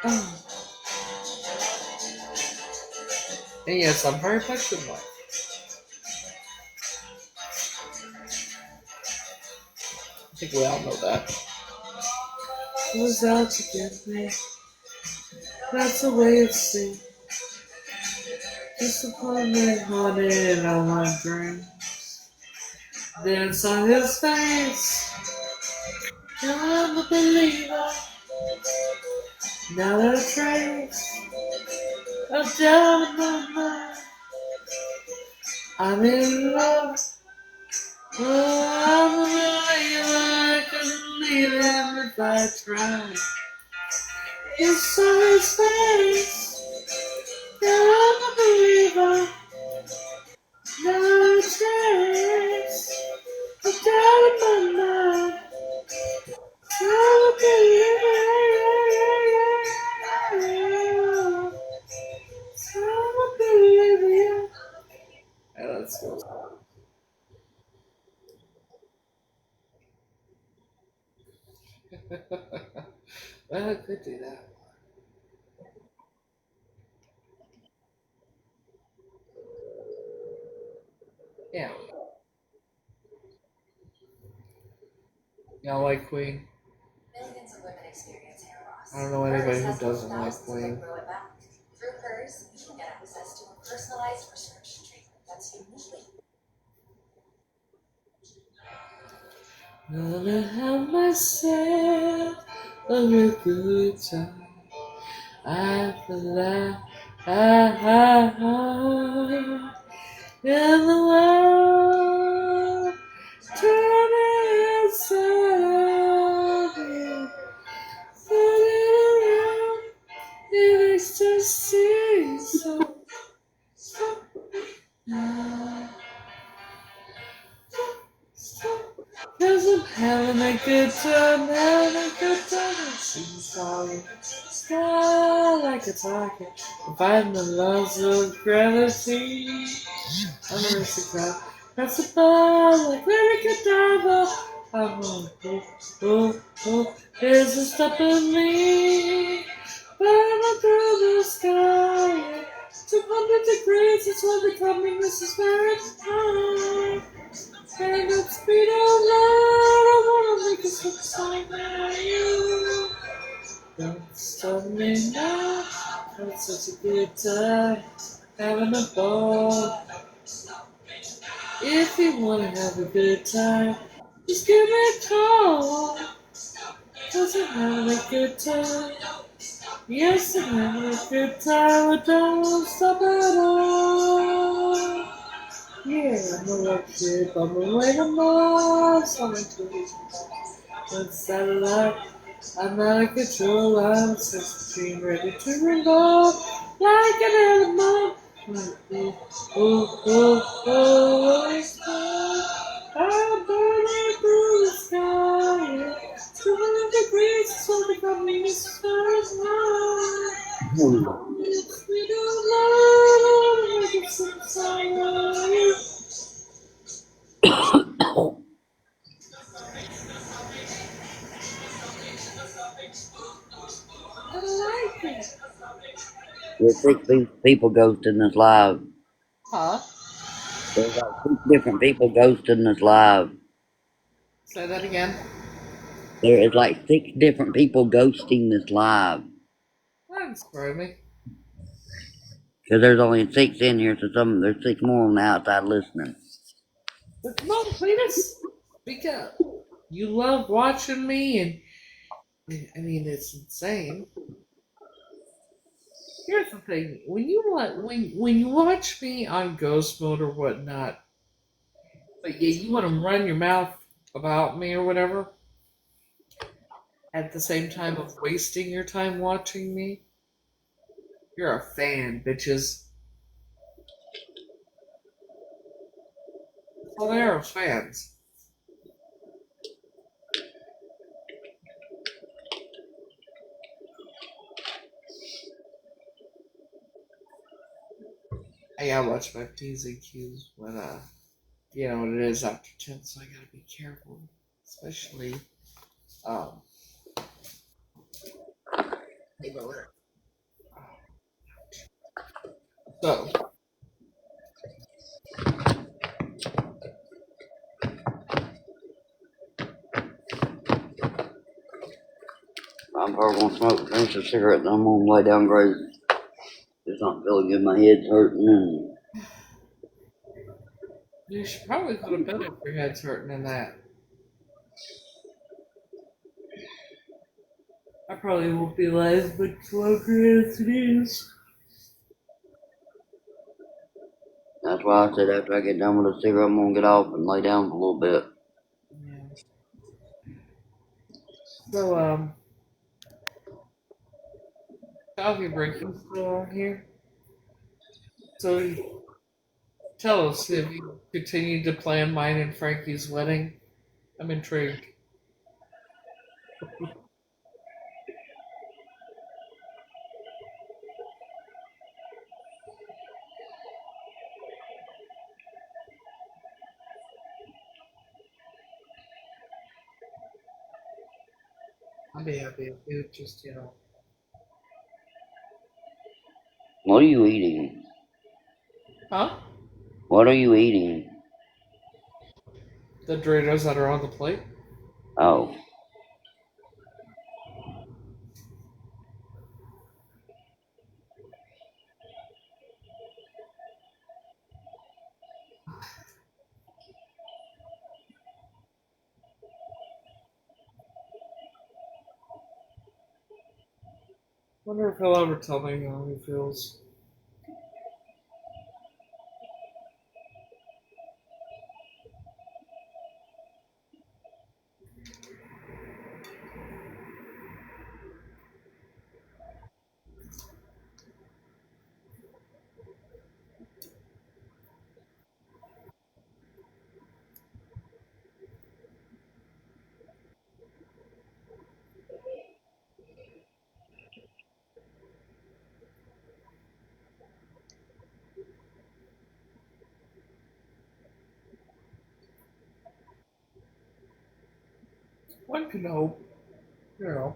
Oh. And yes, I'm very much in love. I think we all know that. He was out to get me. That's the way it seemed. Disappointment haunted in all my dreams. Then saw his face. Now I'm a believer. Not a trace of doubt in my mind. I'm in love. Oh, I'm a believer. I couldn't leave him if I tried. You saw his face. Now I'm a believer. No trace of doubt in my mind. I'm a believer. I'm a believer. Yeah, let's go. Well, I could do that. Yeah. Y'all like Queen? I don't know anybody who doesn't like Queen. Gonna have myself a real good time. I feel like in the world turning inside me, turning around in ecstasy. So now, stop. Cause I'm having a good time, having a good time. It seems falling, sky like a target, fighting the laws of gravity. I'm a racing crowd, press the ball like Larry Godiva. I'm on, is it stopping me? Burning through the sky, 200 degrees is what they call me, Mrs. Fahrenheit. And at speed of light, I wanna make a stop sign at you. Don't stop me now. It's such a good time, having a ball. If you wanna have a good time, just give me a call. Cause I'm having a good time. Yes, I'm having a good time, but don't stop at all. Yeah, I'm a rock ship, I'm a way to Mars, I'm a tourist. One satellite, I'm out of control, I'm 16, ready to revolve like an animal. I'm burning through the sky, yeah. 200 degrees is what they got me as far as mine. We don't love, make it some sorrow. I like it. There's people ghosting this live. Huh? There's like 6 different people ghosting this live. Say that again. There is like 6 different people ghosting this live. That didn't surprise me. Because there's only 6 in here, so there's 6 more on the outside listening. But come on, Cletus. Speak up. You love watching me, and I mean it's insane. Here's the thing: when you watch me on ghost mode or whatnot, but yeah, you want to run your mouth about me or whatever, at the same time of wasting your time watching me. You're a fan, bitches. Well, they are fans. I gotta watch my P's and Q's when it is after 10, so I gotta be careful, especially um. So I'm probably gonna smoke, finish a cigarette, then I'm gonna lay down crazy. It's not feeling good, my head's hurting. And you should probably go to bed if your head's hurting in that. I probably won't be alive much longer as it is. that's why I said after I get done with the cigarette, I'm gonna get off and lay down for a little bit. Yeah. So coffee break is still on here. So tell us if you continue to plan mine and Frankie's wedding. I'm intrigued. I'll be happy if you just, What are you eating? Huh? What are you eating? The Doritos that are on the plate? Oh, Wonder if he'll ever tell me how he feels. One can hope. You know.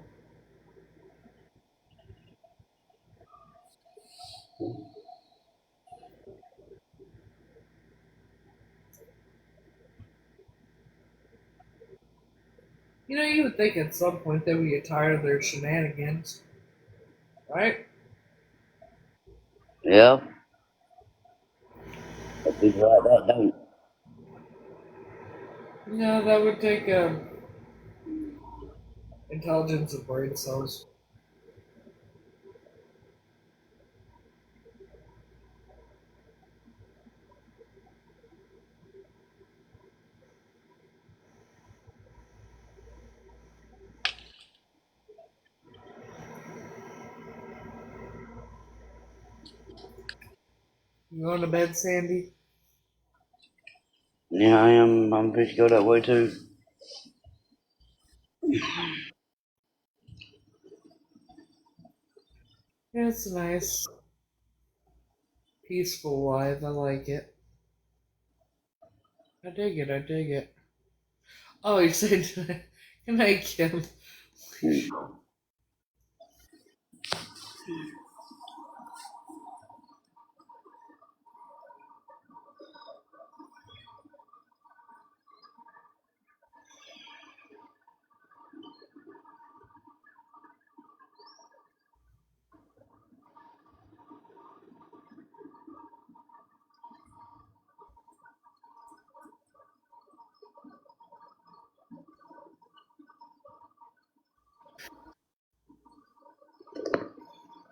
You would think at some point they would get tired of their shenanigans, right? yeah. But people like that don't. That would take intelligence of brain cells. You going to bed, Sandy? Yeah, I am. I'm supposed to go that way too. Yeah, it's a nice, peaceful life. I like it. I dig it. I dig it. Oh, you said good night, Kim.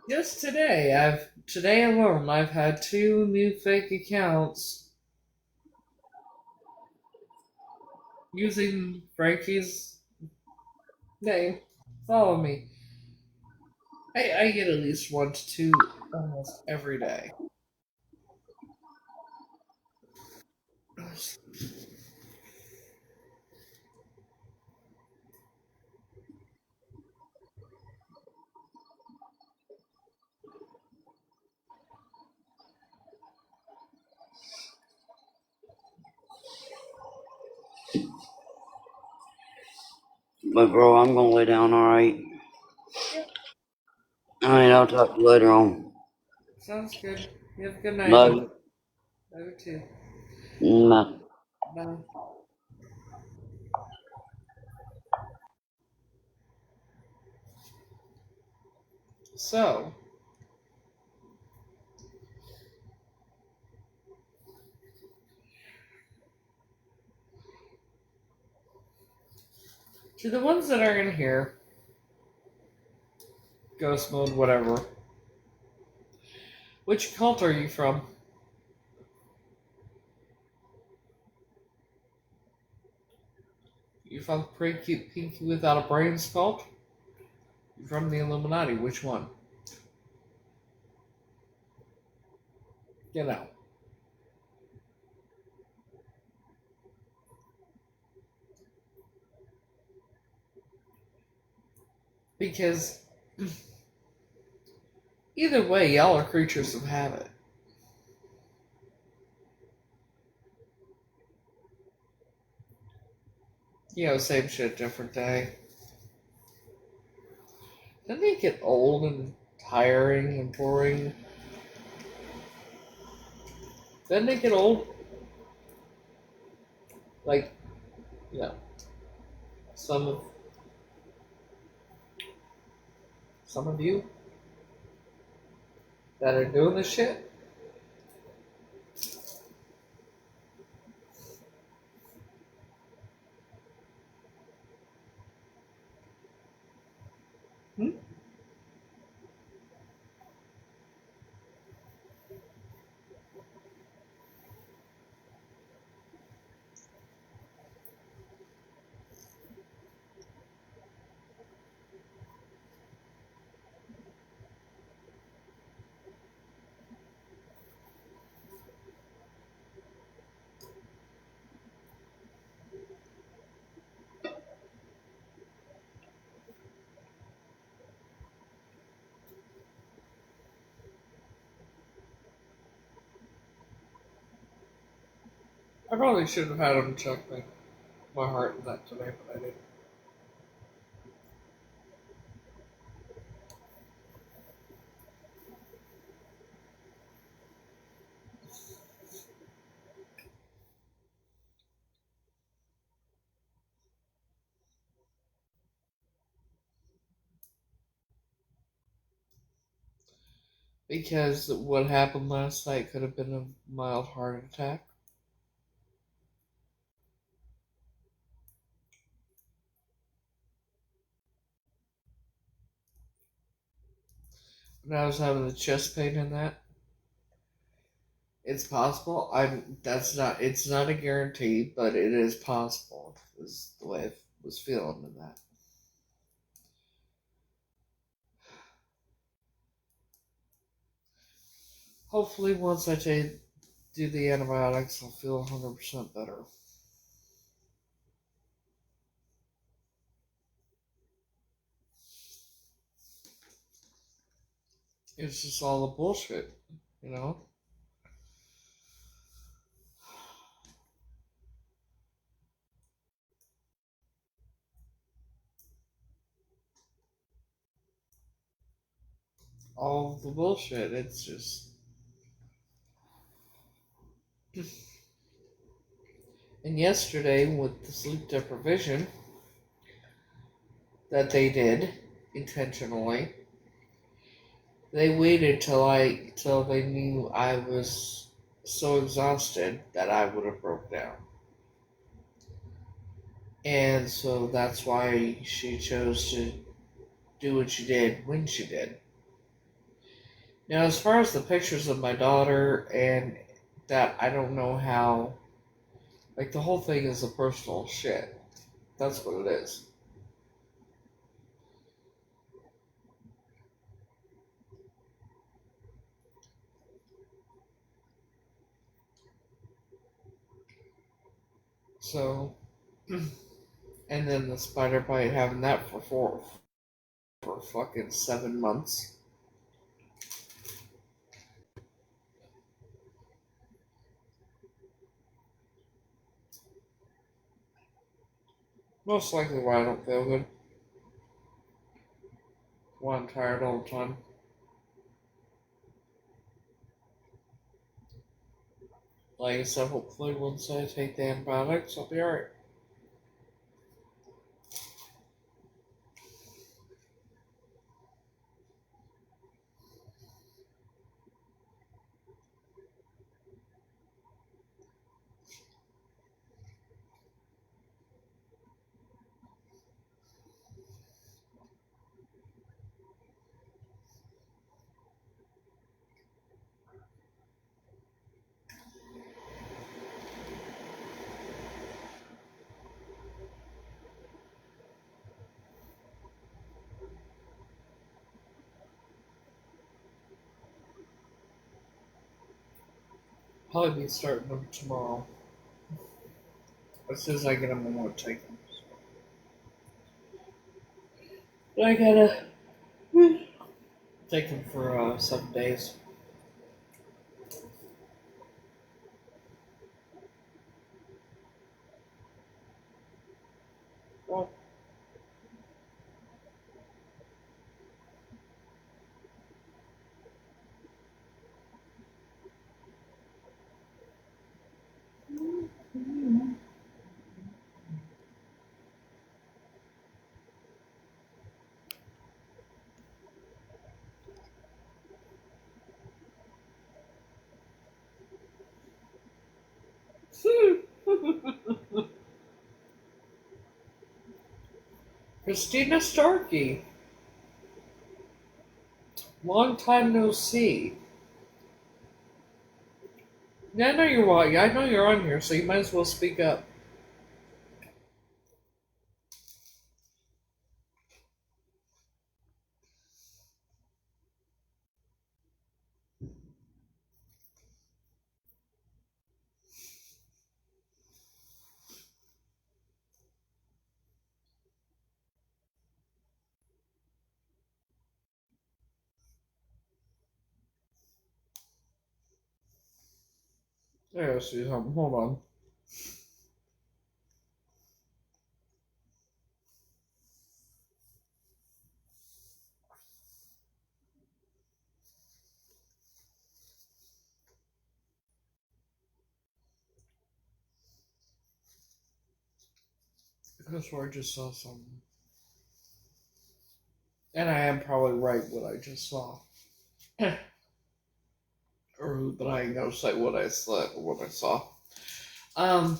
Just today alone, I've had 2 new fake accounts using Frankie's name. Follow me. I get at least 1 to 2 almost every day. But bro, I'm gonna lay down, alright? Alright, I'll talk to you later on. Sounds good. You have a good night. Love you. Love you too. Bye. Bye. So, to the ones that are in here, ghost mode, whatever. Which cult are you from? You from Pretty Cute Pinky Without a Brains cult? You from the Illuminati? Which one? Get out. Because either way, y'all are creatures of habit. You know, same shit, different day. Doesn't it get old and tiring and boring? Doesn't it get old? Like, you know, some of you that are doing this shit? Hmm? I probably should have had him check my heart in that today, but I didn't. Because what happened last night could have been a mild heart attack. When I was having the chest pain in that, it's possible. It's not a guarantee, but it is possible. Is the way I was feeling in that. Hopefully, once I do the antibiotics, I'll feel 100% better. It's just all the bullshit, you know? All the bullshit. It's just. And yesterday, with the sleep deprivation that they did intentionally, they waited till they knew I was so exhausted that I would have broke down. And so that's why she chose to do what she did when she did. Now, as far as the pictures of my daughter and that, I don't know how. Like, the whole thing is a personal shit. That's what it is. So, and then the spider bite, having that for fucking 7 months. Most likely why I don't feel good. Why I'm tired all the time. Like I said, hopefully once I take the antibiotics, I'll be alright. Probably be starting them tomorrow. As soon as I get them, I want to take them. But I gotta take them for 7 days. Well, Christina Starkey. Long time no see. Yeah, I know you're on here, so you might as well speak up. I gotta see something. Hold on. That's where I just saw something. And I am probably right what I just saw. But I ain't gonna say what I saw. Um,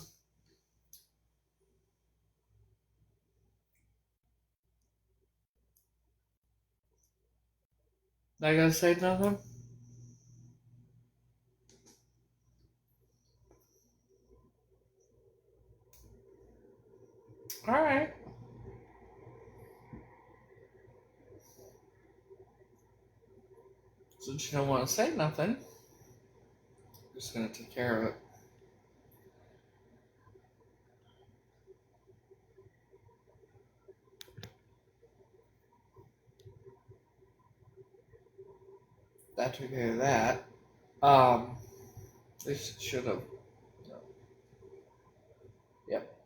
I gotta say nothing? Alright. Since you don't want to say nothing, I'm just gonna take care of it. That took care of that. This should have. Yep.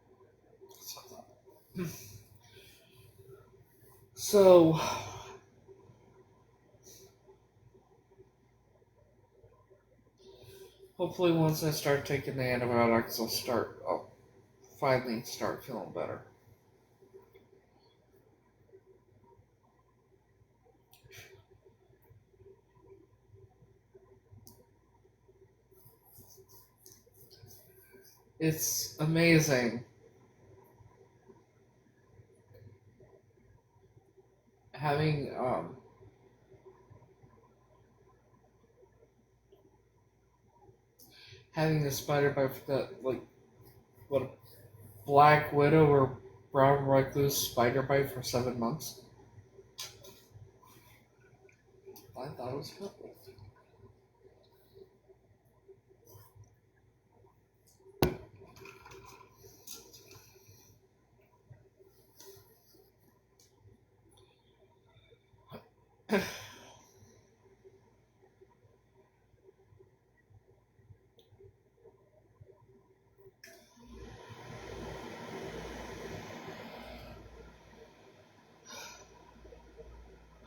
So, hopefully, once I start taking the antibiotics, I'll finally start feeling better. It's amazing having having the spider bite that what a black widow or brown recluse spider bite for 7 months. I thought it was helpful.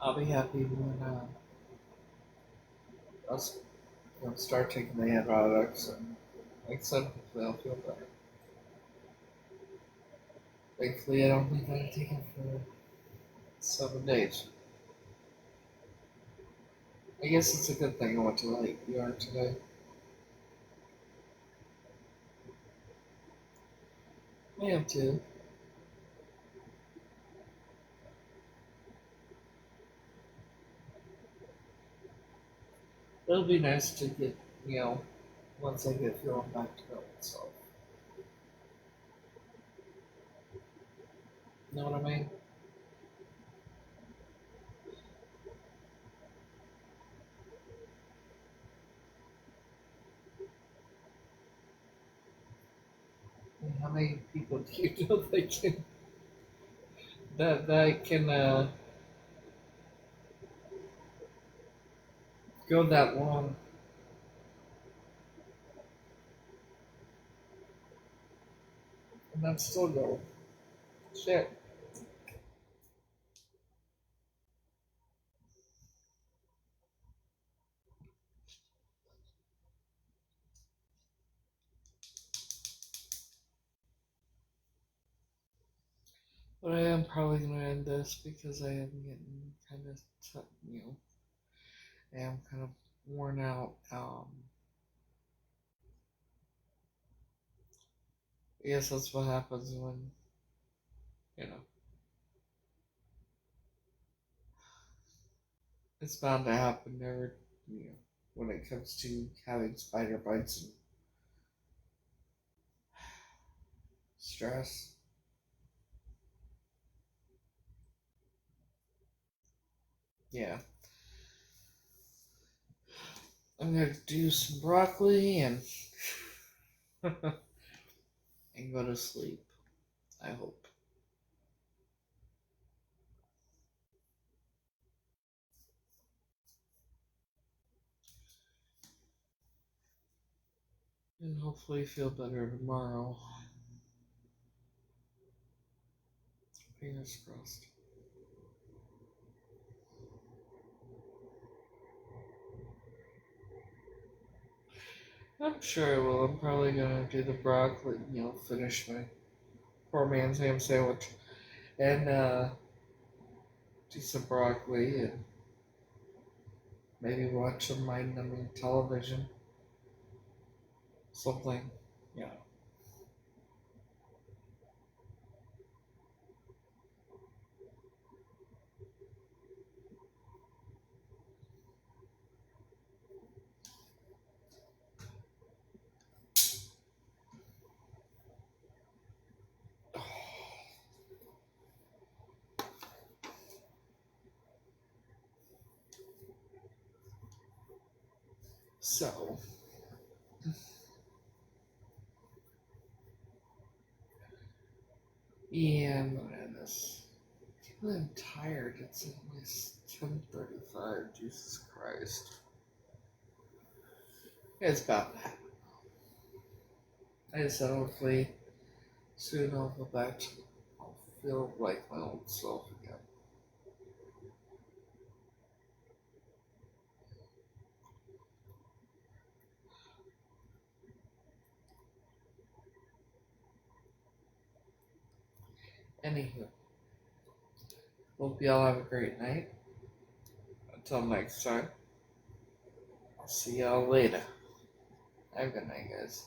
I'll be happy when I'll start taking the antibiotics, and like I said, hopefully I'll feel better. Thankfully, I don't think I take it for 7 days. I guess it's a good thing I went to light ER today. I am too. It'll be nice to get, once I get feeling back to normal self. You know what I mean? How many people do you know that can go that long? And I'm still going. Shit. But I am probably going to end this because I am getting kind of, I am kind of worn out. I guess that's what happens when, it's bound to happen never, when it comes to having spider bites and stress. Yeah. I'm gonna do some broccoli and and go to sleep. I hope. And hopefully feel better tomorrow. Fingers crossed. I'm sure I will. I'm probably gonna do the broccoli, finish my poor man's ham sandwich and do some broccoli and maybe watch some mind-numbing television. Something, yeah. So, yeah, I'm gonna end this. I'm tired. It's at least 10:35. Jesus Christ. It's about that. I just said hopefully soon I'll go back to, I'll feel like my old self again. Anywho, hope y'all have a great night. Until next time, I'll see y'all later. Have a good night, guys.